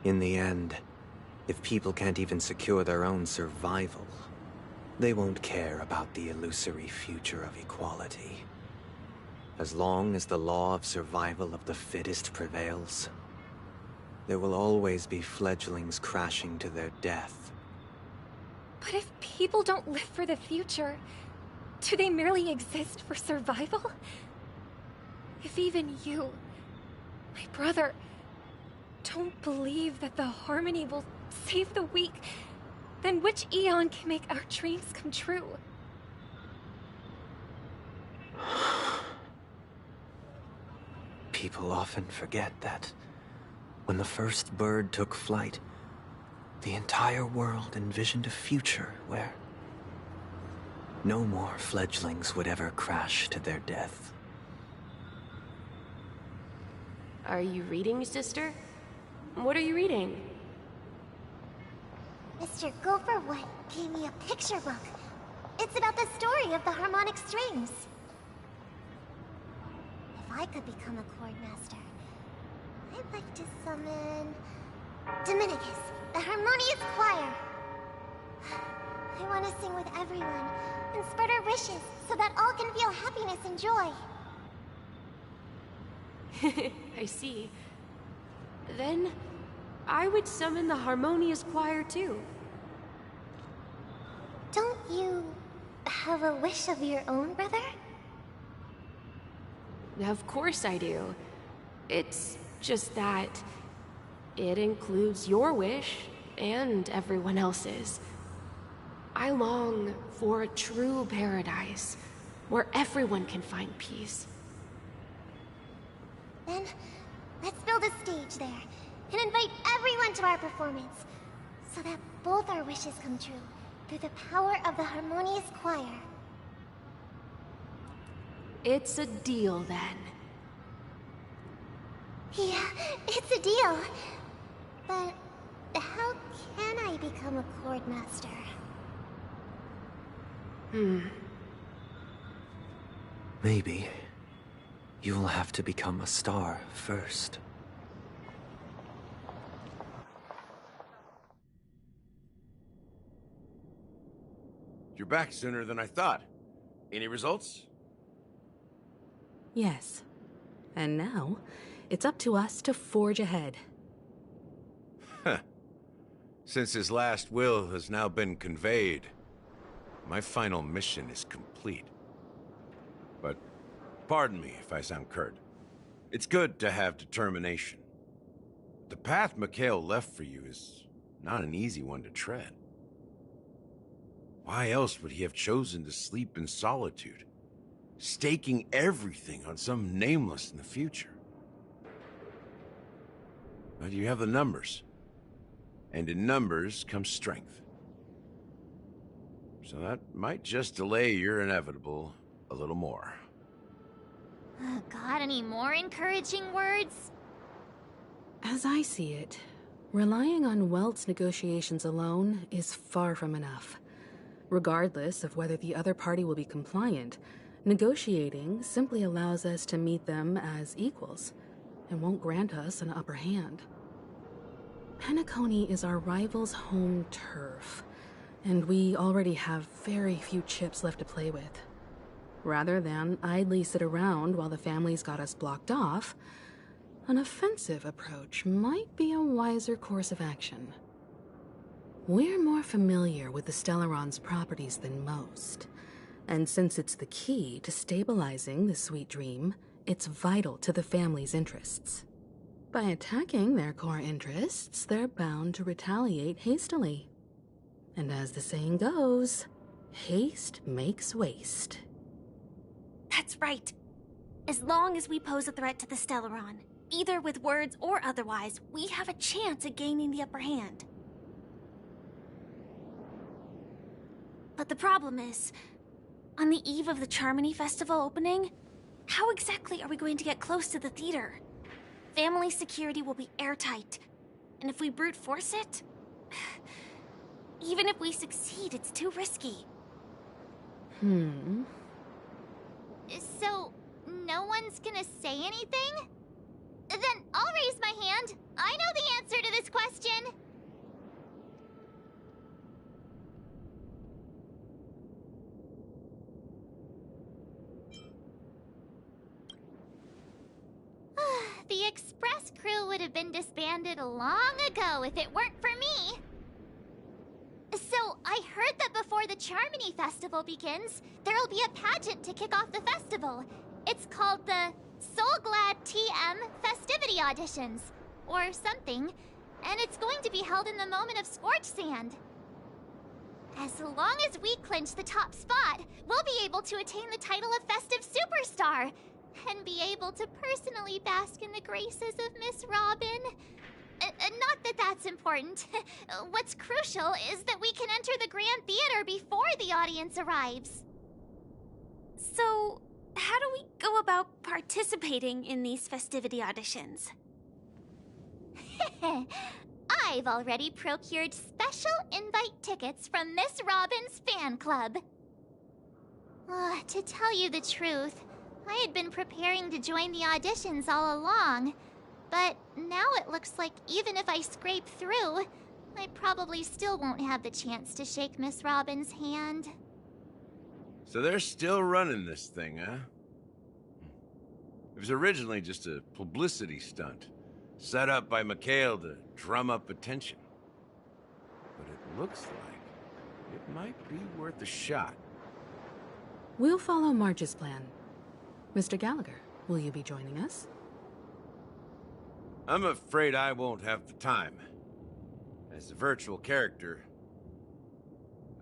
In the end, if people can't even secure their own survival, they won't care about the illusory future of equality. As long as the law of survival of the fittest prevails, there will always be fledglings crashing to their death. But if people don't live for the future, do they merely exist for survival? If even you, my brother, don't believe that the Harmony will save the weak, then which Eon can make our dreams come true? People often forget that when the first bird took flight, the entire world envisioned a future where no more fledglings would ever crash to their death. Are you reading, sister? What are you reading? Mr. Gopher Wood gave me a picture book. It's about the story of the harmonic strings. If I could become a chord master, I'd like to summon Dominicus, the harmonious choir. I want to sing with everyone and spread our wishes so that all can feel happiness and joy. I see. Then, I would summon the harmonious choir too. Don't you have a wish of your own, brother? Of course I do. It's just that it includes your wish and everyone else's. I long for a true paradise where everyone can find peace. Then, let's build a stage there and invite everyone to our performance so that both our wishes come true through the power of the harmonious choir. It's a deal then. Yeah, it's a deal. But how can I become a chord master? Maybe you'll have to become a star first. You're back sooner than I thought. Any results? Yes. And now, it's up to us to forge ahead. Since his last will has now been conveyed, my final mission is complete. But pardon me if I sound curt. It's good to have determination. The path Mikhail left for you is not an easy one to tread. Why else would he have chosen to sleep in solitude, staking everything on some nameless in the future? But you have the numbers, and in numbers comes strength. So that might just delay your inevitable a little more. Got any more encouraging words? As I see it, relying on Welt's negotiations alone is far from enough. Regardless of whether the other party will be compliant, negotiating simply allows us to meet them as equals, and won't grant us an upper hand. Penacony is our rival's home turf, and we already have very few chips left to play with. Rather than idly sit around while the family's got us blocked off, an offensive approach might be a wiser course of action. We're more familiar with the Stellaron's properties than most, and since it's the key to stabilizing the sweet dream, it's vital to the family's interests. By attacking their core interests, they're bound to retaliate hastily. And as the saying goes, haste makes waste. That's right. As long as we pose a threat to the Stellaron, either with words or otherwise, we have a chance at gaining the upper hand. But the problem is, on the eve of the Charmony Festival opening, how exactly are we going to get close to the theater? Family security will be airtight, and if we brute force it, even if we succeed, it's too risky. So, no one's gonna say anything? Then I'll raise my hand. I know the answer to this question. The Express crew would have been disbanded long ago if it weren't for me. So, I heard that before the Charmony Festival begins, there'll be a pageant to kick off the festival. It's called the Soulglad TM Festivity Auditions, or something, and it's going to be held in the moment of Scorch Sand. As long as we clinch the top spot, we'll be able to attain the title of Festive Superstar, and be able to personally bask in the graces of Miss Robin. Not that that's important. What's crucial is that we can enter the Grand Theater before the audience arrives. So, how do we go about participating in these festivity auditions? I've already procured special invite tickets from Miss Robin's fan club. To tell you the truth, I had been preparing to join the auditions all along. But now it looks like even if I scrape through, I probably still won't have the chance to shake Miss Robin's hand. So they're still running this thing, huh? It was originally just a publicity stunt, set up by Mikhail to drum up attention. But it looks like it might be worth a shot. We'll follow Marge's plan. Mr. Gallagher, will you be joining us? I'm afraid I won't have the time. As a virtual character,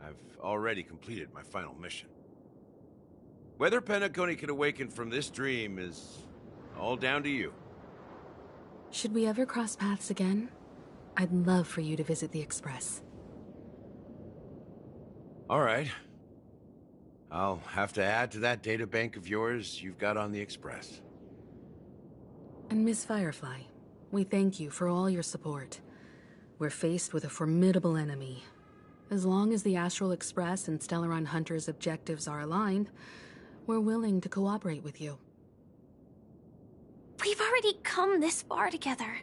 I've already completed my final mission. Whether Penacony can awaken from this dream is all down to you. Should we ever cross paths again? I'd love for you to visit the Express. All right. I'll have to add to that data bank of yours you've got on the Express. And Miss Firefly, we thank you for all your support. We're faced with a formidable enemy. As long as the Astral Express and Stellaron Hunter's objectives are aligned, we're willing to cooperate with you. We've already come this far together.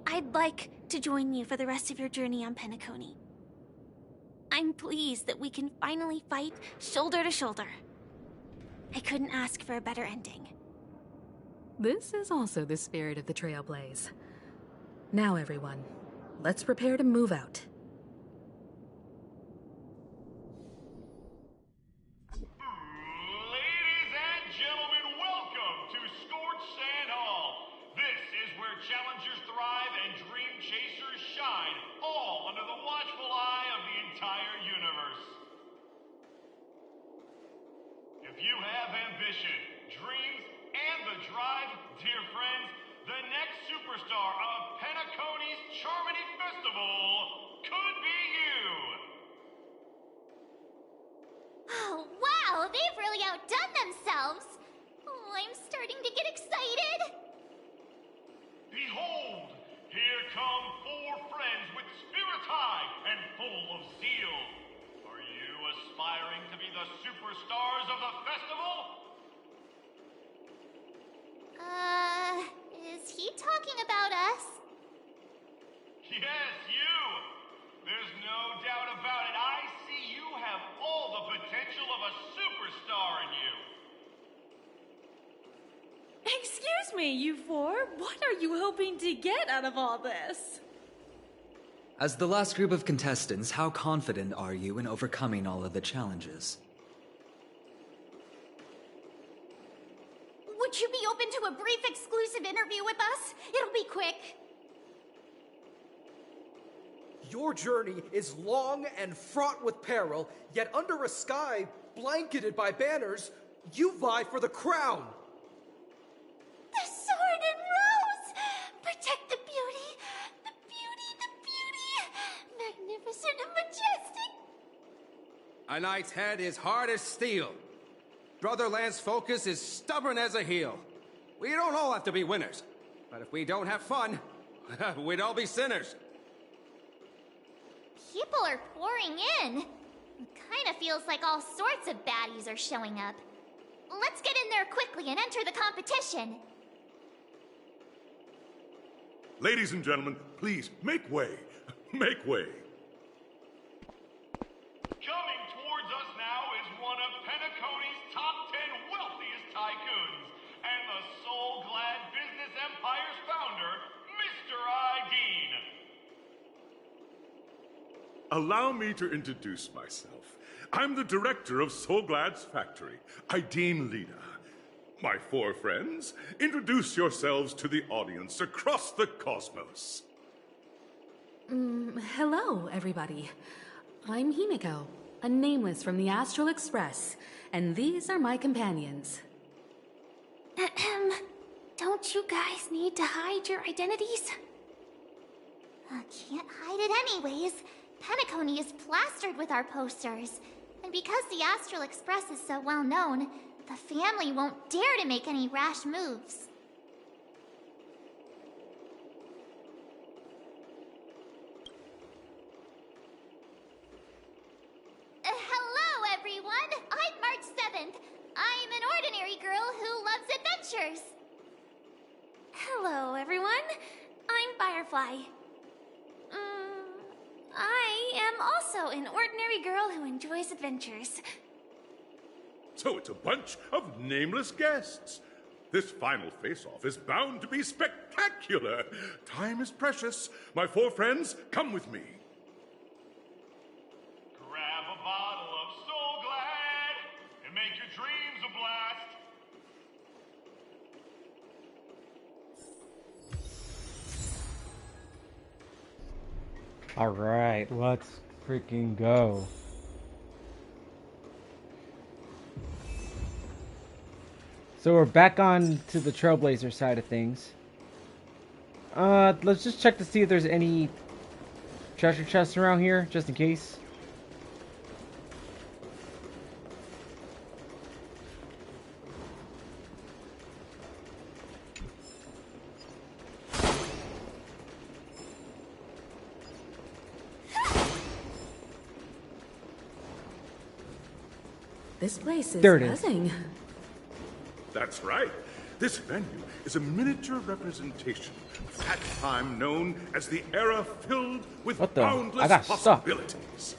I'd like to join you for the rest of your journey on Penacony. I'm pleased that we can finally fight shoulder to shoulder. I couldn't ask for a better ending. This is also the spirit of the Trailblaze. Now, everyone, let's prepare to move out. Ladies and gentlemen, welcome to Scorched Sand Hall. This is where challengers thrive and dream chasers shine, all under the watchful eye of the entire universe. If you have ambition, dreams, and the drive, dear friends, the next superstar of Penacony's Charmony Festival could be you! Oh, wow! They've really outdone themselves! Oh, I'm starting to get excited! Behold! Here come 4 friends with spirits high and full of zeal. Are you aspiring to be the superstars of the festival? Is he talking about us? Yes, you! There's no doubt about it. I see you have all the potential of a superstar in you. Excuse me, you 4. What are you hoping to get out of all this? As the last group of contestants, how confident are you in overcoming all of the challenges? Would you be open to a brief exclusive interview with us? It'll be quick. Your journey is long and fraught with peril, yet under a sky blanketed by banners, you vie for the crown. The sword and rose! Protect the beauty! The beauty, the beauty! Magnificent and majestic! A knight's head is hard as steel. Brother Lance's focus is stubborn as a heel. We don't all have to be winners. But if we don't have fun, we'd all be sinners. People are pouring in. It kind of feels like all sorts of baddies are showing up. Let's get in there quickly and enter the competition. Ladies and gentlemen, please, make way. Make way. Coming towards us now is one of Penacony's top 10 wealthiest tycoons, and the soul-glad business empire's founder, Mr. Ideen. Allow me to introduce myself. I'm the director of Soulglad's factory, Ideen Lida. My 4 friends, introduce yourselves to the audience across the cosmos. Hello, everybody. I'm Himiko, a nameless from the Astral Express, and these are my companions. Don't you guys need to hide your identities? Can't hide it anyways. Penacony is plastered with our posters. And because the Astral Express is so well known, the family won't dare to make any rash moves. Hello, everyone! I'm March 7th, lie. I am also an ordinary girl who enjoys adventures. So it's a bunch of nameless guests. This final face-off is bound to be spectacular. Time is precious. My four friends, come with me. Grab a bottle of Soul Glad and make your dreams a blast. All right, let's freaking go. So we're back on to the Trailblazer side of things. Let's just check to see if there's any treasure chests around here, just in case. This place is There it is. buzzing. That's right. This venue is a miniature representation of that time known as the era filled with What the? I boundless got stuck. possibilities.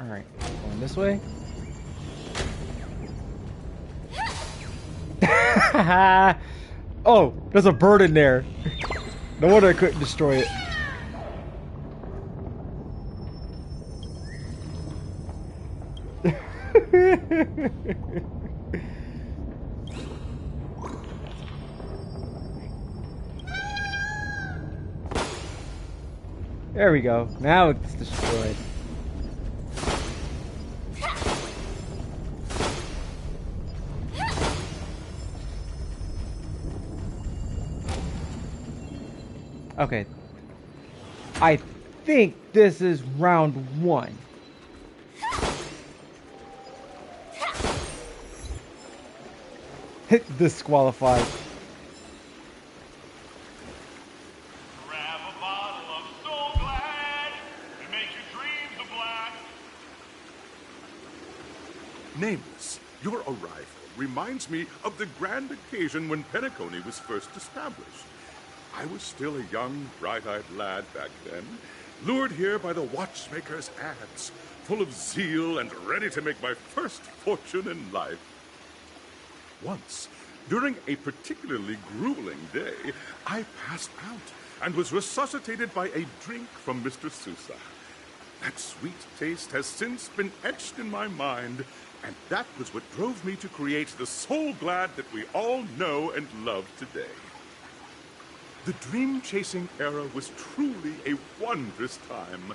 All right, going this way. Oh, there's a bird in there. No wonder I couldn't destroy it. There we go. Now it's destroyed. Okay. I think this is round 1. Disqualified. Grab a bottle of Soul Glad and make your dreams a blast. Nameless, your arrival reminds me of the grand occasion when Penacony was first established. I was still a young, bright-eyed lad back then, lured here by the watchmaker's ads, full of zeal and ready to make my first fortune in life. Once, during a particularly grueling day, I passed out and was resuscitated by a drink from Mr. Sousa. That sweet taste has since been etched in my mind, and that was what drove me to create the Soul Glad that we all know and love today. The dream-chasing era was truly a wondrous time.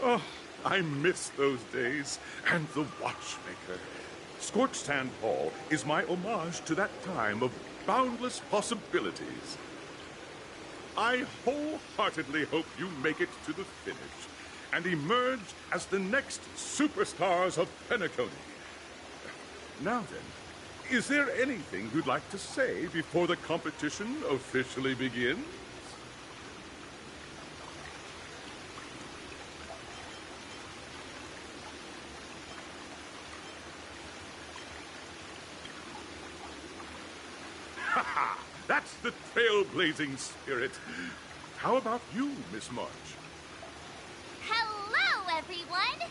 Oh, I miss those days, and the watchmaker. Scorched Sand Hall is my homage to that time of boundless possibilities. I wholeheartedly hope you make it to the finish and emerge as the next superstars of Penacony. Now then, is there anything you'd like to say before the competition officially begins? That's the trailblazing spirit. How about you, Miss March? Hello, everyone!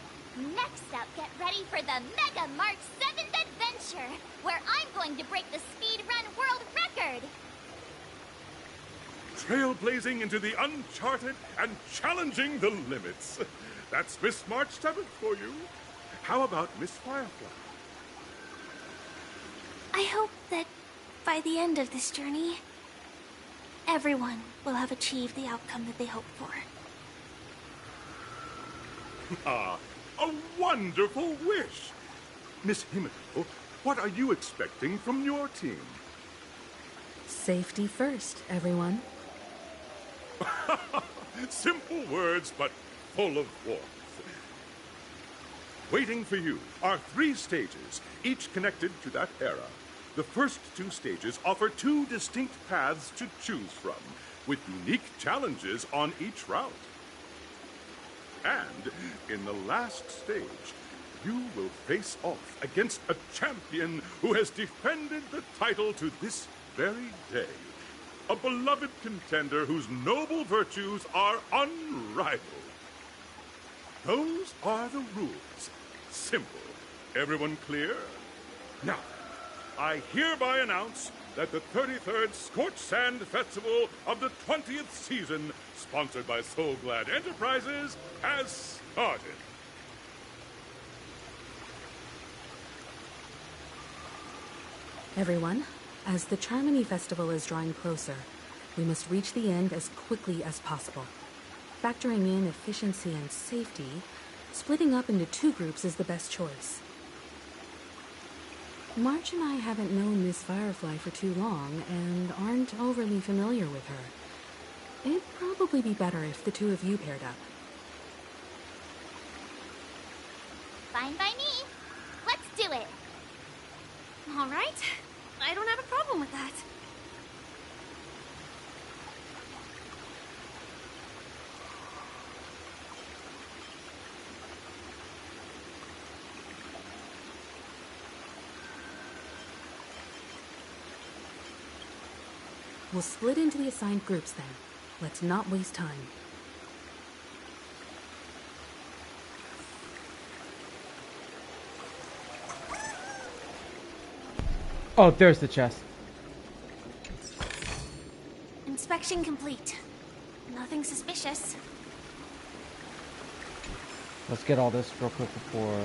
Next up, get ready for the Mega March 7th Adventure, where I'm going to break the speedrun world record! Trailblazing into the uncharted and challenging the limits. That's Miss March 7th for you. How about Miss Firefly? I hope that by the end of this journey, everyone will have achieved the outcome that they hoped for. Ah, a wonderful wish! Miss Himiko, what are you expecting from your team? Safety first, everyone. Simple words, but full of warmth. Waiting for you are 3 stages, each connected to that era. The first 2 stages offer 2 distinct paths to choose from, with unique challenges on each route. And in the last stage, you will face off against a champion who has defended the title to this very day. A beloved contender whose noble virtues are unrivaled. Those are the rules. Simple. Everyone clear? Now, I hereby announce that the 33rd Scorched Sand Festival of the 20th season, sponsored by Soul Glad Enterprises, has started. Everyone, as the Charmony Festival is drawing closer, we must reach the end as quickly as possible. Factoring in efficiency and safety, splitting up into 2 groups is the best choice. March and I haven't known Miss Firefly for too long and aren't overly familiar with her. It'd probably be better if the 2 of you paired up. Fine by me. Let's do it. All right. I don't have a problem with that. We'll split into the assigned groups then. Let's not waste time. Oh, there's the chest. Inspection complete. Nothing suspicious. Let's get all this real quick before...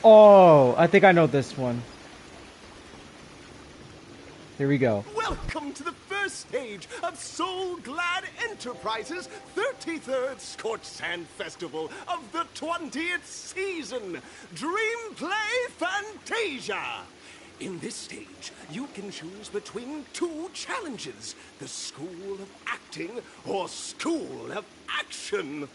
Oh, I think I know this one. Here we go. Welcome to the first stage of Soul Glad Enterprises' 33rd Scorched Sand Festival of the 20th season, Dream Play Fantasia. In this stage, you can choose between 2 challenges, the School of Acting or School of Action.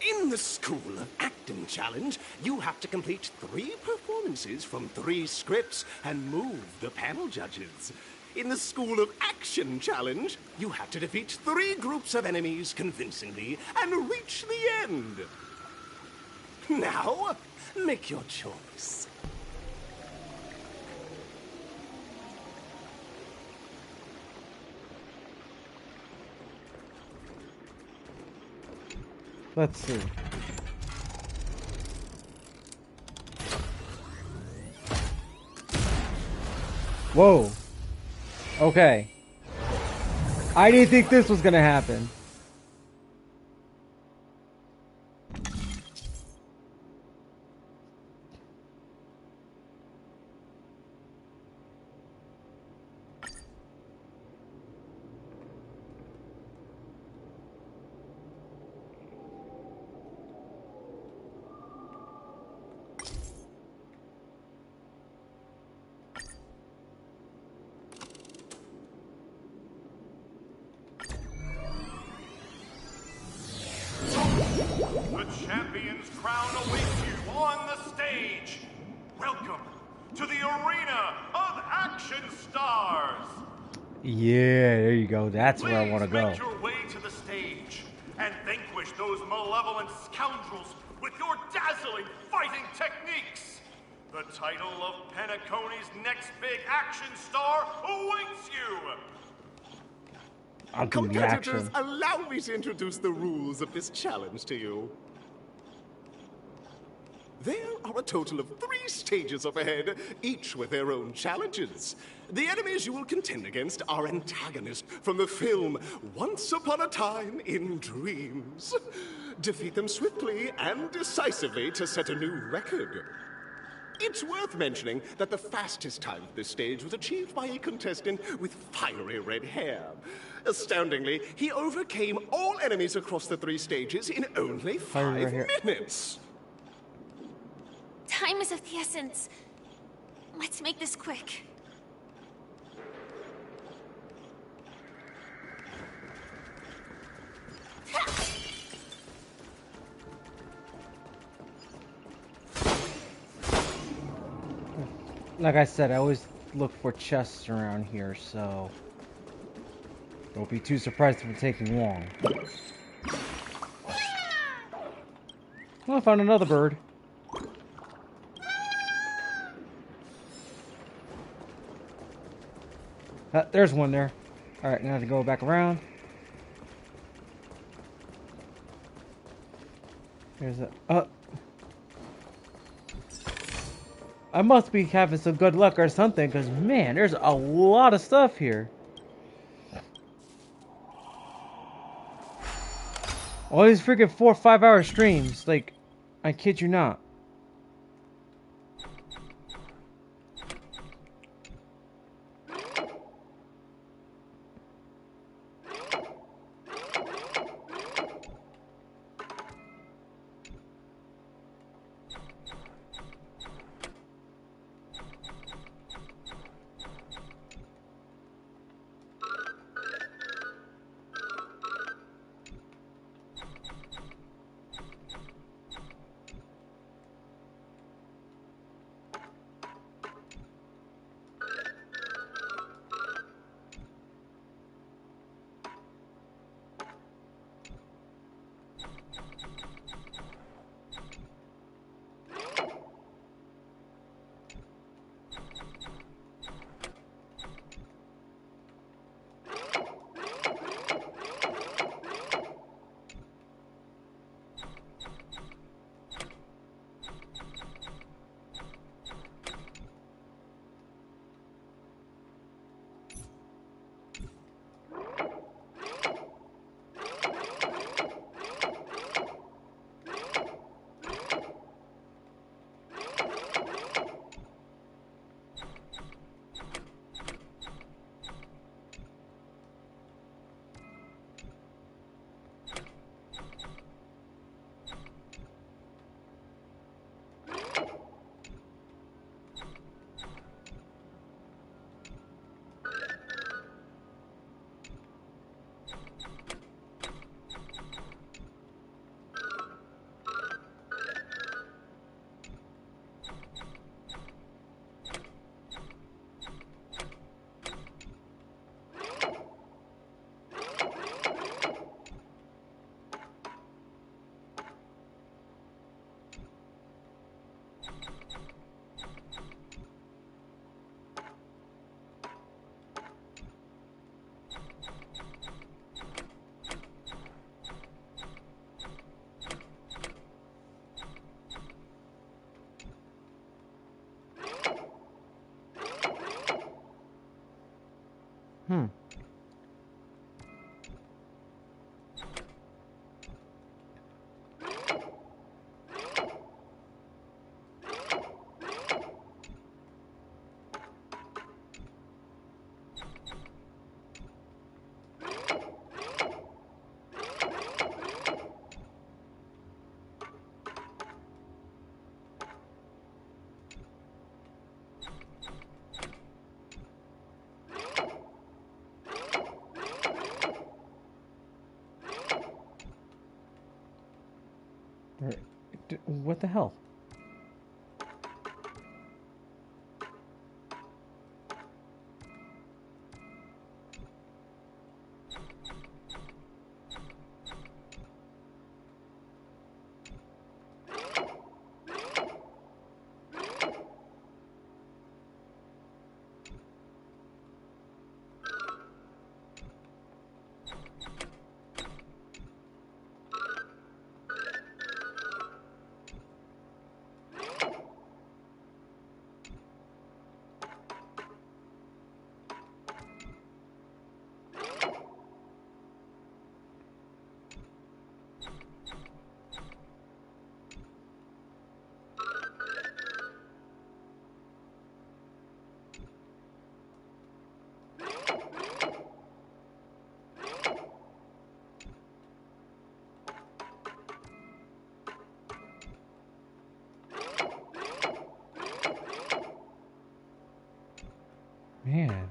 In the School of Acting Challenge, you have to complete 3 performances from 3 scripts and move the panel judges. In the School of Action Challenge, you have to defeat 3 groups of enemies convincingly and reach the end. Now, make your choice. Let's see. Whoa. Okay. I didn't think this was gonna happen. Champion's crown awaits you on the stage. Welcome to the Arena of Action Stars. Yeah, there you go. That's where I want to go. Make your way to the stage and vanquish those malevolent scoundrels with your dazzling fighting techniques. The title of Penacony's next big action star awaits you. Competitors, allow me to introduce the rules of this challenge to you. There are a total of 3 stages up ahead, each with their own challenges. The enemies you will contend against are antagonists from the film Once Upon a Time in Dreams. Defeat them swiftly and decisively to set a new record. It's worth mentioning that the fastest time of this stage was achieved by a contestant with fiery red hair. Astoundingly, he overcame all enemies across the 3 stages in only 5 minutes. Time is of the essence. Let's make this quick. Like I said, I always look for chests around here, so don't be too surprised if it's taking long. Well, I found another bird. There's one there. Alright, now to go back around. There's a... I must be having some good luck or something, because, man, there's a lot of stuff here. All these freaking 4 or 5 hour streams, like, I kid you not. What the hell? Man.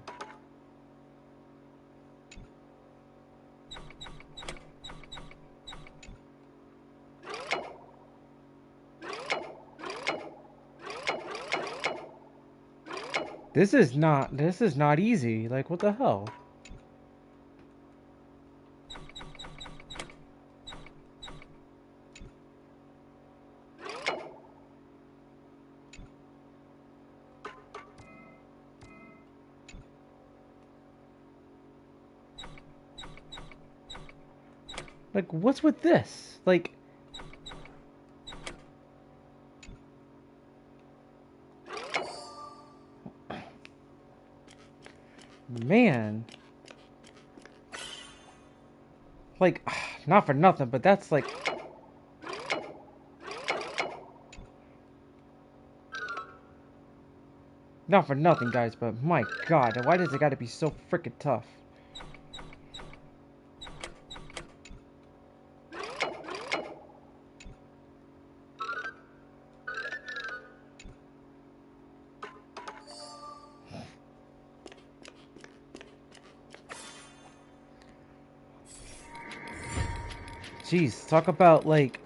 This is not easy. Like, what the hell? Like, what's with this? Like... Man. Like, not for nothing, but that's like... Not for nothing, guys, but my god, why does it gotta be so freaking tough? Jeez, talk about, like...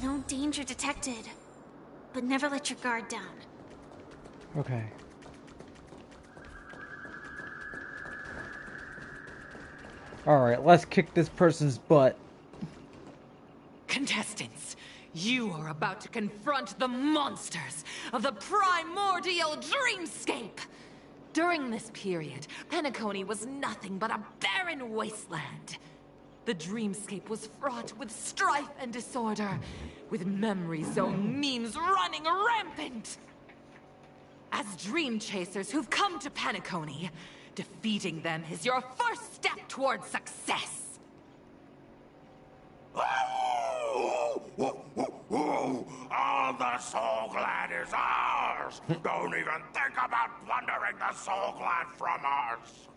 No danger detected. But never let your guard down. Okay. Alright, let's kick this person's butt. Contestants, you are about to confront the monsters of the primordial dreamscape! During this period, Penacony was nothing but a barren wasteland. The dreamscape was fraught with strife and disorder, with memory zone memes running rampant! As dream chasers who've come to Penacony, defeating them is your first step towards success! All the Soul Glad is ours! Don't even think about plundering the Soul Glad from us!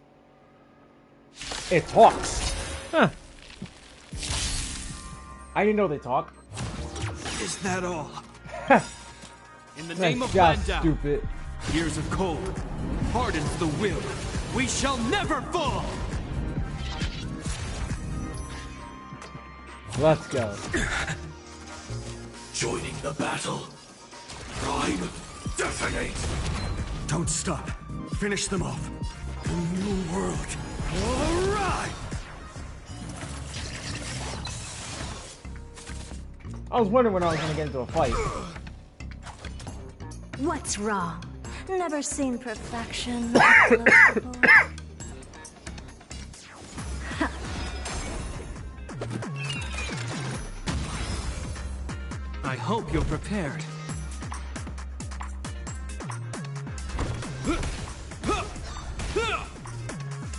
It talks! Huh. I didn't know they talk. Is that all? In the That's name of just Landau, stupid. years of cold hardens the will. We shall never fall! Let's go. Joining the battle. Prime, detonate! Don't stop. Finish them off. A new world. All right! I was wondering when I was gonna get into a fight. What's wrong? Never seen perfection. I hope you're prepared.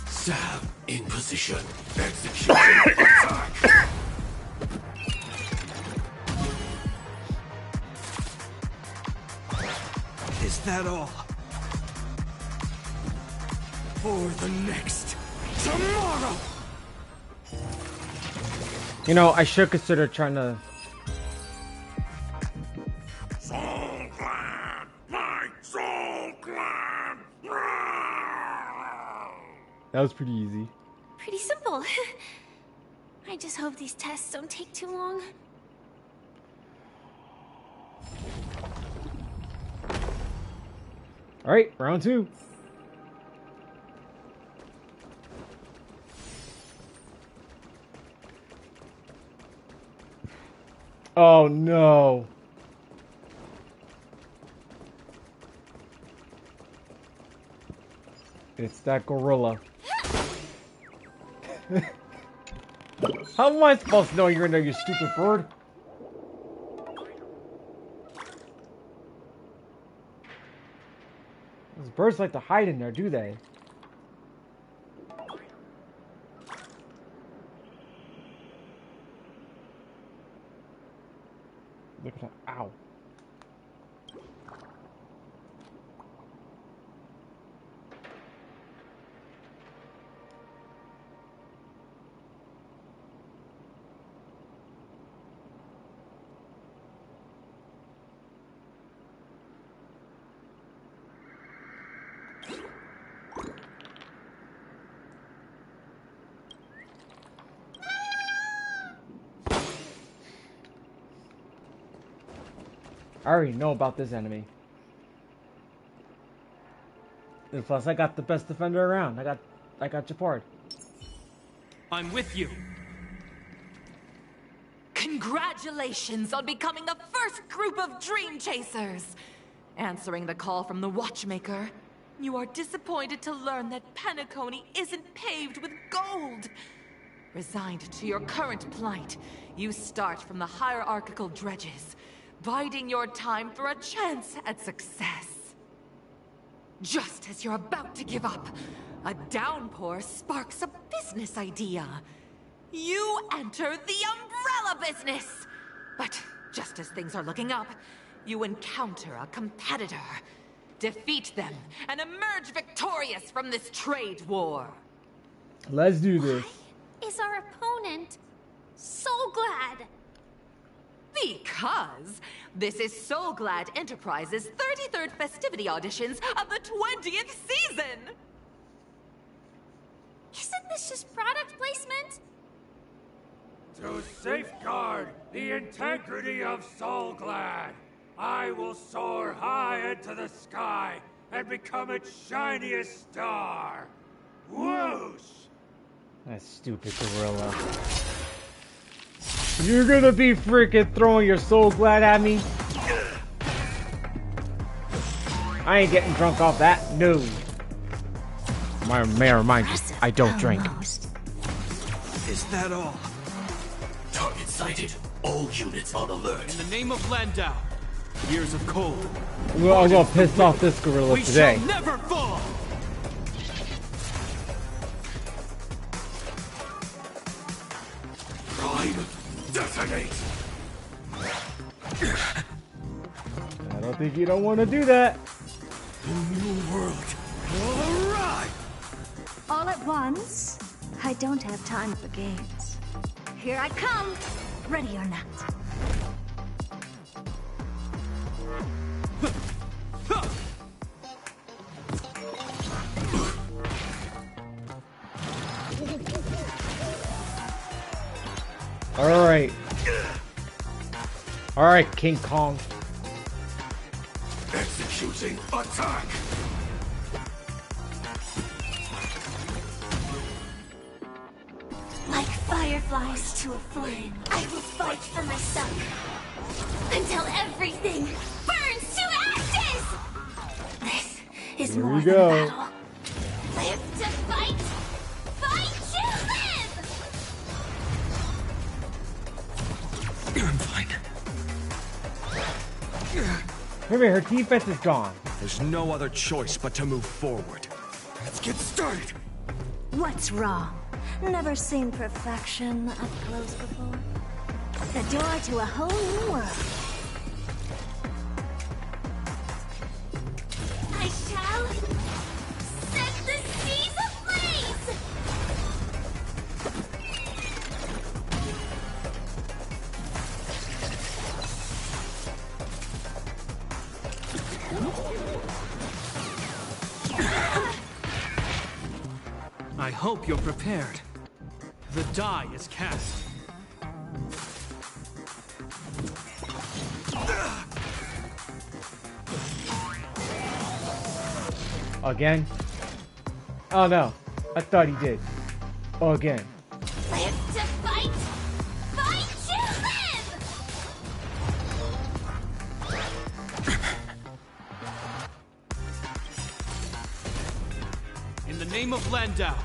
Sam, in position. Execution attack! Is that all? For the next tomorrow! You know, I should consider trying to... Soul Clan! My Soul Clan! That was pretty easy. Pretty simple. I just hope these tests don't take too long. Alright, round 2. Oh no. It's that gorilla. How am I supposed to know you're in there, you stupid bird? Those birds like to hide in there, do they? Look at that. Ow. I already know about this enemy. And plus, I got the best defender around. I got Japard. I'm with you. Congratulations on becoming the first group of Dream Chasers! Answering the call from the Watchmaker, you are disappointed to learn that Penacony isn't paved with gold. Resigned to your current plight, you start from the hierarchical dredges, biding your time for a chance at success. Just as you're about to give up, a downpour sparks a business idea. You enter the umbrella business! But just as things are looking up, you encounter a competitor. Defeat them and emerge victorious from this trade war. Let's do this. Why is our opponent so glad? Because this is So Glad Enterprises' 33rd festivity auditions of the 20th season! Isn't this just product placement? To safeguard the integrity of Soul Glad, I will soar high into the sky and become its shiniest star. Whoosh! That stupid gorilla. You're gonna be freaking throwing your Soul Glad at me? I ain't getting drunk off that. No. May I remind you, I don't drink. Is that all? Target sighted. All units on alert. In the name of Landau, years of cold. Well, I'm gonna piss off this gorilla today. We shall never fall! Prime, detonate! I don't think you don't want to do that. The new world will arrive! All at once? I don't have time for games. Here I come, ready or not. Alright. Alright, King Kong. Executing attack! Like fireflies to a flame, I will fight for myself until everything burns to ashes! This is Here more we than go. battle. Live to fight! Fight to live! I'm fine. Remember, her defense is gone. There's no other choice but to move forward. Let's get started! What's wrong? Never seen perfection up close before? The door to a whole new world. I shall set the seas ablaze! I hope you're prepared. The die is cast. Again? Oh no. I thought he did. Again. Live to fight! Fight to live! In the name of Landau,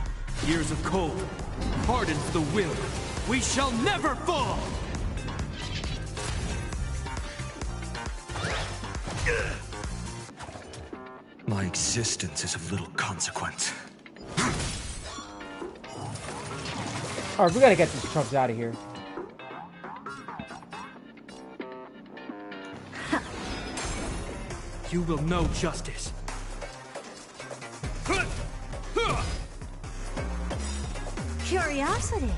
years of cold, hardens the will. We shall never fall! My existence is of little consequence. Alright, we gotta get these trucks out of here. You will know justice. Curiosity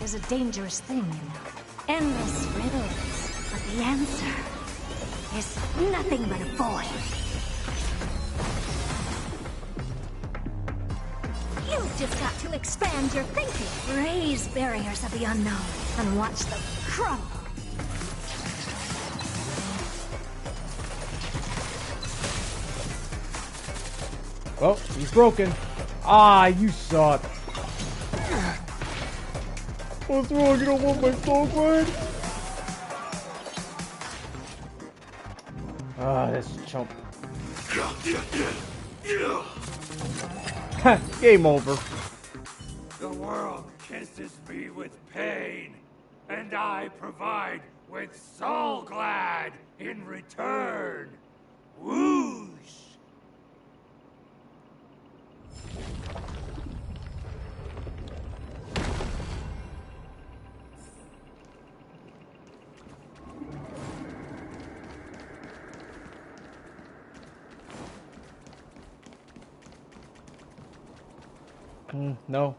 is a dangerous thing, you know. Endless riddles, but the answer is nothing but a void. You've just got to expand your thinking, raise barriers of the unknown, and watch them crumble. Oh, he's broken. Ah, you suck. What's wrong? You don't want my soul glad? Ah, this chump. Game over. The world kisses me with pain, and I provide with soul glad in return. Whoosh! No.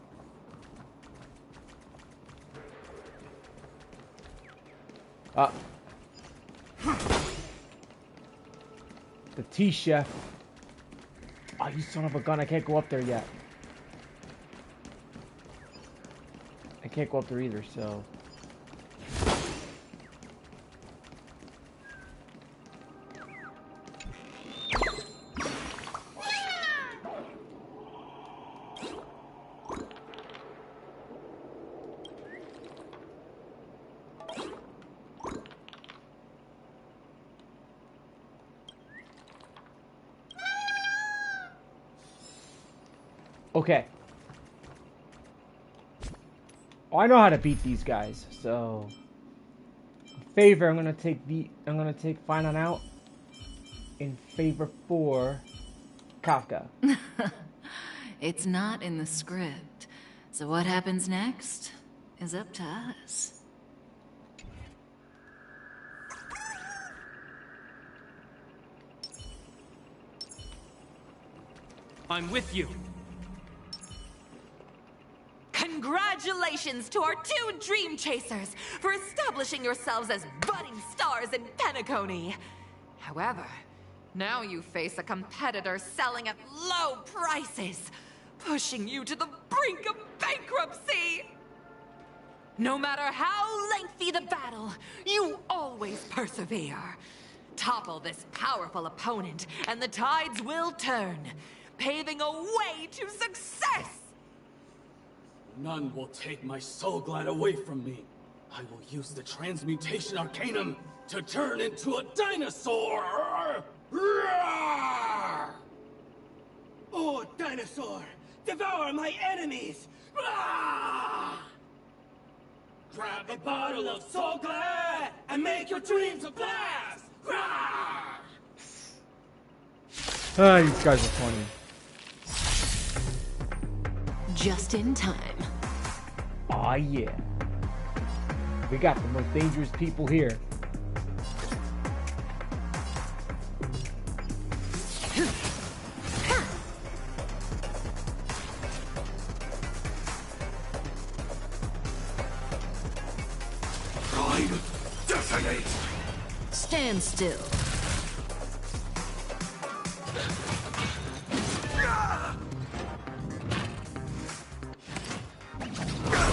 The tea chef. Oh, you son of a gun. I can't go up there yet. I can't go up there either, so... Okay. Oh, I know how to beat these guys, so in favor I'm gonna take Find On Out in favor for Kafka. It's not in the script, so what happens next is up to us. I'm with you. Congratulations to our two Dream Chasers for establishing yourselves as budding stars in Penacony. However, now you face a competitor selling at low prices, pushing you to the brink of bankruptcy. No matter how lengthy the battle, you always persevere. Topple this powerful opponent, and the tides will turn, paving a way to success! None will take my soul glad away from me. I will use the transmutation arcanum to turn into a dinosaur! Roar! Oh, dinosaur! Devour my enemies! Roar! Grab a bottle of soul glad and make your dreams a blast! Roar! Ah, these guys are funny. Just in time. Aw, yeah. We got the most dangerous people here. Pride, detonate! Stand still.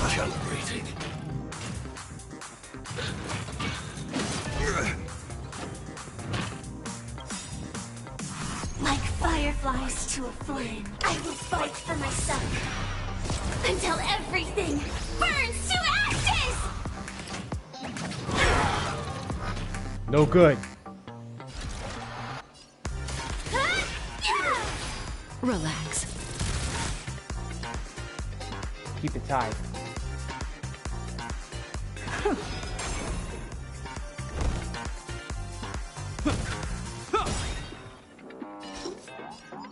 Calibrating. Like fireflies to a flame, I will fight for myself until everything burns to ashes! No good. Relax. Keep it tied.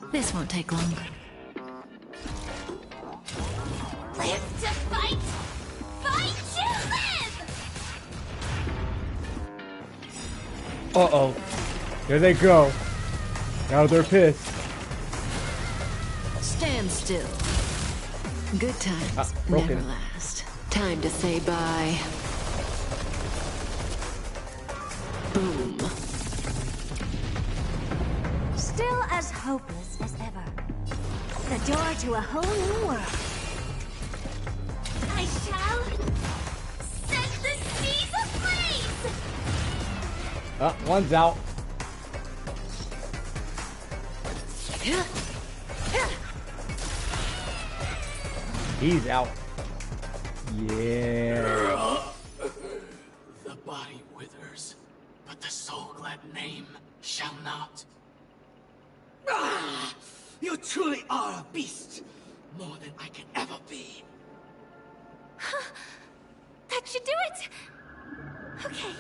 This won't take long. Live to fight! Fight to live! Uh-oh. There they go. Now they're pissed. Stand still. Good times broken. never last. Time to say bye. Boom. Still as hopeless as ever. The door to a whole new world. I shall set the seas ablaze! One's out. he's out. Yeah. The body withers, but the soul-glad name shall not. Ah! You truly are a beast, more than I can ever be. That should do it! Okay.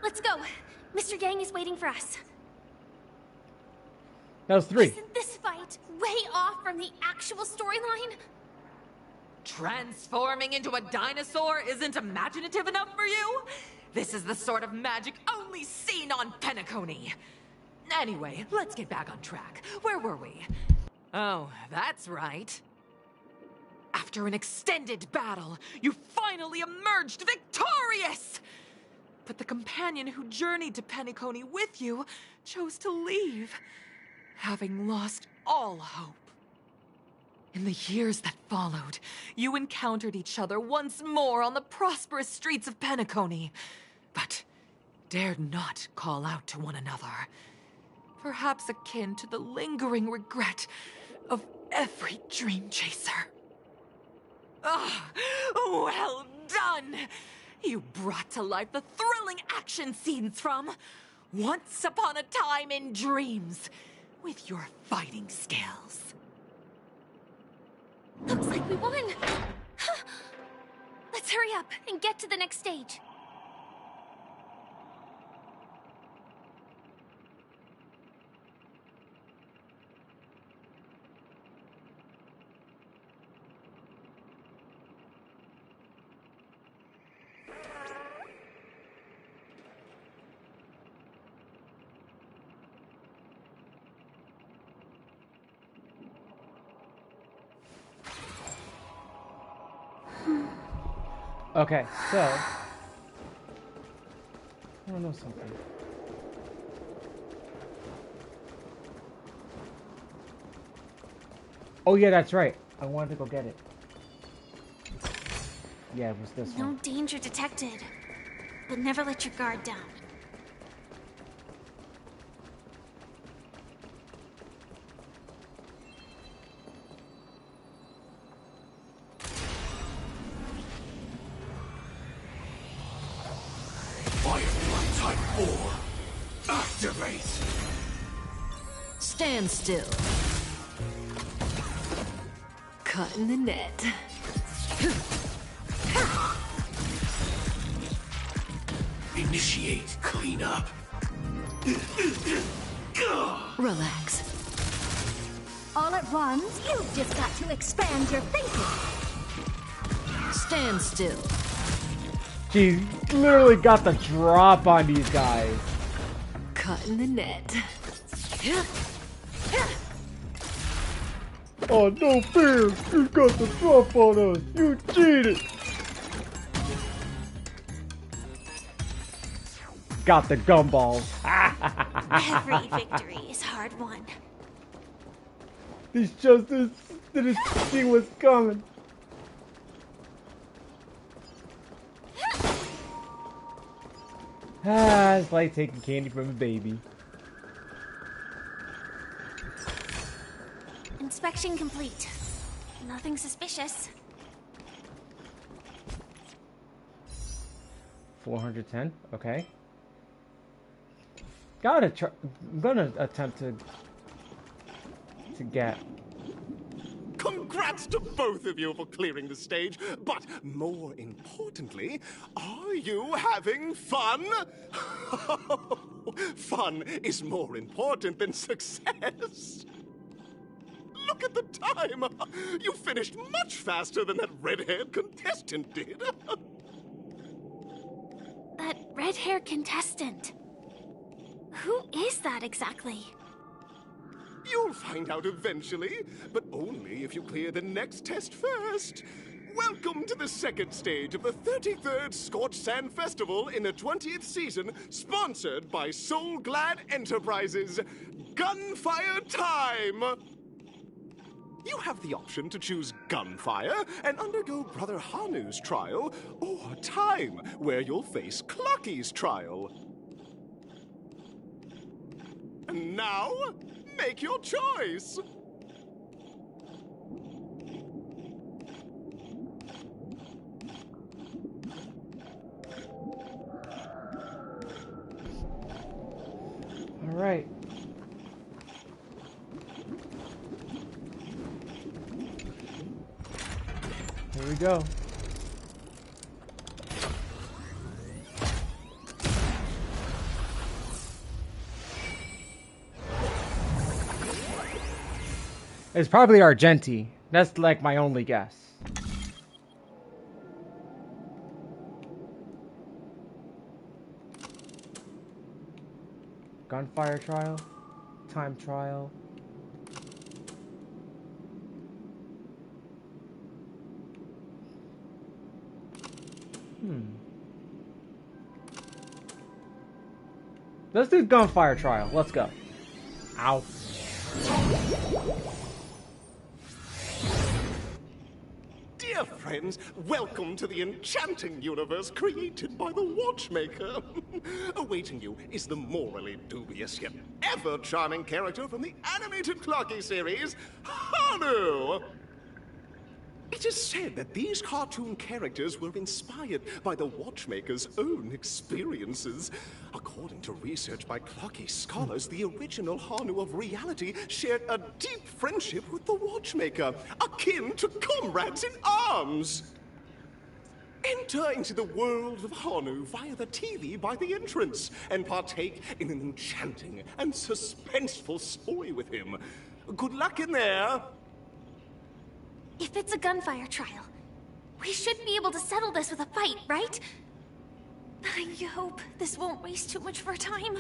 Let's go. Mr. Yang is waiting for us. That was 3. Isn't this fight way off from the actual storyline? Transforming into a dinosaur isn't imaginative enough for you? This is the sort of magic only seen on Penacony. Anyway, let's get back on track. Where were we? Oh, that's right. After an extended battle, you finally emerged victorious! But the companion who journeyed to Penacony with you chose to leave, having lost all hope. In the years that followed, you encountered each other once more on the prosperous streets of Penacony, but dared not call out to one another. Perhaps akin to the lingering regret of every dream chaser. Ah, well done! You brought to life the thrilling action scenes from Once Upon a Time in Dreams with your fighting skills. Looks like we won! Let's hurry up and get to the next stage. Okay, so I don't know something. Oh yeah, that's right. I wanted to go get it. Yeah, it was this No one. danger detected, but never let your guard down. Firefly Type 4, activate! Stand still. Cut in the net. Initiate cleanup. Relax. All at once, you've just got to expand your thinking. Stand still. She literally got the drop on these guys. Cut in the net. Oh, no fear! You got the drop on us! You cheated! Got the gumballs. Every victory is hard won. These justice didn't see what's coming. It's like taking candy from a baby. Inspection complete. Nothing suspicious. 410. Okay. I'm gonna attempt to get. Congrats to both of you for clearing the stage, but more importantly, are you having fun? Fun is more important than success. Look at the time! You finished much faster than that red-haired contestant did. That red-haired contestant. Who is that exactly? You'll find out eventually, but only if you clear the next test first. Welcome to the second stage of the 33rd Scorched Sand Festival in the 20th season, sponsored by Soul Glad Enterprises. Gunfire time! You have the option to choose gunfire and undergo Brother Hanu's trial, or time, where you'll face Clucky's trial. And now, make your choice! Alright. Here we go. It's probably Argenti. That's like my only guess. Gunfire trial, time trial. Let's do gunfire trial. Let's go. Ow. Dear friends, welcome to the enchanting universe created by the Watchmaker. Awaiting you is the morally dubious yet ever-charming character from the animated Clocky series, Hanu! It is said that these cartoon characters were inspired by the Watchmaker's own experiences. According to research by Clocky scholars, the original Hanu of reality shared a deep friendship with the Watchmaker, akin to comrades in arms. Enter into the world of Hanu via the TV by the entrance and partake in an enchanting and suspenseful story with him. Good luck in there. If it's a gunfire trial, we should be able to settle this with a fight, right? I hope this won't waste too much of our time.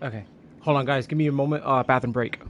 Okay. Hold on, guys. Give me a moment. Bathroom break.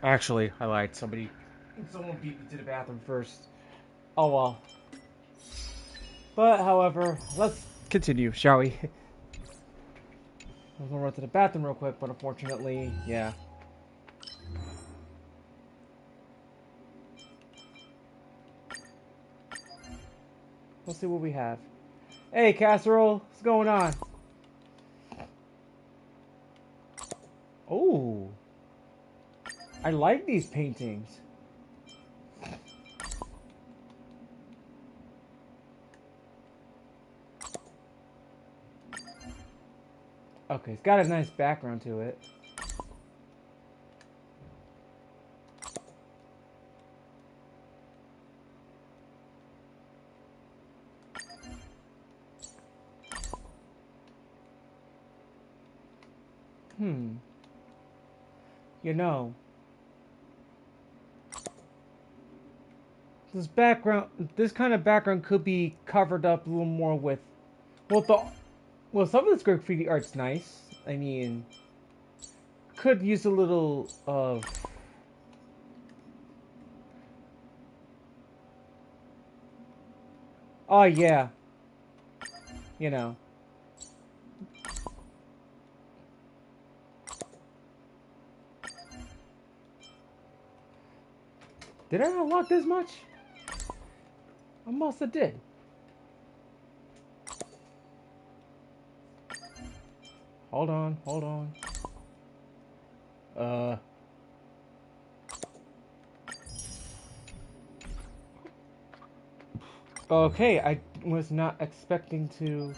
Actually, I lied. Somebody Someone beat me to the bathroom first. Oh well. But, however, let's continue, shall we? I was gonna run to the bathroom real quick, but unfortunately, yeah. Let's see what we have. Hey, Casserole, what's going on? Oh, I like these paintings. Okay, it's got a nice background to it. You know, this kind of background could be covered up a little more with, well, some of this graffiti art's nice. I mean, could use a little of, oh yeah, you know. Did I unlock this much? I must have did. Hold on. Okay, I was not expecting to...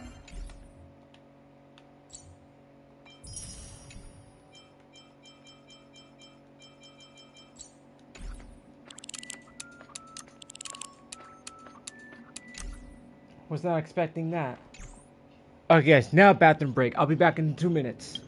Was not expecting that. Okay, yes, now bathroom break. I'll be back in 2 minutes.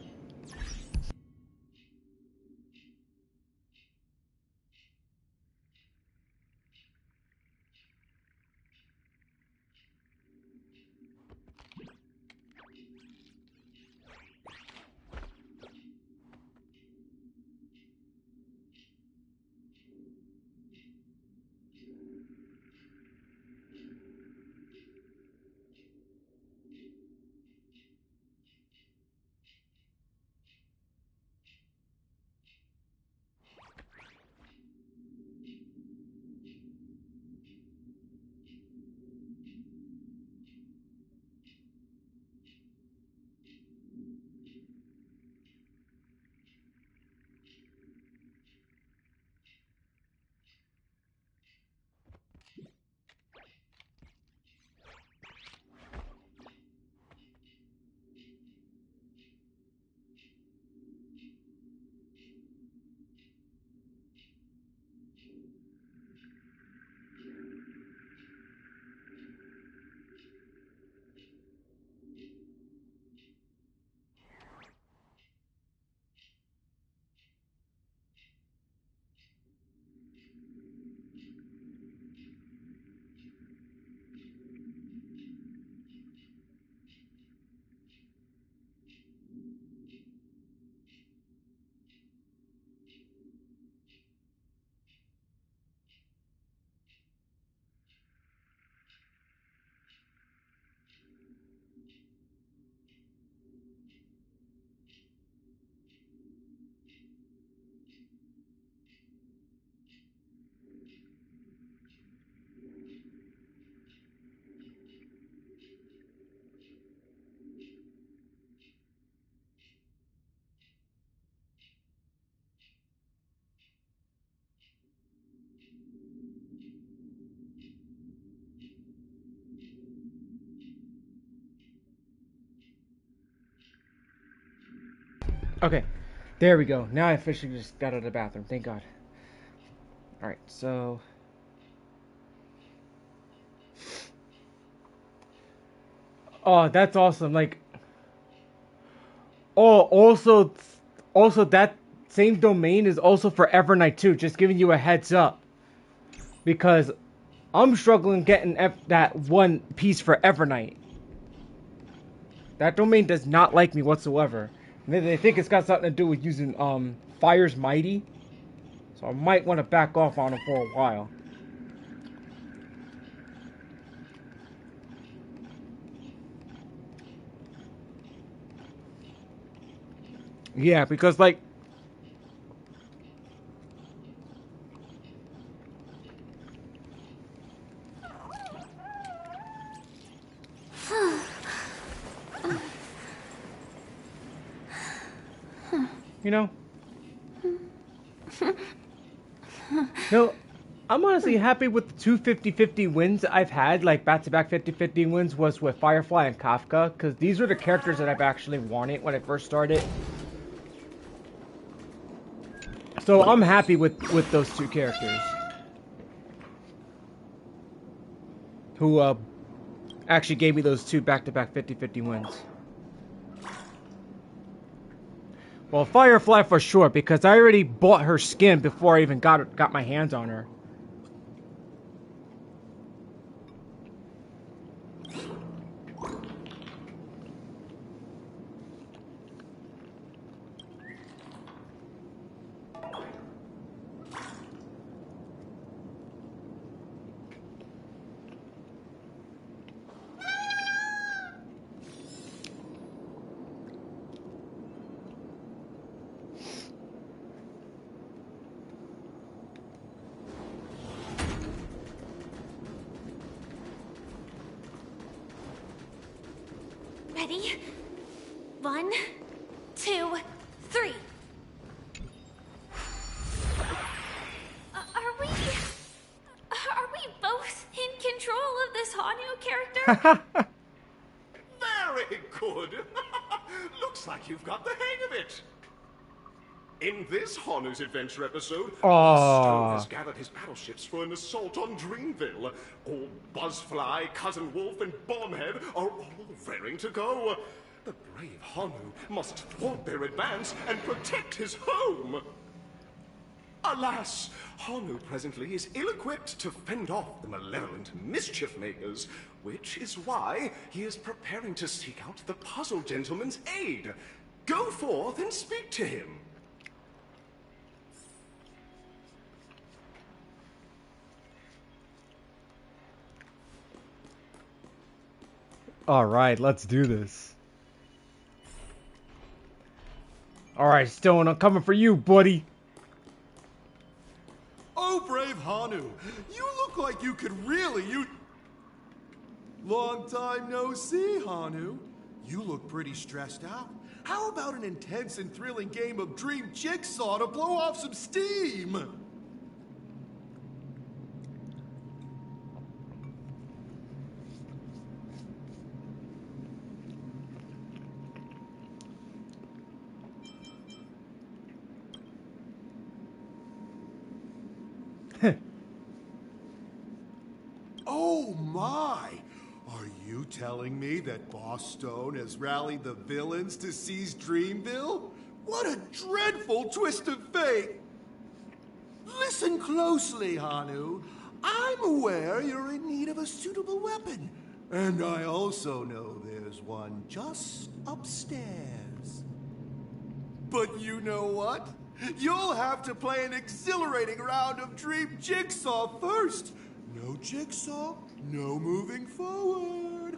Okay, there we go. Now I officially just got out of the bathroom. Thank God. Alright, so... Oh, that's awesome. Like... Oh, also that same domain is also for Evernight too. Just giving you a heads up. Because I'm struggling getting that one piece for Evernight. That domain does not like me whatsoever. They think it's got something to do with using Fire's Mighty. So I might want to back off on him for a while. Yeah, because like you know, no, I'm honestly happy with the two 50-50 wins I've had, like back-to-back 50-50 wins was with Firefly and Kafka, because these were the characters that I've actually wanted when I first started. So I'm happy with those two characters. Who actually gave me those two back-to-back 50-50 wins. Well, Firefly for sure, because I already bought her skin before I even got my hands on her. Ready? 1, 2, 3. Are we both in control of this Hanu character? Very good. Looks like you've got the hang of it. In this Hanu's Adventure episode, Stone has gathered his battleships for an assault on Dreamville. All Buzzfly, Cousin Wolf, and Bombhead are all raring to go. The brave Hanu must thwart their advance and protect his home. Alas, Hanu presently is ill-equipped to fend off the malevolent mischief makers, which is why he is preparing to seek out the Puzzle Gentleman's aid. Go forth and speak to him. Alright, let's do this. Alright, Stone, I'm coming for you, buddy. Oh, brave Hanu, you look like you could really Long time no see, Hanu. You look pretty stressed out. How about an intense and thrilling game of Dream Jigsaw to blow off some steam? Oh my! Are you telling me that Boss Stone has rallied the villains to seize Dreamville? What a dreadful twist of fate! Listen closely, Hanu. I'm aware you're in need of a suitable weapon. And I also know there's one just upstairs. But you know what? You'll have to play an exhilarating round of Dream Jigsaw first. No Jigsaw, no moving forward.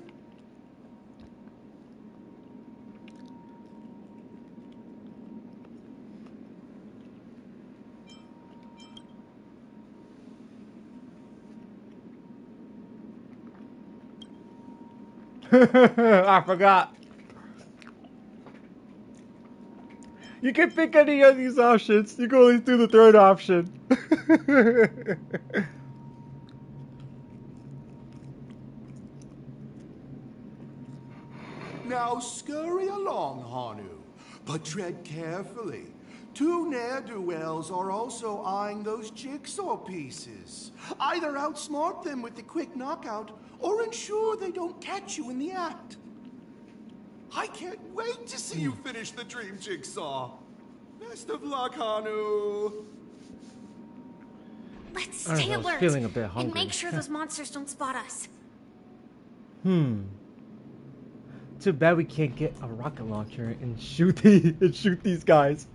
I forgot. You can pick any of these options. You can only do the third option. Now scurry along, Hanu, but tread carefully. Two ne'er-do-wells are also eyeing those jigsaw pieces. Either outsmart them with the quick knockout, or ensure they don't catch you in the act. I can't wait to see you finish the dream jigsaw. Best of luck, Hanu. Let's stay alert feeling a bit hungry. and make sure those monsters don't spot us. Too bad we can't get a rocket launcher and shoot these guys.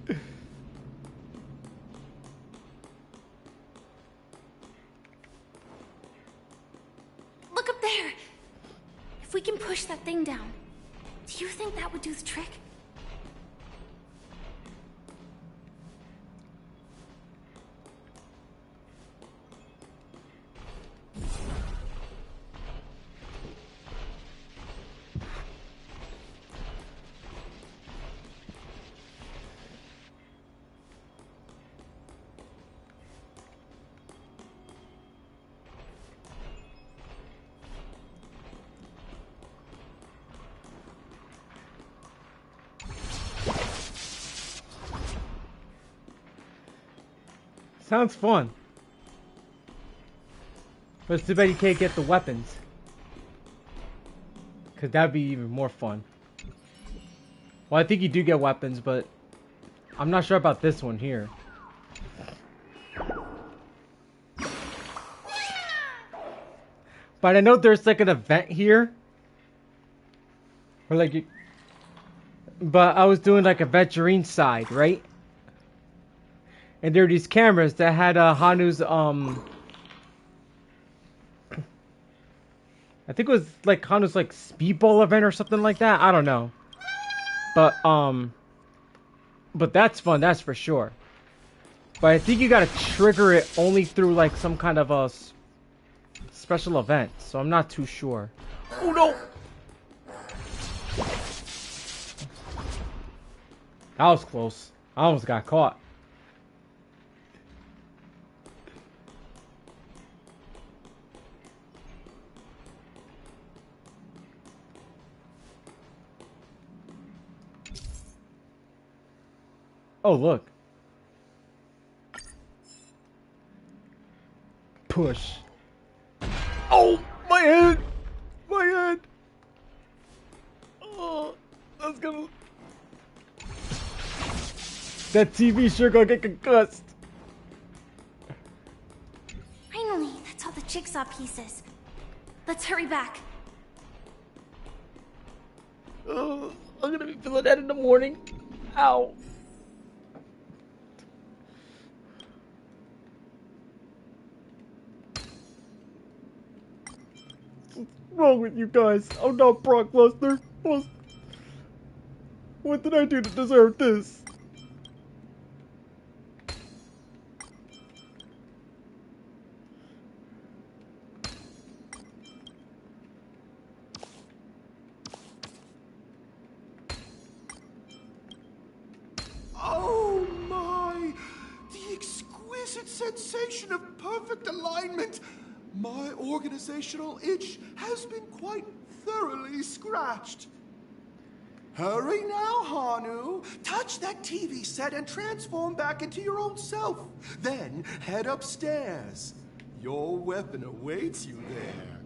Sounds fun. But it's too bad you can't get the weapons. Because that'd be even more fun. Well, I think you do get weapons, but I'm not sure about this one here. But I know there's like an event here. Or like, but I was doing like a Venturine side, right? And there were these cameras that had Hanu's I think it was like Hanu's like speedball event or something like that. I don't know. But that's fun, that's for sure. But I think you gotta trigger it only through like some kind of a special event. So I'm not too sure. Oh no! That was close. I almost got caught. Oh, look. Push. Oh, my head! My head! Oh, that's gonna... That TV sure gonna get concussed. Finally, that's all the jigsaw pieces. Let's hurry back. I'm gonna be feeling that in the morning. Ow. What's wrong with you guys? I'm not Brock Lesnar. What did I do to deserve this? Oh my! The exquisite sensation of perfect alignment! My organizational itch has been quite thoroughly scratched. Hurry now, Hanu. Touch that TV set and transform back into your old self. Then head upstairs. Your weapon awaits you there.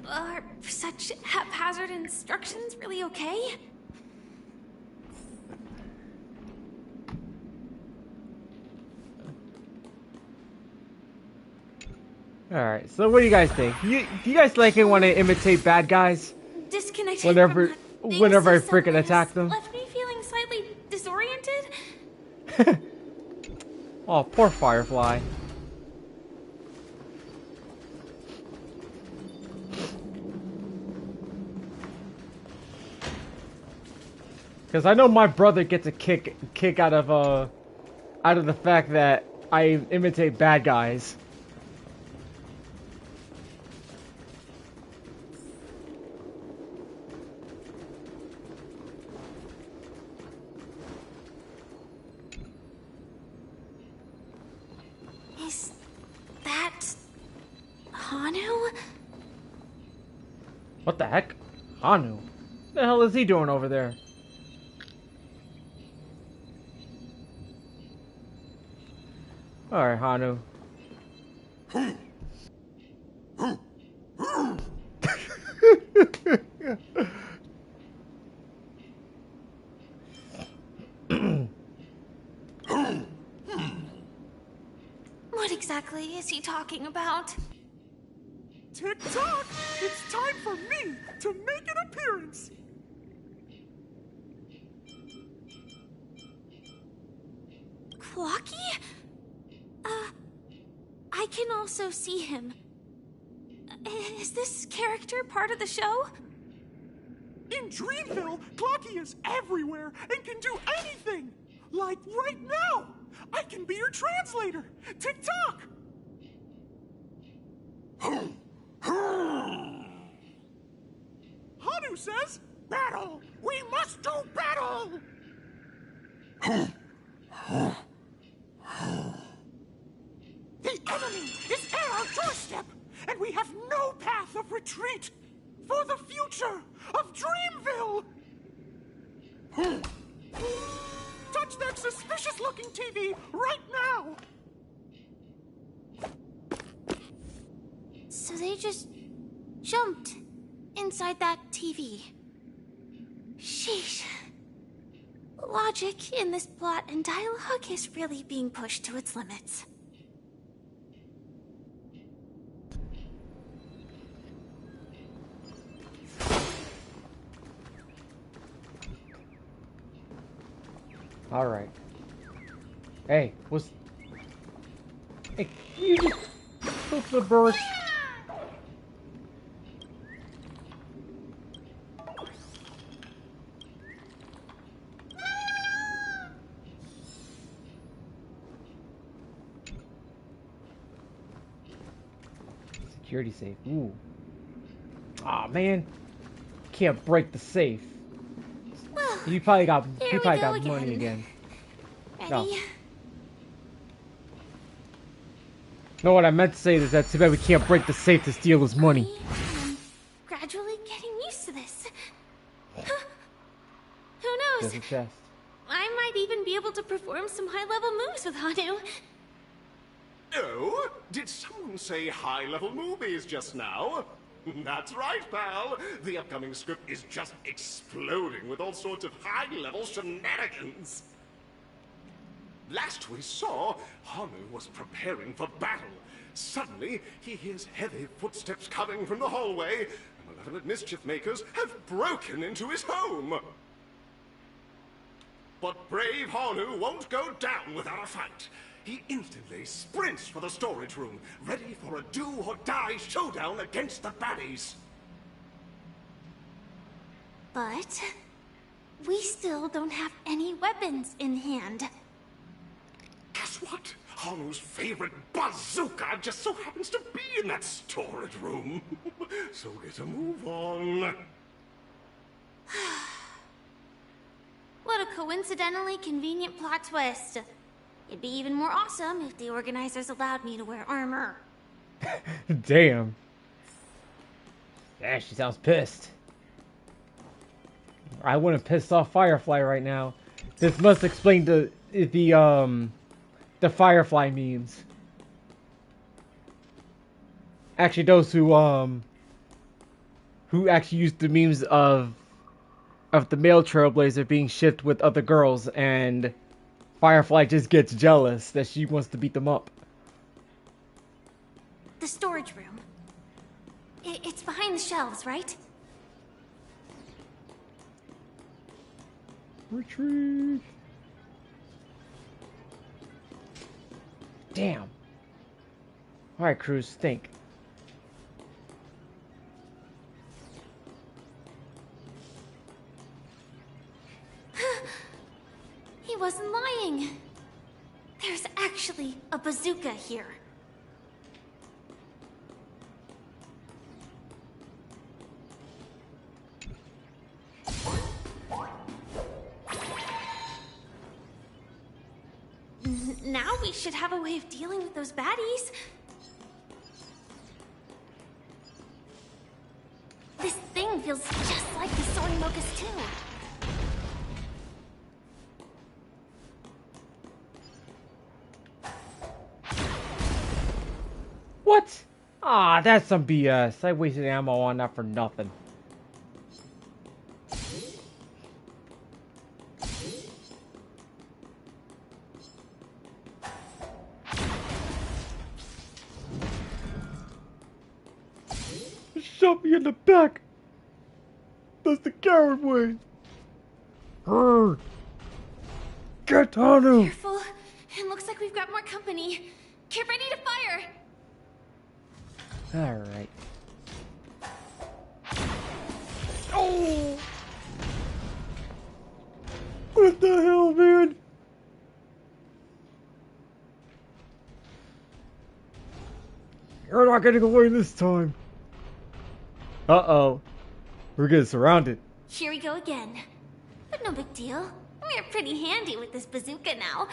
Are such haphazard instructions really okay? Alright, so what do you guys think? Do you guys like it when I imitate bad guys? Disconnected Whenever I so freaking attack them? left me feeling slightly disoriented. Oh, poor Firefly. Because I know my brother gets a kick out of the fact that I imitate bad guys. Is that Hanu? What the heck? Hanu? What the hell is he doing over there? Alright, Hanu. What exactly is he talking about? Tick-tock! It's time for me to make an appearance! Clocky? I can also see him. Is this character part of the show? In Dreamville, Clocky is everywhere and can do anything! Like right now! I can be your translator! Tick-tock! Hanu says, battle! We must do battle! The enemy is at our doorstep, and we have no path of retreat for the future of Dreamville! Touch that suspicious-looking TV right now! So they just jumped inside that TV. Sheesh. Logic in this plot and dialogue is really being pushed to its limits. Alright. Hey, what's... Hey, you just took the bird. Security safe. Ooh. Aw, man. Can't break the safe. Well, You probably got again. money again. Ready? No. No, what I meant to say is that too bad we can't break the safe to steal his money. I'm gradually getting used to this. Who knows? There's a chest. I might even be able to perform some high-level moves with Hanu. Oh, did someone say high-level movies just now? That's right, pal. The upcoming script is just exploding with all sorts of high-level shenanigans. Last we saw, Hanu was preparing for battle. Suddenly, he hears heavy footsteps coming from the hallway, and malevolent mischief makers have broken into his home. But brave Hanu won't go down without a fight. He instantly sprints for the storage room, ready for a do-or-die showdown against the baddies. But we still don't have any weapons in hand. Guess what? Hanu's favorite bazooka just so happens to be in that storage room. So get a move on. What a coincidentally convenient plot twist. It'd be even more awesome if the organizers allowed me to wear armor. Damn. Yeah, she sounds pissed. I wouldn't piss off Firefly right now. This must explain the Firefly memes. Actually, those who actually used the memes of the male Trailblazer being shipped with other girls, and Firefly just gets jealous that she wants to beat them up. The storage room. It's behind the shelves, right? Retreat. Damn. Alright, Cruz, think. He wasn't lying. There's actually a bazooka here. Now we should have a way of dealing with those baddies. This thing feels just like the soaring locust too. What? Ah, that's some BS. I wasted ammo on that for nothing. Shot me in the back. That's the coward way. Grr. Get Hanu. Careful. It looks like we've got more company. Get ready to fire. Alright. Oh! What the hell, man? You're not getting away this time. Uh-oh. We're getting surrounded. Here we go again. But no big deal. We're pretty handy with this bazooka now.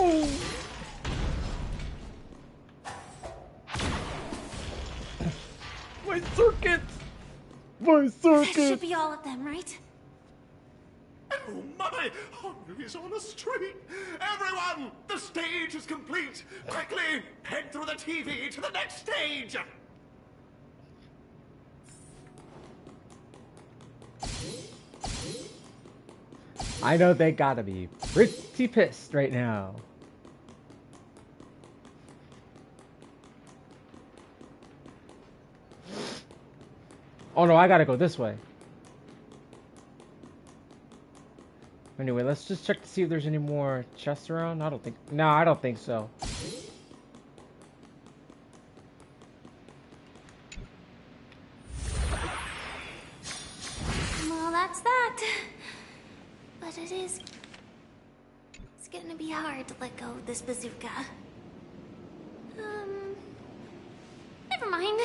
Oh! my That circus. should be all of them, right? Oh my! Henry's on a street! Everyone! The stage is complete! Quickly! Head through the TV to the next stage! I know they gotta be pretty pissed right now. Oh no, I gotta go this way. Anyway, let's just check to see if there's any more chests around. I don't think. No, I don't think so. Well, that's that. But it is... It's gonna be hard to let go of this bazooka. Never mind.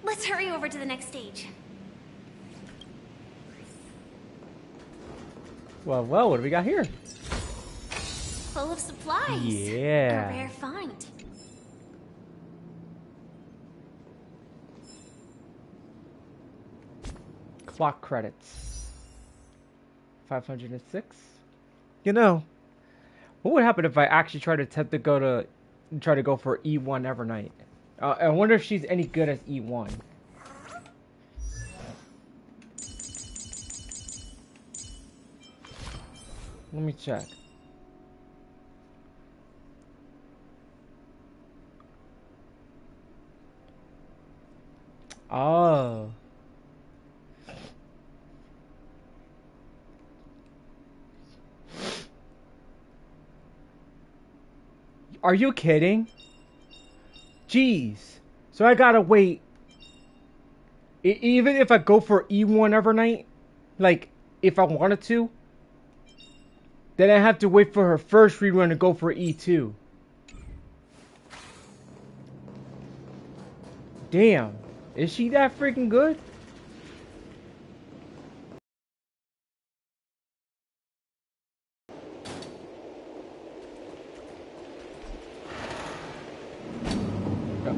Let's hurry over to the next stage. Well, what do we got here? Full of supplies. Yeah. A rare find. Clock credits. 506. You know, what would happen if I actually tried to attempt to go for E1 Evernight? I wonder if she's any good as E1. Let me check. Oh. Are you kidding? Jeez. So I gotta wait. Even if I go for E1 Evernight, like, if I wanted to, then I have to wait for her first rerun to go for E2. Damn. Is she that freaking good?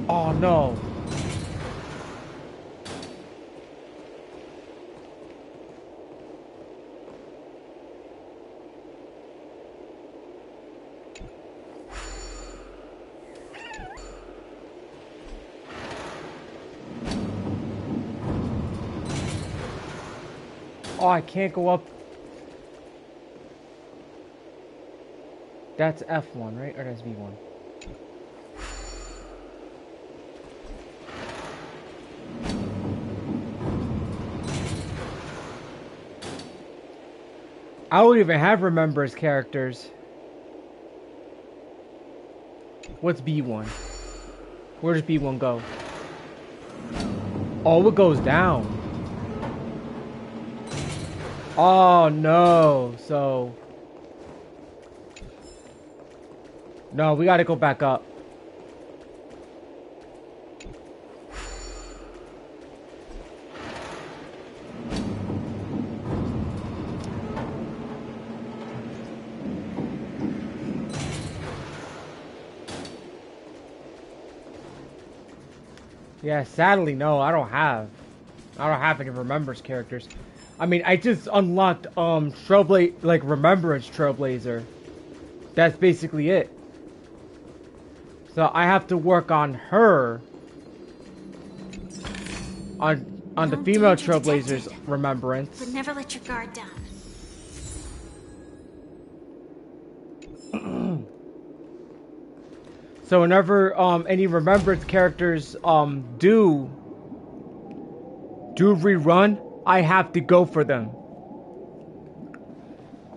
Oh no. Oh, I can't go up. That's F1, right? Or that's V1? I don't even have Remember's characters. What's B1? Where does B1 go? Oh, it goes down. Oh no, so... No, we gotta go back up. Yeah, sadly, no, I don't have any Remembrance characters. I mean, I just unlocked, Remembrance Trailblazer. That's basically it. So I have to work on her. On the female Trailblazer's Remembrance. But never let your guard down. So whenever any Remembrance characters do rerun, I have to go for them.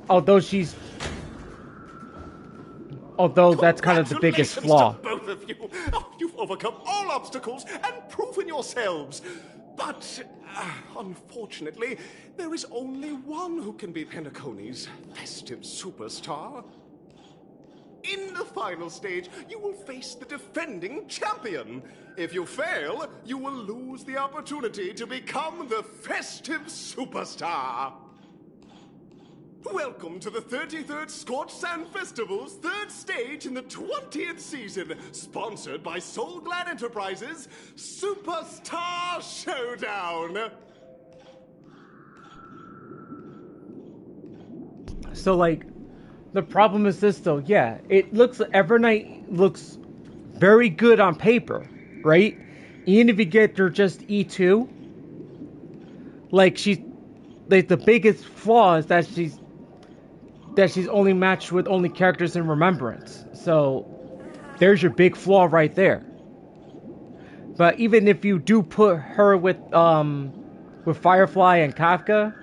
Although that's kind of the biggest flaw. Both of you. Oh, you've overcome all obstacles and proven yourselves. But unfortunately, there is only one who can be Penacony's festive superstar. In the final stage, you will face the defending champion. If you fail, you will lose the opportunity to become the festive superstar. Welcome to the 33rd Scorched Sand Festival's third stage in the 20th season, sponsored by Soul Glad Enterprises' Superstar Showdown. So, like, the problem is this, though. Yeah, Evernight looks very good on paper, right? Even if you get her just E2, like, the biggest flaw is that she's only matched with only characters in Remembrance. So, there's your big flaw right there. But even if you do put her with Firefly and Kafka,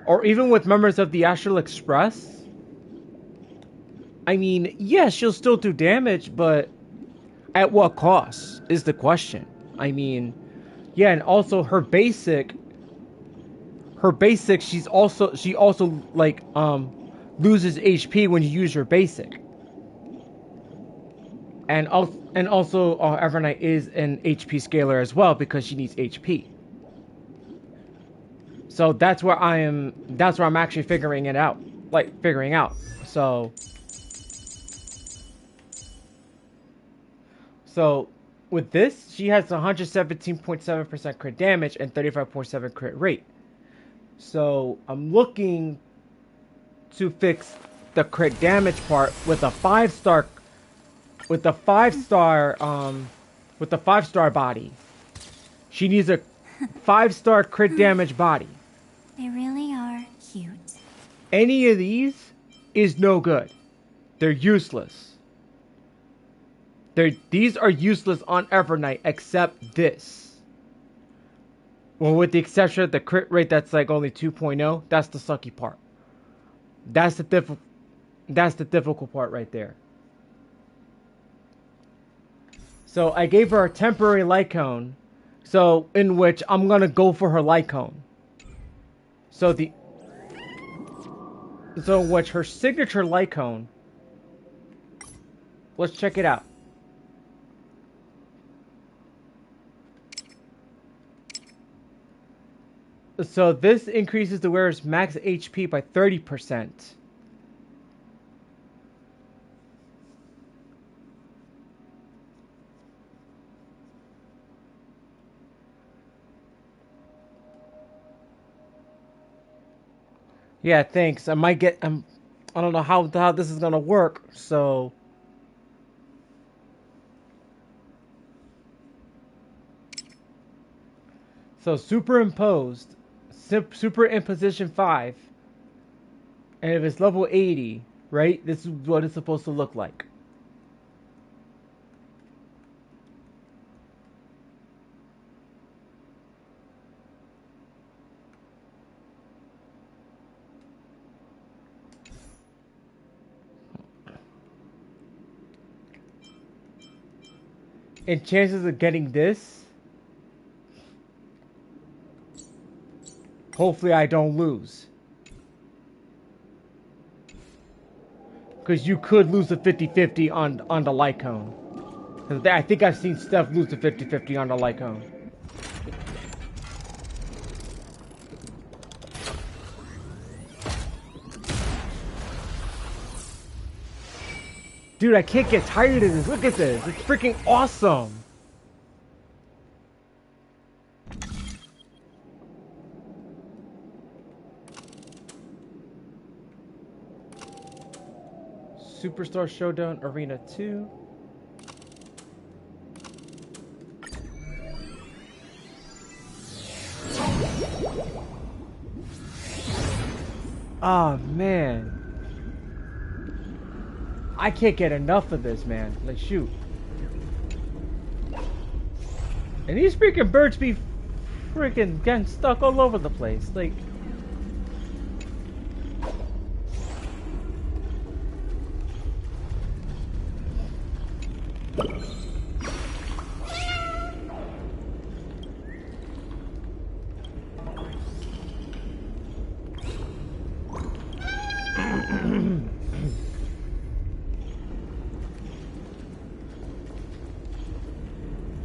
or even with members of the Astral Express, I mean, yes, she'll still do damage, but at what cost is the question. I mean, yeah, and also her basic, she also like loses HP when you use her basic. And also Evernight is an HP scaler as well because she needs HP. So that's where I'm actually figuring out. So with this, she has 117.7% crit damage and 35.7 crit rate. So I'm looking to fix the crit damage part with a 5-star body. She needs a 5-star crit damage body. They really are cute. Any of these is no good. They're useless. These are useless on Evernight except this. Well, with the exception of the crit rate that's like only 2.0, that's the sucky part. That's the difficult part right there. So I gave her a temporary light cone, so in which I'm gonna go for her light cone. So what's her signature light cone? Let's check it out. So this increases the wearer's max HP by 30%. Yeah, thanks. I might get I don't know how this is gonna work, so superimposed, superimposition 5, and if it's level 80, right, this is what it's supposed to look like. And chances of getting this, hopefully I don't lose. Because you could lose a 50-50 on the light cone. Because I think I've seen Steph lose a 50-50 on the light cone. Dude, I can't get tired of this. Look at this. It's freaking awesome. Superstar Showdown Arena 2. Oh, man. I can't get enough of this, man. Like, shoot. And these freaking birds be freaking getting stuck all over the place. Like...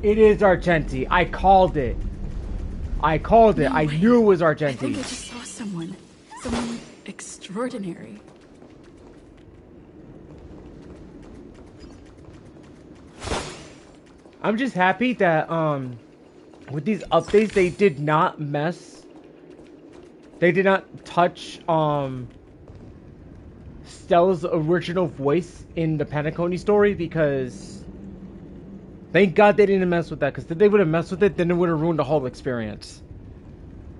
It is Argenti. I called it. I knew it was Argenti. I think I just saw someone. Someone extraordinary. I'm just happy that with these updates they did not touch Stella's original voice in the Penacony story, because thank God they didn't mess with that, because if they would have messed with it, then it would have ruined the whole experience.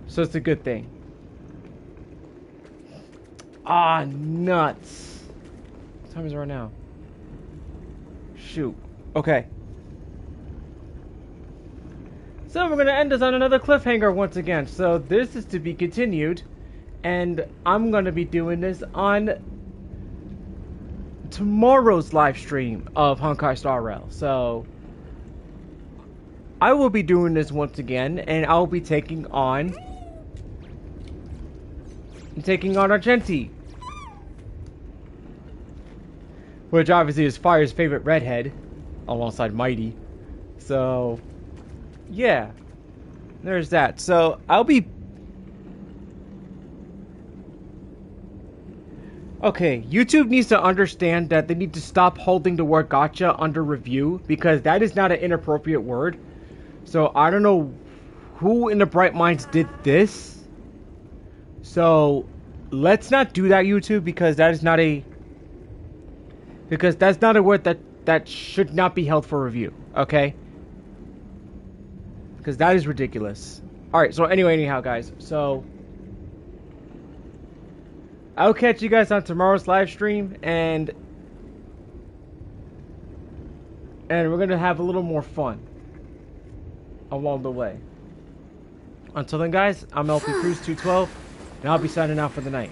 So it's a good thing. Ah, nuts. What time is it right now? Shoot. Okay. So we're going to end this on another cliffhanger once again. So this is to be continued. And I'm going to be doing this on tomorrow's live stream of Honkai Star Rail. So I will be doing this once again. And I'll be taking on Argenti. Which obviously is Fire's favorite redhead. Alongside Mighty. So yeah, there's that. So I'll be... Okay, YouTube needs to understand that they need to stop holding the word gotcha under review, because that is not an inappropriate word. So I don't know who in the bright minds did this. So let's not do that, YouTube, because that is not a... Because that's not a word that should not be held for review, okay? Because that is ridiculous. Alright, so anyhow, guys. So I'll catch you guys on tomorrow's live stream, and we're going to have a little more fun along the way. Until then, guys, I'm LP Cruz 212, and I'll be signing out for the night.